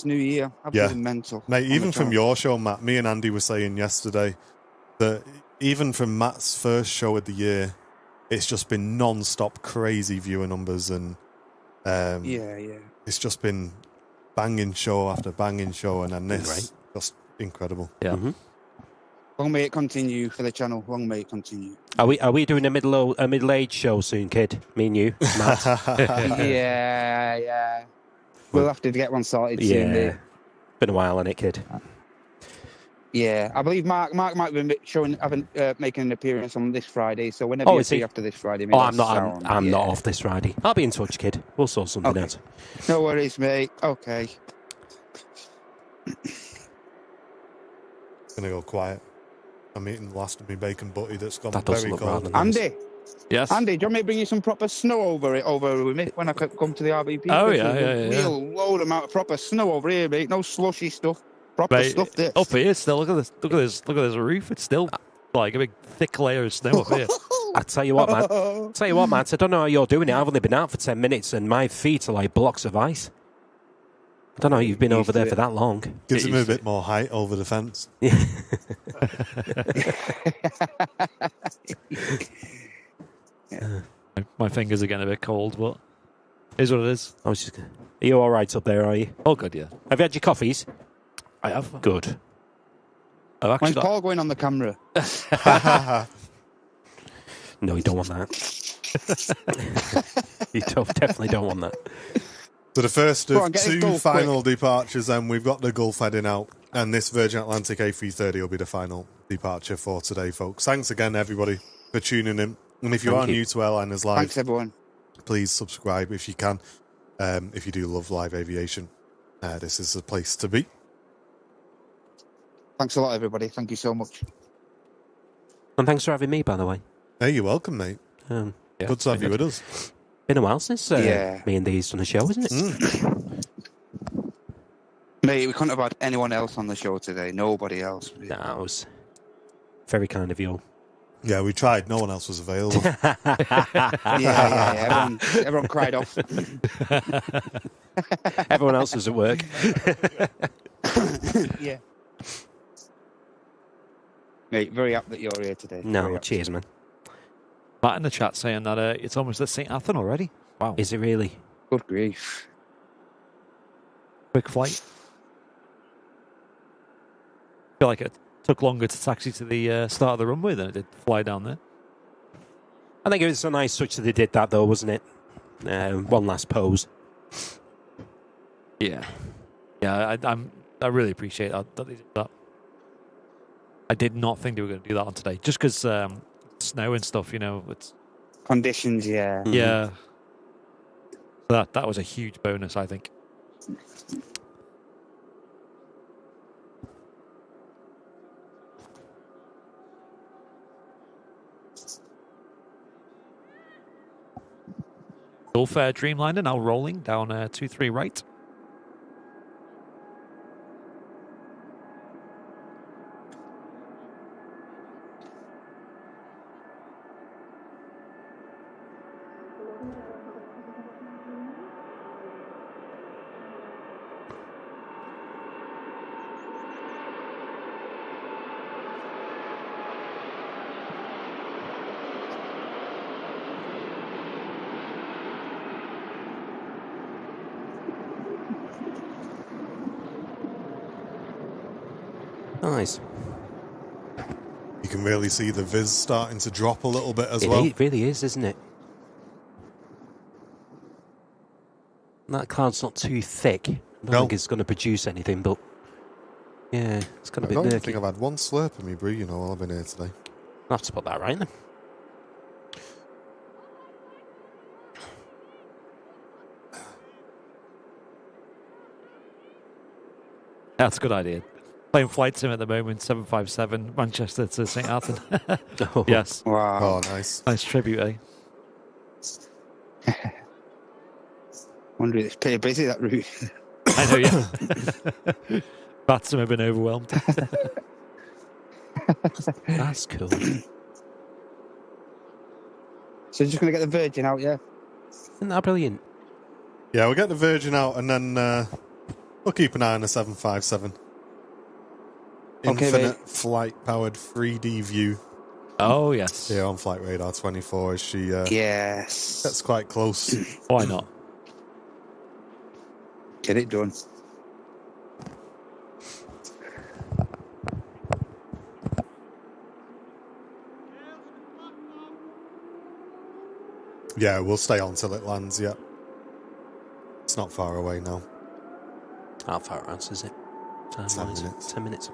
New Year. Absolutely mental. Mate, even from your show, Matt, me and Andy were saying yesterday that even from Matt's first show of the year, it's just been non-stop crazy viewer numbers, and it's just been banging show after banging show, and then this just incredible. Yeah. Mm-hmm. Long may it continue for the channel. Long may it continue. Are we doing a middle-aged show soon, kid? Me and you, Matt. Yeah. We'll have to get one sorted soon. There. Been a while, hasn't it, kid? Yeah, I believe Mark might be making an appearance on this Friday. So whenever you see after this Friday, I'm not off this Friday. I'll be in touch, kid. We'll sort something out. No worries, mate. Okay. Gonna go quiet. I'm eating the last of my bacon butty that's gone very cold. Andy. Yes. Andy, do you want me to bring you some proper snow over with me when I come to the RBP? Oh yeah. Real load amount of proper snow over here, mate. No slushy stuff. Proper stuff. This up here still. Look at this roof. It's still like a big thick layer of snow up here. I tell you what, man. I don't know how you're doing it. I've only been out for 10 minutes, and my feet are like blocks of ice. I don't know how you've been over there for that long. Gives him a bit more height over the fence. My fingers are getting a bit cold, but here's what it is. Are you all right up there, are you? Oh, good, yeah. Have you had your coffees? I have. Good. When's Paul going on the camera? No, you don't want that. You definitely don't want that. So the first of two final departures, then we've got the Gulf heading out, and this Virgin Atlantic A330 will be the final departure for today, folks. Thanks again, everybody, for tuning in. And if you are new to Airliners Live, thanks everyone. Please subscribe if you can. If you do love live aviation, this is the place to be. Thanks a lot, everybody. Thank you so much. And thanks for having me, by the way. Hey, you're welcome, mate. Good to have you with us. Been a while since me and Dee's done a show, isn't it? Mate, we couldn't have had anyone else on the show today. Nobody else. That was very kind of you. Yeah, we tried. No one else was available. Yeah. Everyone cried off. Everyone else was at work. Yeah. Mate, very happy that you're here today. No, cheers, man. Matt in the chat saying that it's almost at St Athan already. Wow. Is it really? Good grief. Quick flight. I feel like it took longer to taxi to the start of the runway than it did fly down there. I think it was a nice touch that they did that, though, wasn't it? One last pose. Yeah. Yeah, I really appreciate that they did that. I did not think they were going to do that on today, just because snow and stuff, you know. It's conditions, yeah. Yeah. That was a huge bonus, I think. Gulf Dreamliner now rolling down 2-3 right. Nice. You can really see the viz starting to drop a little bit as well. It really is, isn't it? That cloud's not too thick. I don't think it's going to produce anything, but yeah, it's got a bit I don't murky. think I've had one slurp of me brew, while I've been here today. I'll have to put that right then. That's a good idea. Playing flight sim at the moment, 757, Manchester to St Athan. Oh. Yes. Wow. Oh, nice. Nice tribute, eh? Wonder if it's pretty busy, that route. I know, yeah. Batsmen have been overwhelmed. That's cool. So you're just going to get the Virgin out, yeah? Isn't that brilliant? Yeah, we'll get the Virgin out and then we'll keep an eye on the 757. Okay, Infinite flight-powered 3D view. Oh, yes. Yeah, on Flight Radar 24 as she Yes. gets quite close. Why not? Get it done. Yeah, we'll stay on till it lands, yeah. It's not far away now. How far out is it? 10 minutes. 10 minutes.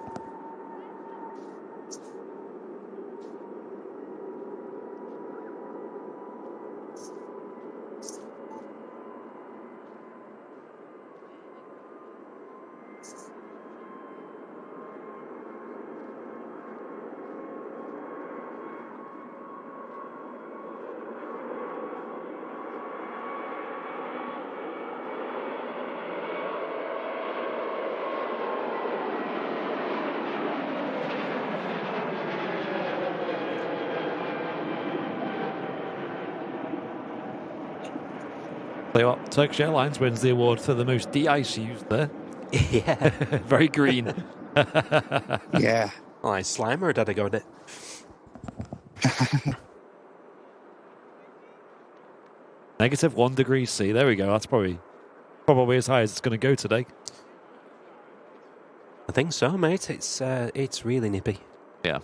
Tell you what, Turkish Airlines wins the award for the most de-ice used there. Yeah. Very green. Yeah. Oh, is Slimer or did I go with it? -1 degree C. There we go. That's probably as high as it's going to go today. I think so, mate. It's really nippy. Yeah.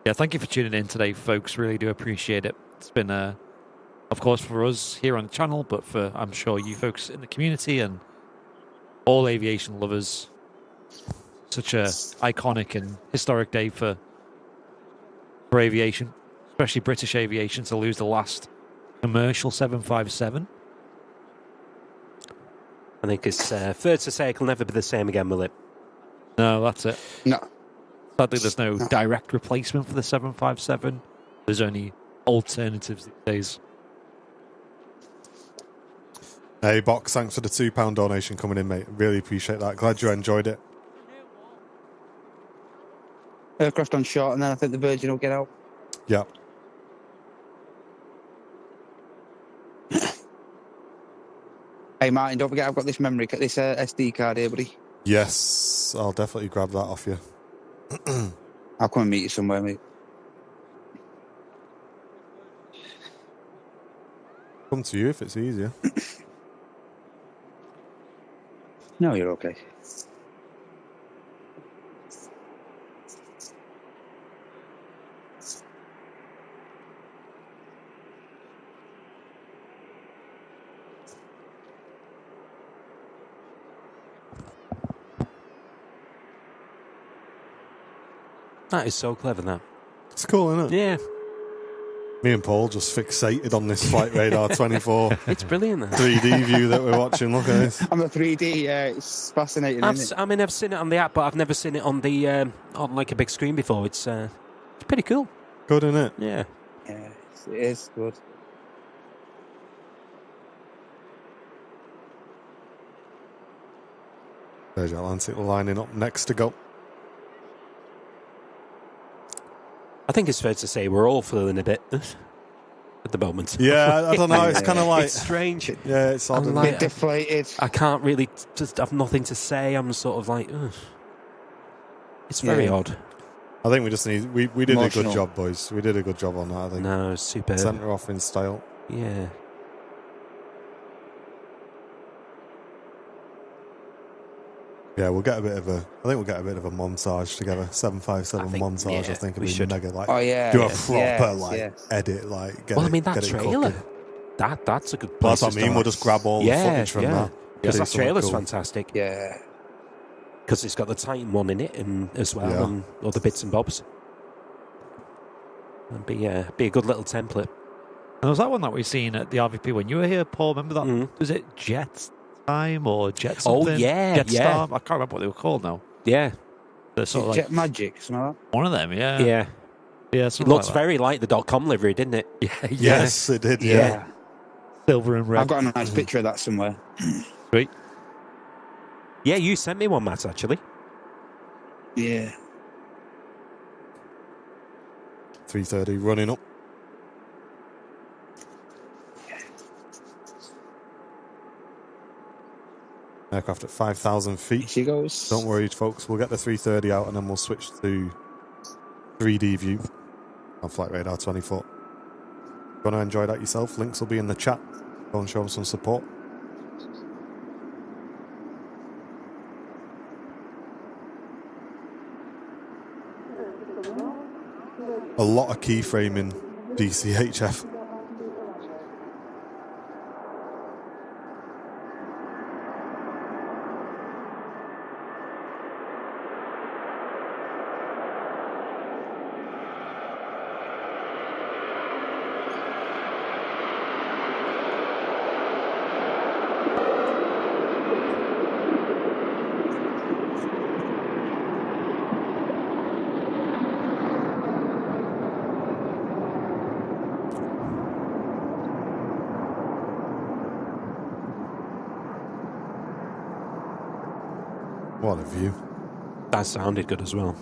Yeah, thank you for tuning in today, folks. Really do appreciate it. It's been, of course, for us here on the channel, but for, I'm sure, you folks in the community and all aviation lovers. Such a iconic and historic day for aviation, especially British aviation, to lose the last commercial 757. I think it's fair to say it'll never be the same again, will it? No, that's it. No. Sadly, there's no direct replacement for the 757. There's only alternatives these days. Hey, Box, thanks for the £2 donation coming in, mate. Really appreciate that. Glad you enjoyed it. Aircraft on short, and then I think the Virgin will get out. Yeah. Hey, Martin, don't forget I've got this this SD card here, buddy. Yes, I'll definitely grab that off you. I'll come and meet you somewhere, mate. Come to you if it's easier. No, you're okay. That is so clever, that. It's cool, isn't it? Yeah. Me and Paul just fixated on this Flight Radar 24 It's brilliant. 3D view that we're watching. Look at this. I'm a 3D. Yeah, it's fascinating. Isn't it? I mean, I've seen it on the app, but I've never seen it on the on like a big screen before. It's pretty cool. Good, isn't it? Yeah. Yeah, it is good. There's your Atlantic lining up next to go. I think it's fair to say we're all feeling a bit at the moment. Yeah, I don't know. It's kind of like... It's strange. Yeah, it's odd. I'm isn't A it? bit deflated. I can't really just have nothing to say. I'm sort of like, ugh. It's very odd. I think we just need... We did Emotional. a good job, boys. We did a good job on that, I think. No, it's superb. Centre off in style. Yeah. Yeah, we'll get a bit of a... I think we'll get a bit of a montage together. 757 I think- montage, yeah, I think. we It'd be should. mega, like... Oh yeah. do a yes, proper, yes, like, yes. edit, like... Get Well, I it- mean, that get it trailer, cooking. that's a good Well, place that's what I to mean. start. We'll just grab all the footage from that. Because Do that something trailer's cool. fantastic. Yeah. Because it's got the Titan one in it and as well, Yeah. and other bits and bobs. It'd be a good little template. And was that one that we've seen at the RVP when you were here, Paul? Remember that? Mm. Was it Jet Time or Jet Oh, something? yeah, Jet yeah. Star? I can't remember what they were called now. Yeah, They're sort of like Jet Magic, something like one of them, yeah. yeah. Yeah, It something looks like that. very like the .com livery, didn't it? Yeah, yeah. Yes, it did, that. yeah. Silver and red. I've got a nice picture of that somewhere. Sweet. Yeah, you sent me one, Matt, actually. Yeah. 330 running up. Aircraft at 5,000 Here feet. she goes. Don't worry, folks. We'll get the 330 out and then we'll switch to 3D view on Flight Radar 24. If you want to enjoy that yourself, links will be in the chat. Go and show them some support. A lot of keyframing DCHF. What a view. That sounded good as well.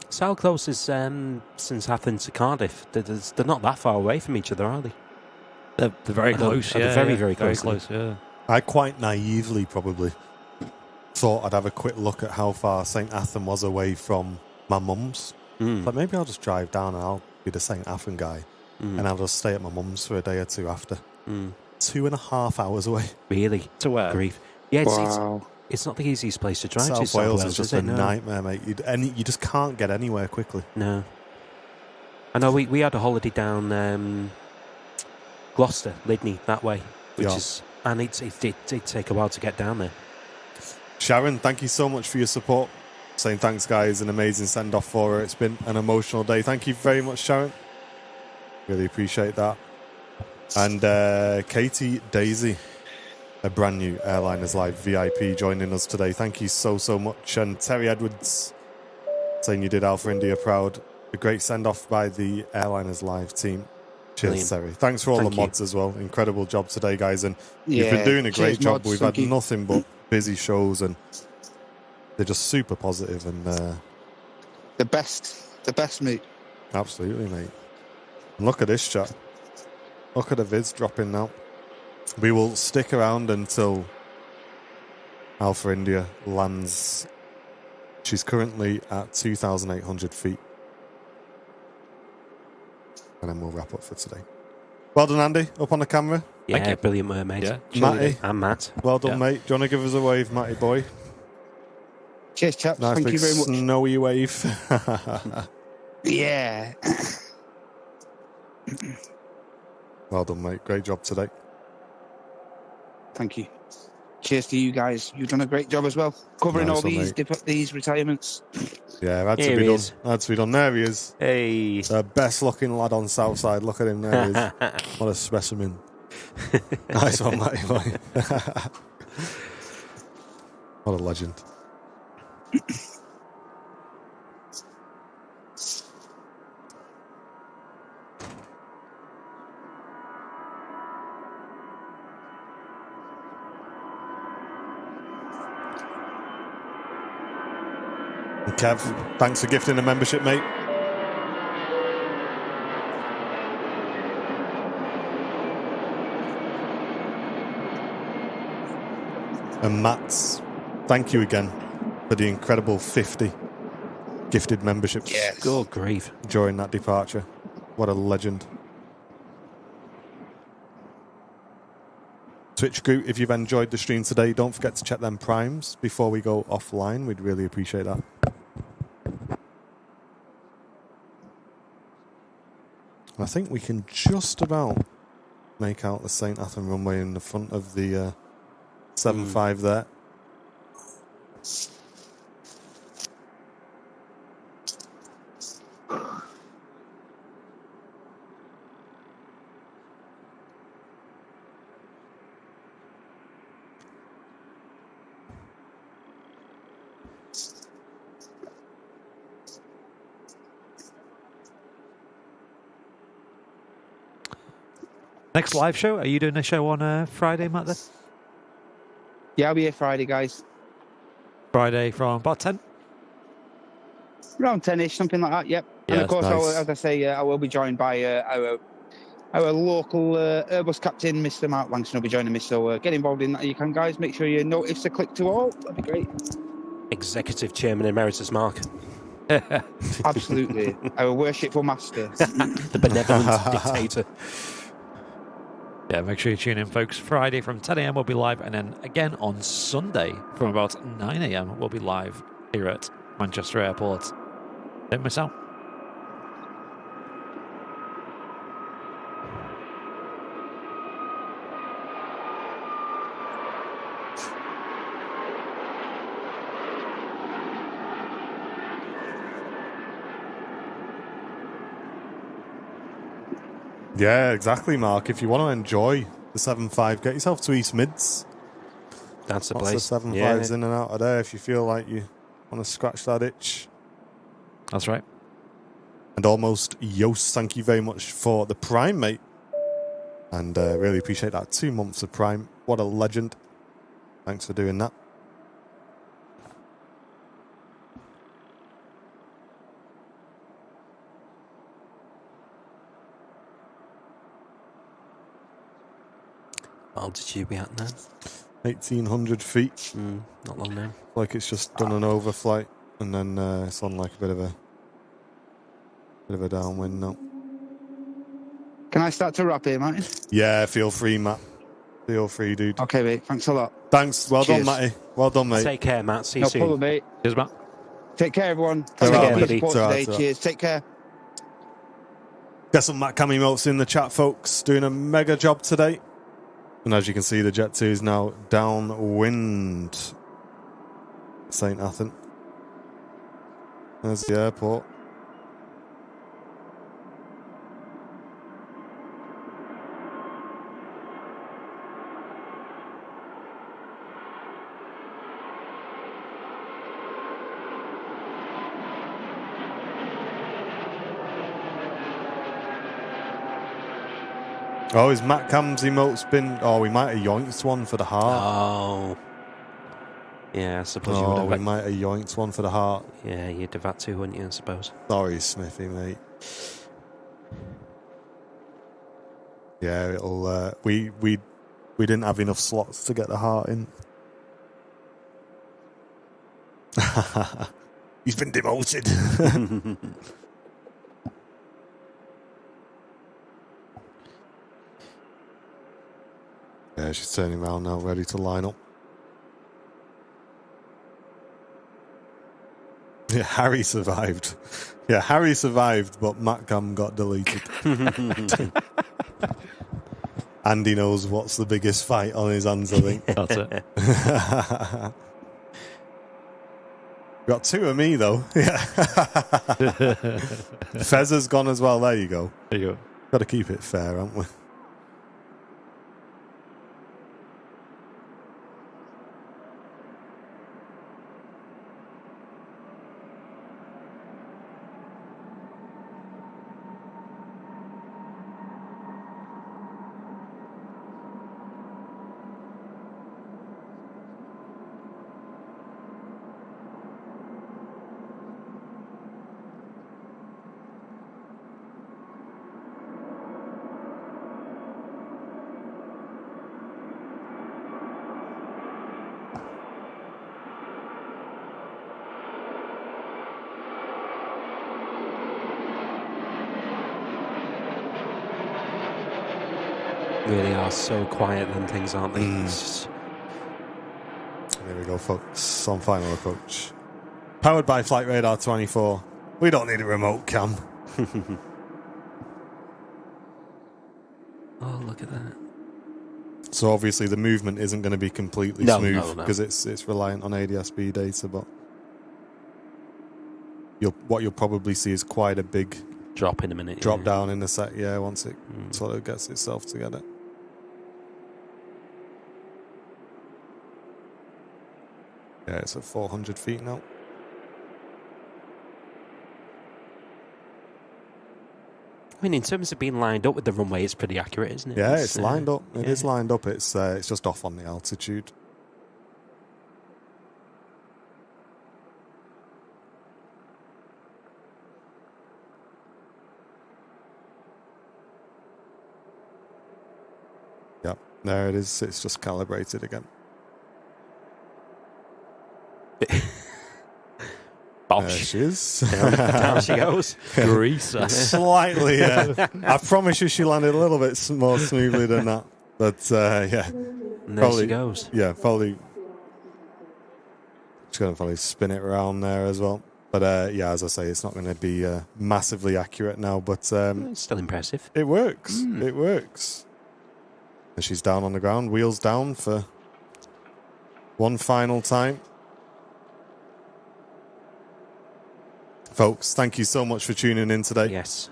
So how close is St Athan to Cardiff? They're not that far away from each other, are they? They're very I know, close, they're yeah. very, yeah. very Very close. close, yeah. I quite naively probably thought I'd have a quick look at how far St Athan was away from my mum's. Mm. But maybe I'll just drive down and I'll be the St Athan guy and I'll just stay at my mum's for a day or two after. 2.5 hours away. Really? To where? Grief. Yeah, Wow. it's not the easiest place to drive to. South Wales is just is a it? No. nightmare, mate. You just can't get anywhere quickly. No. I know we had a holiday down Gloucester, Lydney, that way, which Yeah. is, and it did take a while to get down there. Sharon, thank you so much for your support. Saying thanks, guys. An amazing send-off for her. It's been an emotional day. Thank you very much, Sharon. Really appreciate that. And Katie Daisy, a brand new Airliners Live VIP, joining us today. Thank you so much. And Terry Edwards saying you did Alpha India proud. A great send-off by the Airliners Live team. Cheers, Brilliant. Terry. Thanks for all Thank the you. mods as well. Incredible job today, guys. And you've Yeah. been doing a great Cheers, job. mods. We've Thank had you. nothing but busy shows and they're just super positive and The best, mate. absolutely, mate. And look at this chat. Look at the vids dropping now. We will stick around until Alpha India lands. She's currently at 2,800 feet. And then we'll wrap up for today. Well done, Andy. Up on the camera. Yeah, you. brilliant mermaid. Yeah. Matty. And Matt. Well done, Yeah. mate. Do you want to give us a wave, Matty boy? Cheers, chaps. Nice Thank big you very much. snowy wave. Yeah. Well done, mate. Great job today. Thank you. Cheers to you guys. You've done a great job as well, covering Nice all one, these mate. these retirements. Yeah, had to Here be he done. is. Had to be done. There he is. Hey. The best looking lad on Southside. Look at him. There he is. What a specimen. Nice one, Matty boy. What a legend. And Kev, thanks for gifting a membership, mate. And Matt's, thank you again for the incredible 50 gifted memberships. Yes. Good grief. During that departure. What a legend. Twitch group, if you've enjoyed the stream today, don't forget to check them primes before we go offline. We'd really appreciate that. I think we can just about make out the St Athan runway in the front of the 7.5 there. Next live show? Are you doing a show on Friday, Matt? Then? Yeah, I'll be here Friday, guys. Friday from about 10? Around 10ish, something like that. Yep. Yeah, And of course, nice. as I say, I will be joined by our local Airbus captain, Mr. Mark Langston, will be joining me. So get involved in that. You can, guys. Make sure you notice the click to all. That'd be great. Executive Chairman Emeritus Mark. Absolutely. Our worshipful master. The benevolent dictator. Yeah, make sure you tune in, folks. Friday from 10 a.m. we'll be live, and then again on Sunday from about 9 a.m. we'll be live here at Manchester Airport. Don't miss out. Yeah, exactly, Mark. If you want to enjoy the 7.5, get yourself to East Mids. That's the Lots place. of 7.5s in and out of there if you feel like you want to scratch that itch. That's right. And almost Yost, thank you very much for the Prime, mate. And really appreciate that. 2 months of Prime. What a legend. Thanks for doing that. What altitude we at now? 1,800 feet. Not long now. Like it's just done an overflight. And then it's on like a bit of a downwind now. Can I start to wrap here, Martin? Yeah, feel free, Matt. Feel free, dude. Okay, mate. Thanks a lot. Thanks. Well Cheers. done, Matty. Well done, mate. Take care, Matt. See you No soon. problem, mate. Cheers, Matt. Take care, everyone. Ta-ra, Thanks for your buddy. support Ta-ra, today. ta-ra. Cheers. Take care. Get some Matt Cam emotes in the chat, folks. Doing a mega job today. And as you can see, the Jet2 is now downwind St Athan. There's the airport. Oh, is Matt Cam's emotes been... Oh, we might have yoinked one for the heart. Oh. Yeah, I suppose you would Oh, have. we might have yoinked one for the heart. Yeah, you'd have had to, wouldn't you, I suppose? Sorry, Smithy, mate. Yeah, it'll... We didn't have enough slots to get the heart in. He's been demoted. Yeah, she's turning around now, ready to line up. Yeah, Harry survived. Yeah, Harry survived, but Matcam got deleted. Andy knows what's the biggest fight on his hands, I think. That's it. Got two of me, though. Yeah. Fez has gone as well. There you go. There you go. Got to keep it fair, haven't we? Really are so quiet, them things, aren't they? It's just... There we go, folks. On final approach. Powered by Flight Radar 24. We don't need a remote cam. Oh, look at that. So obviously the movement isn't going to be completely smooth because it's reliant on ADS-B data, but what you'll probably see is quite a big drop in a minute. Drop down in a sec, once it sort of gets itself together. Yeah, it's at 400 feet now. I mean, in terms of being lined up with the runway, it's pretty accurate, isn't it? Yeah, it's lined up. It is lined up. It's just off on the altitude. Yep, there it is. It's just calibrated again. Bosh. There she is. Down she goes. Greaser. Slightly, I promise you she landed a little bit more smoothly than that. But, And there she goes. Yeah, probably. She's going to probably spin it around there as well. But, as I say, it's not going to be massively accurate now. But it's still impressive. It works. It works. And she's down on the ground. Wheels down for one final time. Folks, thank you so much for tuning in today. Yes.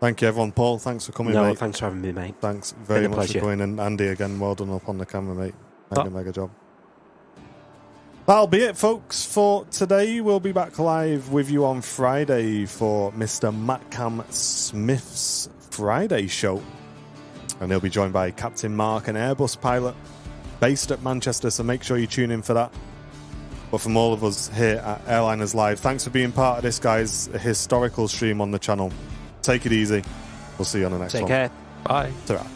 Thank you, everyone. Paul, thanks for coming, mate. Thanks for having me, mate. Thanks very much for coming. And Andy, again, well done up on the camera, mate. Mega job. That'll be it, folks, for today. We'll be back live with you on Friday for Mr. Matcam Smith's Friday show. And he'll be joined by Captain Mark, an Airbus pilot based at Manchester, so make sure you tune in for that. But from all of us here at Airliners Live, thanks for being part of this, guys. A historical stream on the channel. Take it easy. We'll see you on the next one. Take care. Bye. Ta-ra.